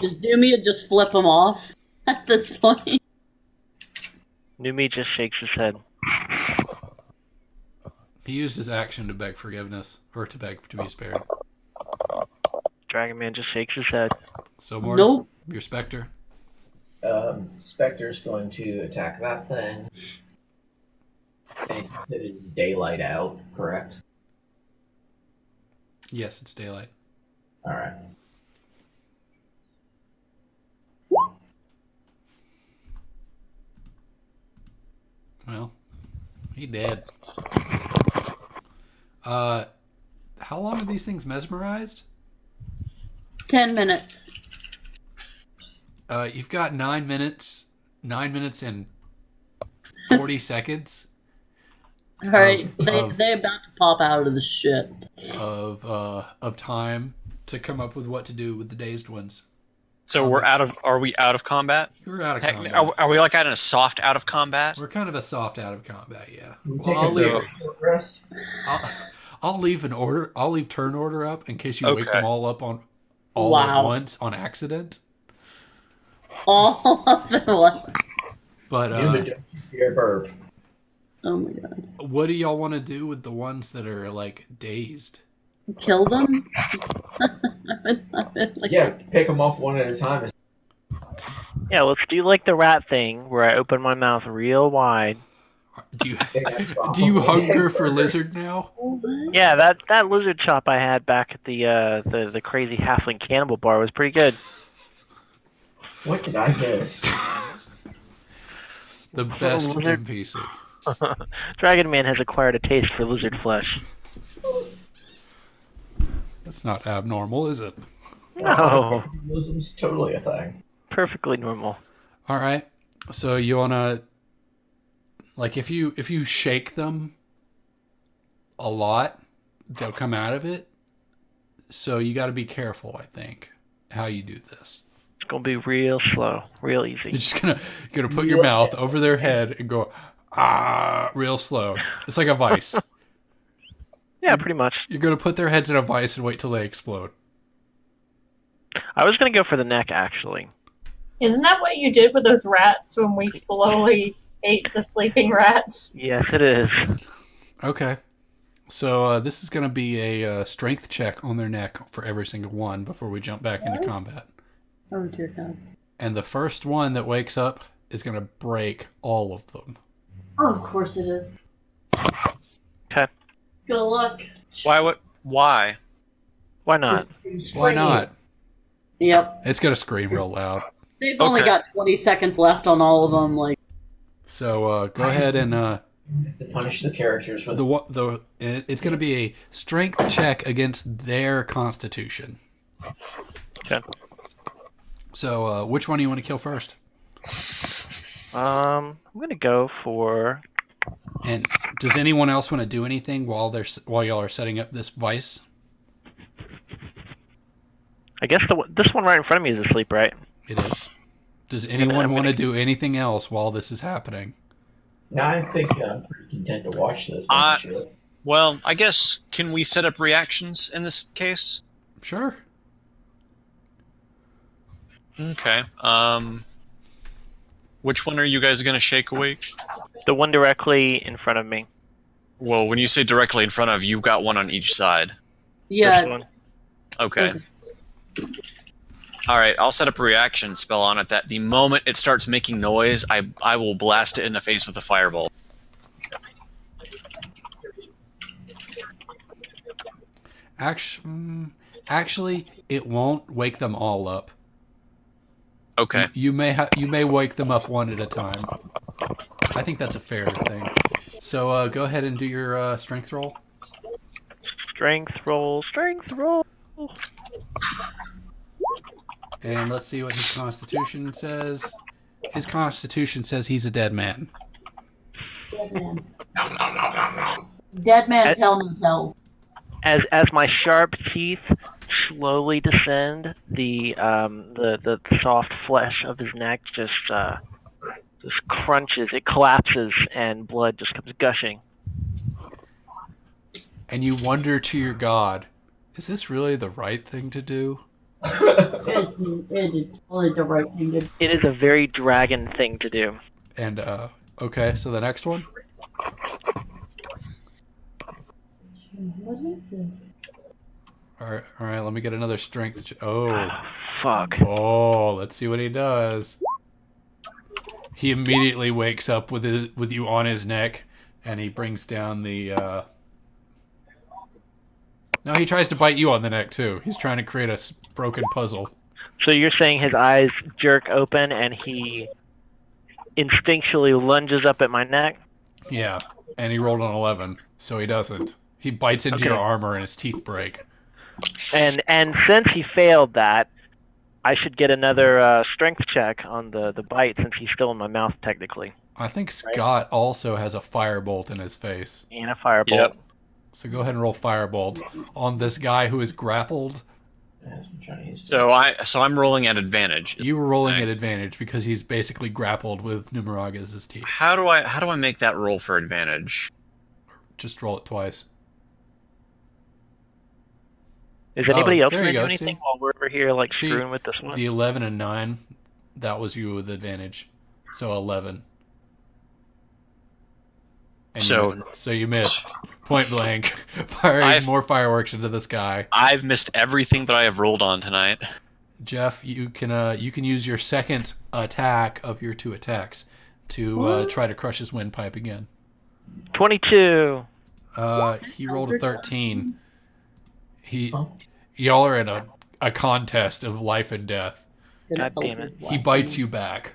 Just do me and just flip him off at this point. Numi just shakes his head. He used his action to beg forgiveness, or to beg to be spared. Dragon Man just shakes his head. So, Mortis, Nope. your Spectre. Spectre's going to attack that thing. And it is daylight out, correct? Yes, it's daylight. Alright. Well, he dead. How long are these things mesmerized? 10 minutes. You've got 9 minutes. 9 minutes and 40 seconds. All right, Of- they about to pop out of the shit. of time to come up with what to do with the dazed ones. So are we out of combat? You're out of Technically, combat. are we like out in a soft out of combat? We're kind of a soft out of combat, yeah. We'll Well, take a short rest. I'll leave I'll leave turn order up in case you wake Okay. them all up on all Wow. at once on accident. All of them. But Numa, don't you fear burp. Oh my god. what do y'all want to do with the ones that are like dazed? Kill them? Yeah, pick them off one at a time. Yeah, let's do like the rat thing where I open my mouth real wide. Do you do you hunger for lizard now? Yeah, that lizard chop I had back at the crazy halfling cannibal bar was pretty good. What did I miss? The best lizard. NPC. Dragon Man has acquired a taste for lizard flesh. That's not abnormal, is it? No, Muslim's totally a thing. perfectly normal. All right. So you wanna, like, if you shake them a lot, they'll come out of it. So you got to be careful, I think, how you do this. It's gonna be real slow, real You're easy. just gonna put your mouth over their head and go real slow. It's like a vice. Yeah, pretty much. You're gonna put their heads in a vice and wait till they explode. I was gonna go for the neck actually. Isn't that what you did with those rats when we slowly ate the sleeping rats? Yes, it is. Okay. So this is gonna be a strength check on their neck for every single one before we jump back into combat. Oh dear god. And the first one that wakes up is gonna break all of them. Oh, of course it is. Okay. Good luck. Why? Why not? Why not? Yep. It's gonna scream real loud. They've only Okay. got 20 seconds left on all of them. Like, So go ahead and Is to punish the characters for it's gonna be a strength check against their constitution. Okay. So which one do you want to kill first? I'm gonna go for. And does anyone else want to do anything while y'all are setting up this vice? I guess this one right in front of me is asleep, right? It is. Does anyone want to do anything else while this is happening? Now I think I'm pretty content to watch this. Sure. Well, I guess can we set up reactions in this case? Sure. Okay. Which one are you guys gonna shake awake? The one directly in front of me. Well, when you say directly in front of, you've got one on each side. First yeah, one. Okay. All right, I'll set up a reaction spell on it that the moment it starts making noise, I will blast it in the face with a firebolt. Actually, it won't wake them all up. Okay. You may wake them up one at a time. I think that's a fair thing. So go ahead and do your strength roll. Strength roll. And let's see what his constitution says. His constitution says he's a dead man. Dead man. Dead man tell no tells. As my sharp teeth slowly descend, the soft flesh of his neck just crunches. It collapses, and blood just comes gushing. And you wonder to your god, is this really the right thing to do? It is totally the right thing to do. It is a very dragon thing to do. And okay, so the next one. What is this? All right. Let me get another strength. Oh, Fuck. oh, let's see what he does. He immediately wakes up with you on his neck, and he brings down the. No, he tries to bite you on the neck too. He's trying to create a broken puzzle. So you're saying his eyes jerk open and he instinctually lunges up at my neck? Yeah, and he rolled an 11, so he doesn't. He bites into your armor, and his teeth break. And since he failed that, I should get another strength check on the bite since he's still in my mouth technically. I think Scott also has a firebolt in his face. And a firebolt. Yep. So go ahead and roll firebolt on this guy who is grappled. So I'm rolling at advantage. You were rolling at advantage because he's basically grappled with Numeraga's teeth. How do I make that roll for advantage? Just roll it twice. Is anybody else there going you to do go, anything see? while we're over here like See, screwing with this one? The 11 and 9, that was you with advantage. So 11. And so you missed. Point blank. Firing more fireworks into the sky. I've missed everything that I have rolled on tonight. Jeff, you can use your second attack of your 2 attacks to try to crush his windpipe again. 22. He rolled a 13. Y'all are in a contest of life and death. God damn it. He bites you back.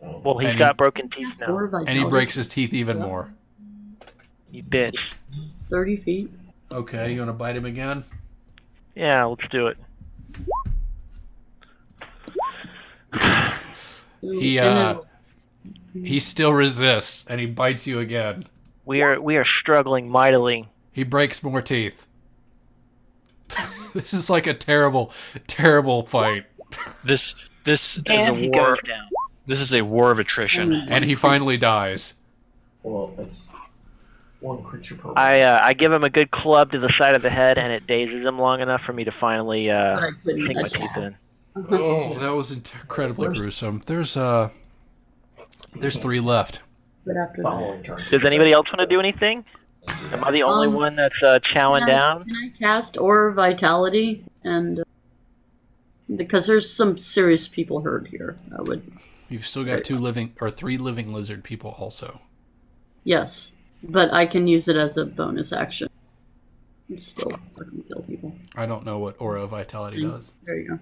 Well, he's got broken teeth now. And he breaks his teeth even more. You bitch. 30 feet. Okay, you want to bite him again? Yeah, let's do it. He still resists, and he bites you again. We are struggling mightily. He breaks more teeth. This is like a terrible, terrible fight. This is a war. This is a war of attrition. And he finally dies. Well, it's one creature per I give him a good club to the side of the head, and it dazes him long enough for me to finally sink my teeth in. Oh, that was incredibly gruesome. There's 3 left. But after that. Does anybody else want to do anything? Am I the only one that's chowing down? Can I cast Aura of Vitality? And because there's some serious people hurt here, I would. You've still got 3 living lizard people also. Yes, but I can use it as a bonus action. Still fucking kill people. I don't know what Aura of Vitality does. There you go.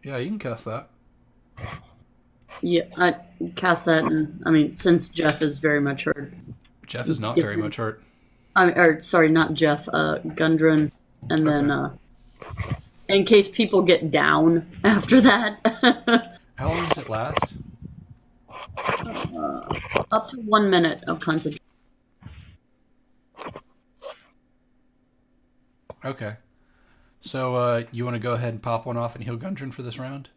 Yeah, you can cast that. Yeah, I cast that, and since Jeff is very much hurt. Jeff is not very much hurt. Sorry, not Jeff. Gundren, and then in case people get down after that. How long does it last? Up to 1 minute of concentration. Okay. So you want to go ahead and pop one off and heal Gundren for this round?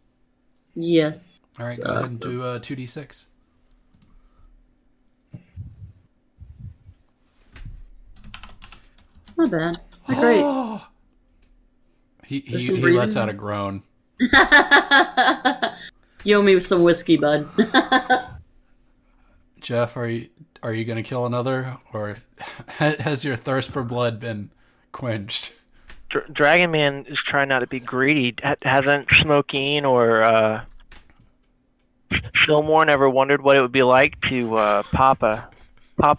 Yes. All right, go ahead and do 2d6. Not bad. Not great. He lets out a groan. You owe me some whiskey, bud. Jeff, are you going to kill another, or has your thirst for blood been quenched? Dragon Man is trying not to be greedy. Hasn't Smoking or Fillmore ever wondered what it would be like to pop a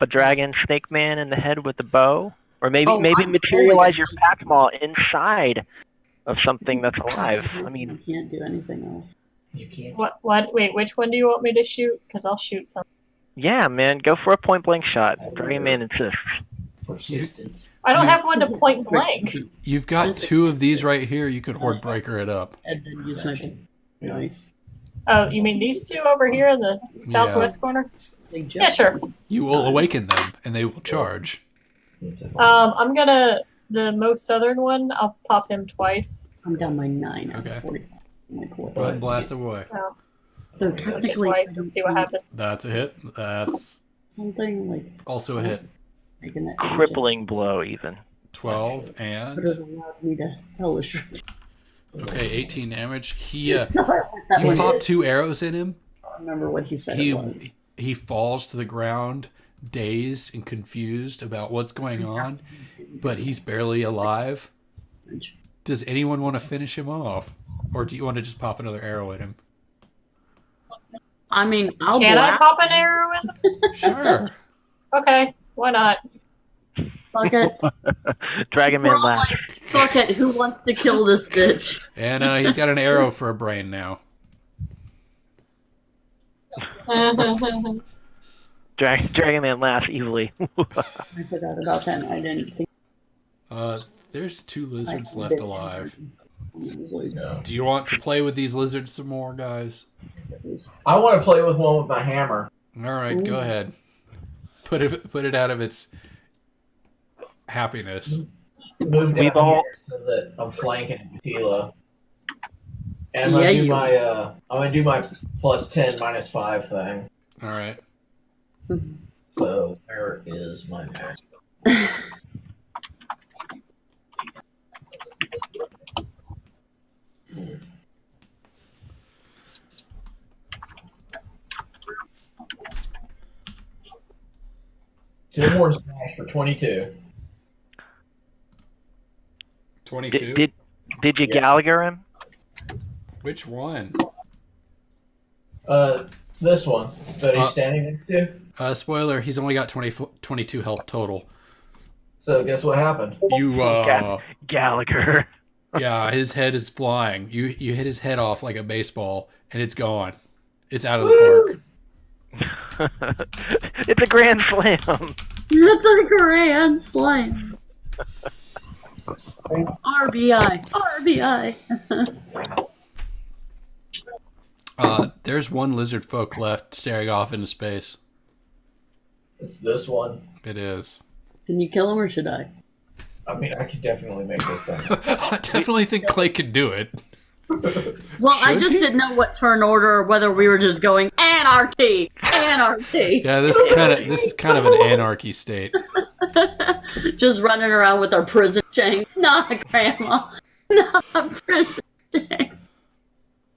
dragon snake man in the head with a bow, or maybe I'm materialize totally- your Pac-Maul inside of something that's alive? I I mean, can't do anything else. You can't. What? Wait, which one do you want me to shoot? Because I'll shoot some. yeah, man, go for a point blank shot. Dragon Man insists. Persistence. I don't have one to point blank. You've got 2 of these right here. You could horde breaker it up. And then use my nice. Oh, you mean these two over here in the southwest corner? Big jump. Yeah, sure. You will awaken them, and they will charge. I'm gonna the most southern one. I'll pop him twice. I'm down by 9 out Okay. of 45. I'm like, what? Go ahead and blast away. Oh, So I'll hit technically, twice and see what happens. That's a hit. That's something like also a hit. making that Crippling blow, even. 12 But it and allowed me to hellish. okay, 18 damage. He I you pop 2 arrows in him. don't remember what he said it was. He falls to the ground, dazed and confused about what's going on, but he's barely alive. Does anyone want to finish him off, or do you want to just pop another arrow at him? I mean, I'll Can I blast. pop an arrow in them? Sure. Okay, why not? Fuck it. Dragon We're Man all laughs. like, fuck it. Who wants to kill this bitch? And he's got an arrow for a brain now. Dragon Man laughs evilly. I forgot about that. I didn't think. There's 2 lizards I left did. alive. No. Do you want to play with these lizards some more, guys? I want to play with one with my hammer. All right, go ahead. Put it out of its happiness. Move down We've all- here so that I'm flanking Tila. And I'm Yeah, gonna do you- my I'm gonna do my +10 -5 thing. All right. So where is my max? Two more smash for 22. 22. Did you Yeah. Gallagher him? Which one? This one that he's Uh, standing next to. Spoiler, he's only got 22 health total. So guess what happened? You, Gallagher. yeah, his head is flying. You hit his head off like a baseball, and it's gone. It's out of the park. It's a grand slam. It's a grand slam. RBI. RBI. There's one lizard folk left staring off into space. It's this one. It is. Can you kill him or should I? I mean, I could definitely make this thing. I definitely think Clay can do it. Well, I Should just he? didn't know what turn order or whether we were just going anarchy, anarchy. Yeah, this is kind of an anarchy state. Just running around with our prison shank. Not grandma. Not prison shank.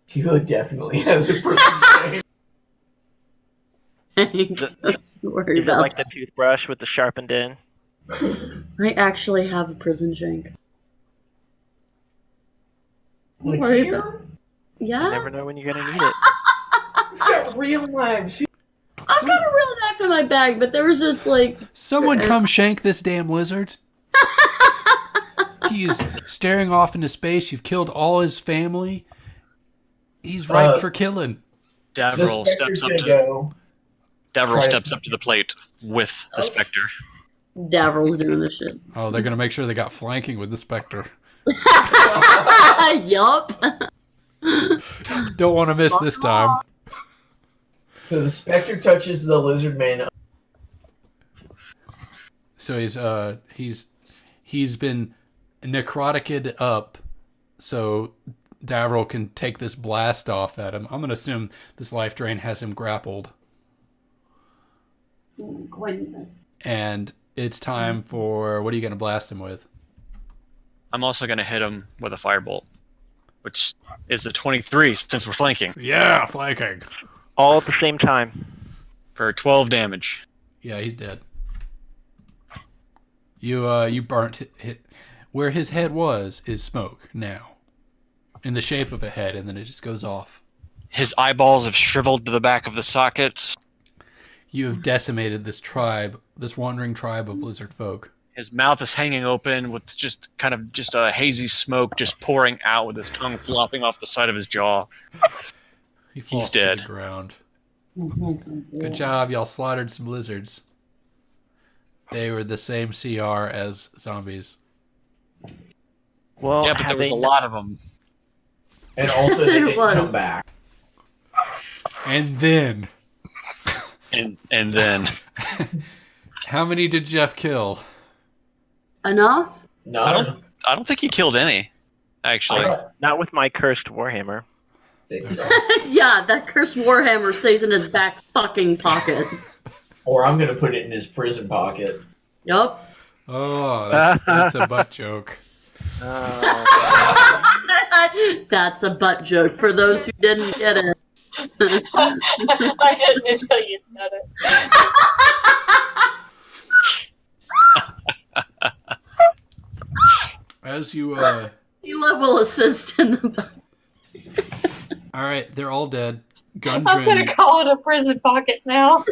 Tila definitely has a prison Don't worry Is it about like the toothbrush with the sharpened end? I actually have a prison shank. Like Worry here? about- You Yeah? never know when you're gonna need it. He's got real knives. I've got a real knife in my bag, but there was just like Someone come shank this damn lizard. He's staring off into space. You've killed all his family. He's ripe for killing. The Davril Spectre's steps up gonna to go. Davril Right. steps up to the plate with the specter. Davril's doing this shit. Oh, they're gonna make sure they got flanking with the specter. Yup. Don't want to miss this time. So the Spectre touches the lizard man. So he's been necroticed up, so Davril can take this blast off at him. I'm gonna assume this life drain has him grappled, Goodness. and it's time for what are you gonna blast him with? I'm also going to hit him with a firebolt, which is a 23 since we're flanking. Yeah, flanking. All at the same time. For 12 damage. Yeah, he's dead. You burnt where his head was is smoke now, in the shape of a head, and then it just goes off. His eyeballs have shriveled to the back of the sockets. You have decimated this tribe, this wandering tribe of lizard folk. His mouth is hanging open with just a hazy smoke just pouring out with his tongue flopping off the side of his jaw. He falls He's to dead. the ground. Good job, y'all slaughtered some lizards. They were the same CR as zombies. Well, Yeah, but there was a lot of them. And also, they didn't was. come back. And then, And then how many did Jeff kill? Enough? No, I don't think he killed any. Actually, Not with my cursed warhammer. Yeah, that cursed warhammer stays in his back fucking pocket. Or I'm gonna put it in his prison pocket. Yup. Oh, that's a butt joke. That's a butt joke for those who didn't get it. I didn't until you said it. As you, Level assist in the butt. all right, they're all dead. I'm gonna Gundren, call it a prison pocket now.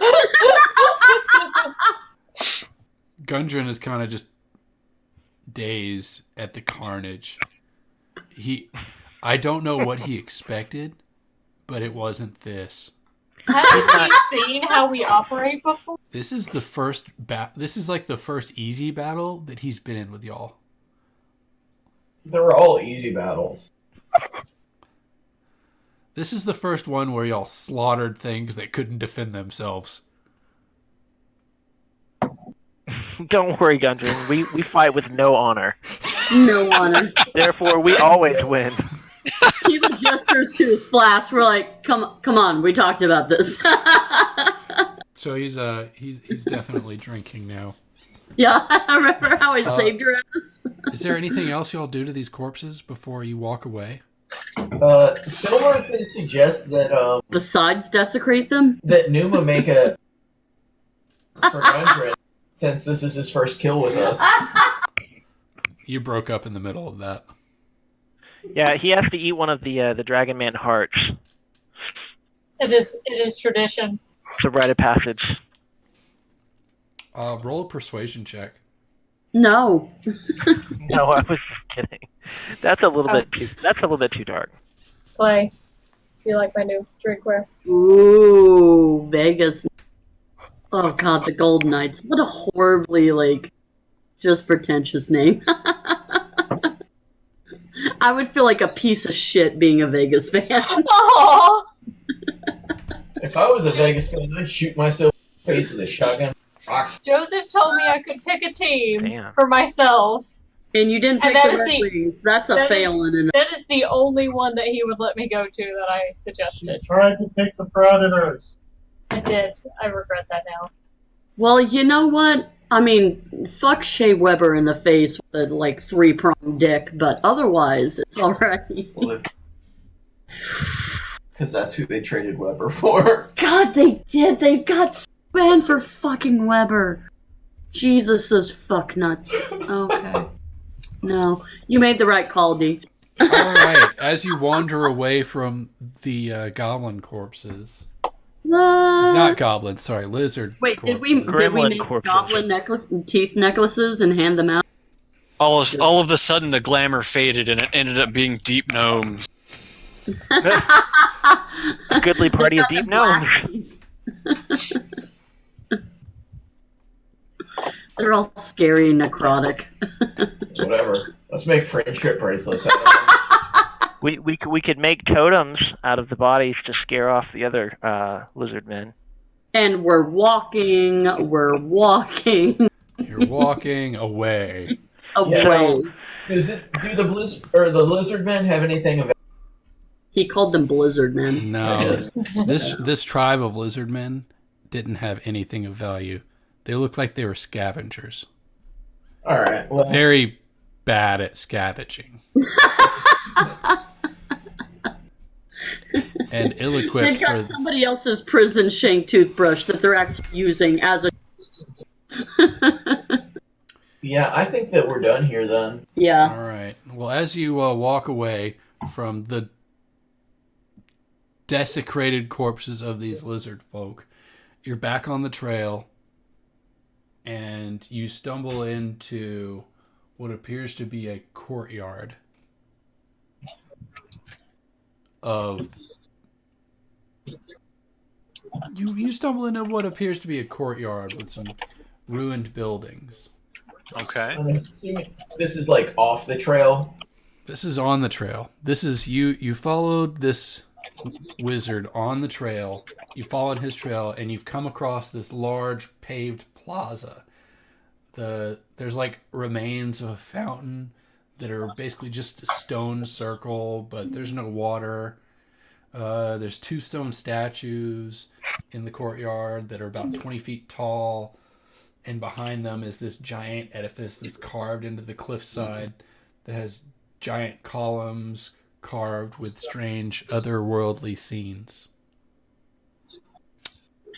Gundren is kind of just dazed at the carnage. I don't know what he expected, but it wasn't this. Haven't you seen how we operate before? This is the first this is like the first easy battle that he's been in with y'all. They were all easy battles. This is the first one where y'all slaughtered things that couldn't defend themselves. Don't worry, Gundren. We fight with no honor. No honor. Therefore, we always win. He gestures to his flask. We're like, come on, we talked about this. So he's definitely drinking now. Yeah, I remember how I saved your ass. Is there anything else y'all do to these corpses before you walk away? Silver's gonna suggest that Besides desecrate them? that Numa make a for Gundren, since this is his first kill with us. You broke up in the middle of that. Yeah, he has to eat one of the Dragon Man hearts. It is tradition. It's a rite of passage. Roll a persuasion check. No. No, I was just kidding. That's a little bit too. That's a little bit too dark. Clay, you like my new drinkware? Ooh, Vegas. Oh god, the Gold Knights. What a horribly, just pretentious name. I would feel like a piece of shit being a Vegas fan. Aww. If I was a Vegas fan, I'd shoot myself in the face with a shotgun. Rocks. Joseph told me I could pick a team Damn. for myself. And you didn't pick And that the is Red the- Wings. That's a that is- fail in and That is the only one that he would let me go to that I suggested. Tried to pick the Predators. I did. I regret that now. Well, you know what? I mean, fuck Shea Weber in the face with a, 3-pronged dick, but otherwise, it's alright. Because that's who they traded Weber for. God, they did! They got so banned for fucking Weber! Jesus, those fuck nuts. Okay. No. You made the right call, D. All right. As you wander away from the goblin corpses, not goblins, sorry, lizard. Wait, corpses. did we Gremlin make corpses. goblin teeth necklaces and hand them out? all of a sudden the glamour faded and it ended up being deep gnomes. A goodly party of deep gnomes. They're all scary and necrotic. Whatever. Let's make friendship bracelets. We could make totems out of the bodies to scare off the other lizard men. And we're walking. You're walking away. Away. Do the lizard men have anything of? He called them Blizzard Men. No, this tribe of lizard men didn't have anything of value. They looked like they were scavengers. All right. Well, Very bad at scavenging. and They've ill-equipped got for. somebody else's prison shank toothbrush that they're actually using as a. Yeah, I think that we're done here then. Yeah. All right. Well, as you walk away from the desecrated corpses of these lizard folk, you're back on the trail, and you stumble into what appears to be a courtyard of. You stumble into what appears to be a courtyard with some ruined buildings. Okay. I'm assuming this is like off the trail. This is on the trail. This is you followed this wizard on the trail. You followed his trail and you've come across this large paved plaza. There's like remains of a fountain that are basically just a stone circle, but there's no water. There's 2 stone statues in the courtyard that are about 20 feet tall, and behind them is this giant edifice that's carved into the cliffside that has giant columns carved with strange otherworldly scenes.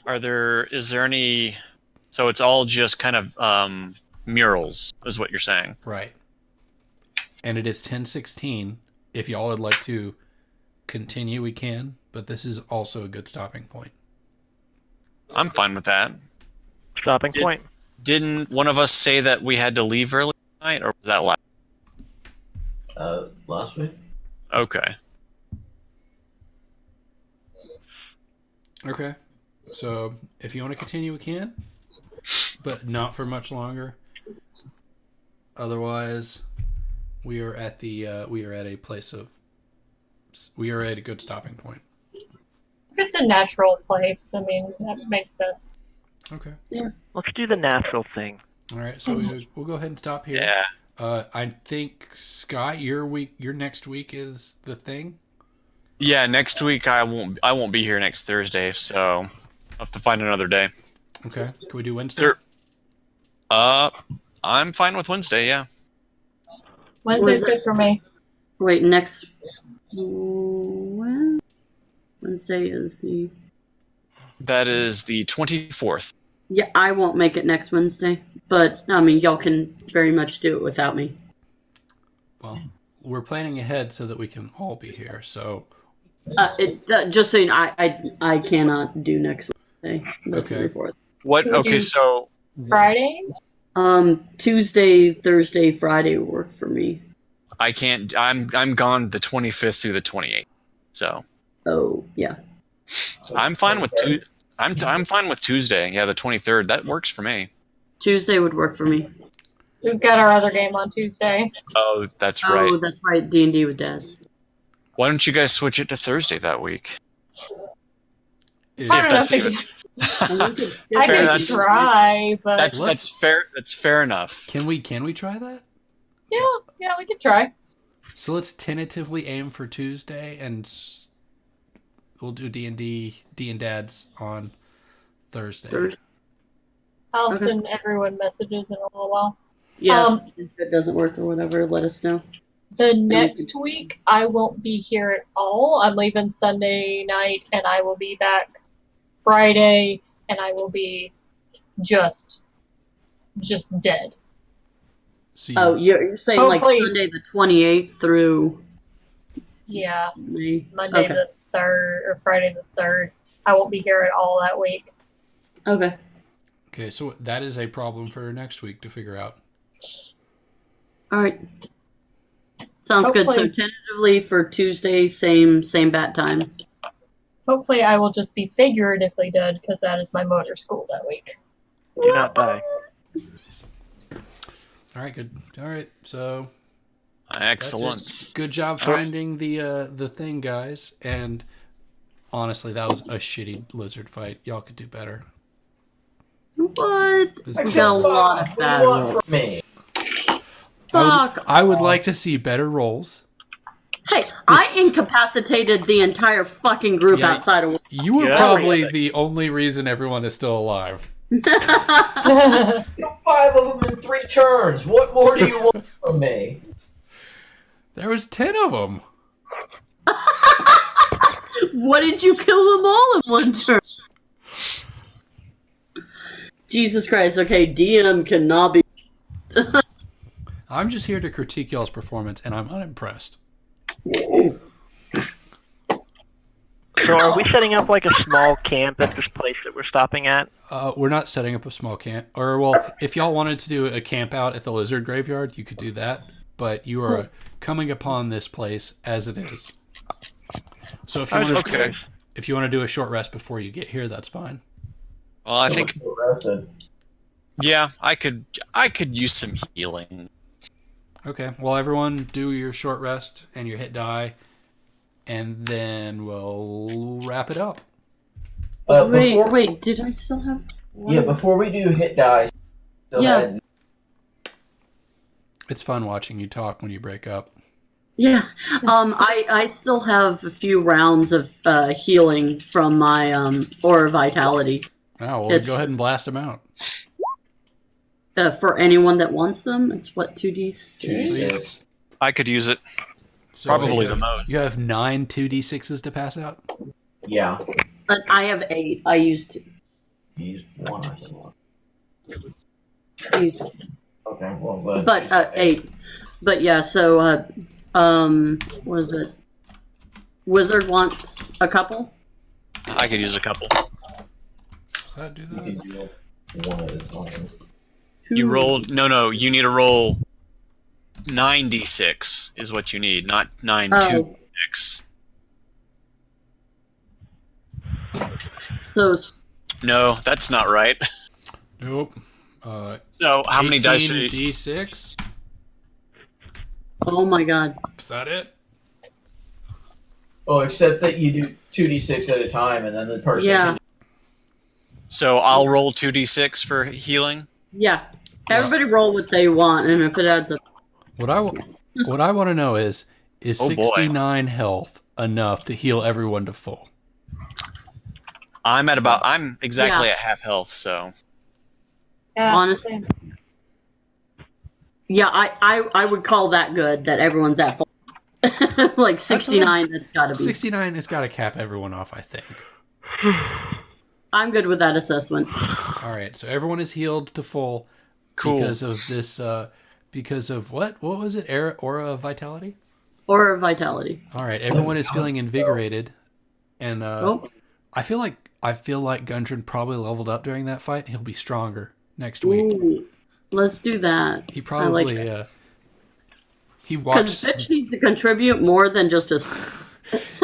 Is there any, so it's all just kind of murals is what you're saying? Right. And it is 10:16. If y'all would like to continue, we can, but this is also a good stopping point. I'm fine with that. Stopping point. Didn't one of us say that we had to leave early tonight, or was that last? Last week? Okay. Okay. So if you want to continue, we can, but not for much longer. Otherwise, we are at a good stopping point. If it's a natural place, I mean, that makes sense. Okay. Let's do the natural thing. All right. So we'll go ahead and stop here. Yeah. I think Scott, your next week is the thing. Yeah, next week I won't be here next Thursday, so I'll have to find another day. Okay. Can we do Wednesday? Sure. I'm fine with Wednesday, yeah. Wednesday's good for me. Wait, next Wednesday is the. That is the 24th. Yeah, I won't make it next Wednesday, but I mean, y'all can very much do it without me. Well, we're planning ahead so that we can all be here. So, Just saying, I cannot do next Wednesday. The Okay. 24th. What? Can we Okay, do- so Friday? Tuesday, Thursday, Friday will work for me. I can't. I'm gone the 25th through the 28th. So Oh, yeah. I'm fine with I'm fine with Tuesday. Yeah, the 23rd. That works for me. Tuesday would work for me. We've got our other game on Tuesday. Oh, that's right. Oh, that's right. D&D with dads. Why don't you guys switch it to Thursday that week? Is- I don't know that's if even- I can That's- try, but That's fair. That's fair enough. Can we try that? yeah, we can try. So let's tentatively aim for Tuesday, and we'll do D&D Dads on Thursday. I'll Okay. send everyone messages in a little while. Yeah, if it doesn't work or whatever, let us know. The next week, I won't be here at all. I'm leaving Sunday night, and I will be back Friday, and I will be just dead. So Oh, you're saying Hopefully- like Sunday the 28th through Yeah, May? Monday Okay. the 3rd or Friday the 3rd. I won't be here at all that week. Okay. Okay, so that is a problem for next week to figure out. All right. Sounds good. So Hopefully- tentatively for Tuesday, same bat time. Hopefully, I will just be figuratively dead because that is my motor school that week. Do not die. All right, good. All right, so Excellent. good job finding the thing, guys. And honestly, that was a shitty lizard fight. Y'all could do better. What? This We is- got a lot of What bad do you want rolls. from me? I would like to see better rolls. Hey, I incapacitated the entire fucking group Yeah. outside of. You were Yeah. probably the only reason everyone is still alive. You know, 5 of them in 3 turns. What more do you want from me? There was 10 of them. What did you kill them all in one turn? Jesus Christ. Okay, DM cannot be. I'm just here to critique y'all's performance, and I'm unimpressed. So are we setting up like a small camp at this place that we're stopping at? We're not setting up a small camp. Or, well, if y'all wanted to do a camp out at the lizard graveyard, you could do that. But you are coming upon this place as it is. So if you want to, Okay. if you want to do a short rest before you get here, that's fine. Well, I think Rested. yeah, I could use some healing. Okay. Well, everyone do your short rest and your hit die, and then we'll wrap it up. Wait, did I still have one? Yeah, before we do hit dice, go Yeah. ahead. It's fun watching you talk when you break up. Yeah. I still have a few rounds of healing from my Aura Vitality. Oh, well, It's- go ahead and blast them out. For anyone that wants them, it's what, 2d6? 2d6. I could use it. So Probably you the have- most. You have 9 2d6s to pass out? Yeah. I have 8. I used 2. You used one, I think. I used Okay, well, but. But 8. But yeah, so what is it? Wizard wants a couple. I could use a couple. Does that do You that? can do one at a time. You rolled no. You need to roll 9d6 is what you need, not 9 Oh, 2d6. so No, that's not right. Nope. So how many dice? 18 Are you, d6? oh my god. Is that it? Oh, except that you do 2d6 at a time, and then the person. Yeah. so I'll roll 2d6 for healing. Yeah. Everybody roll what they want, and if it adds up. What I want to know is Oh, boy. 69 health enough to heal everyone to full? I'm exactly at half health, so Yeah, Honestly. same. Yeah, I would call that good that everyone's at full. Like 69, that's gotta be. 69 has got to cap everyone off, I think. I'm good with that assessment. All right, so everyone is healed to full cool. because of this. Because of what? What was it? Aura of Vitality. Or Vitality. All right, everyone is feeling invigorated, and Oh, I feel like Gundren probably leveled up during that fight. He'll be stronger next week. ooh. Let's do that. He I probably like he Because watched Bitch needs to contribute more than just his.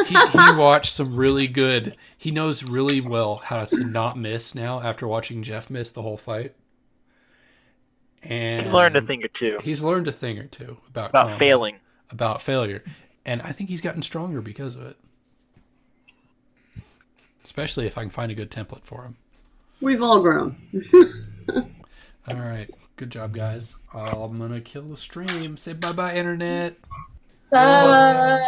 he watched some really good. He knows really well how to not miss now after watching Jeff miss the whole fight. And He's learned a thing or two He's learned a thing or two about combat, failing. about failure, and I think he's gotten stronger because of it. Especially if I can find a good template for him. We've all grown. All right, good job, guys. I'm gonna kill the stream. Say bye bye, internet. Bye.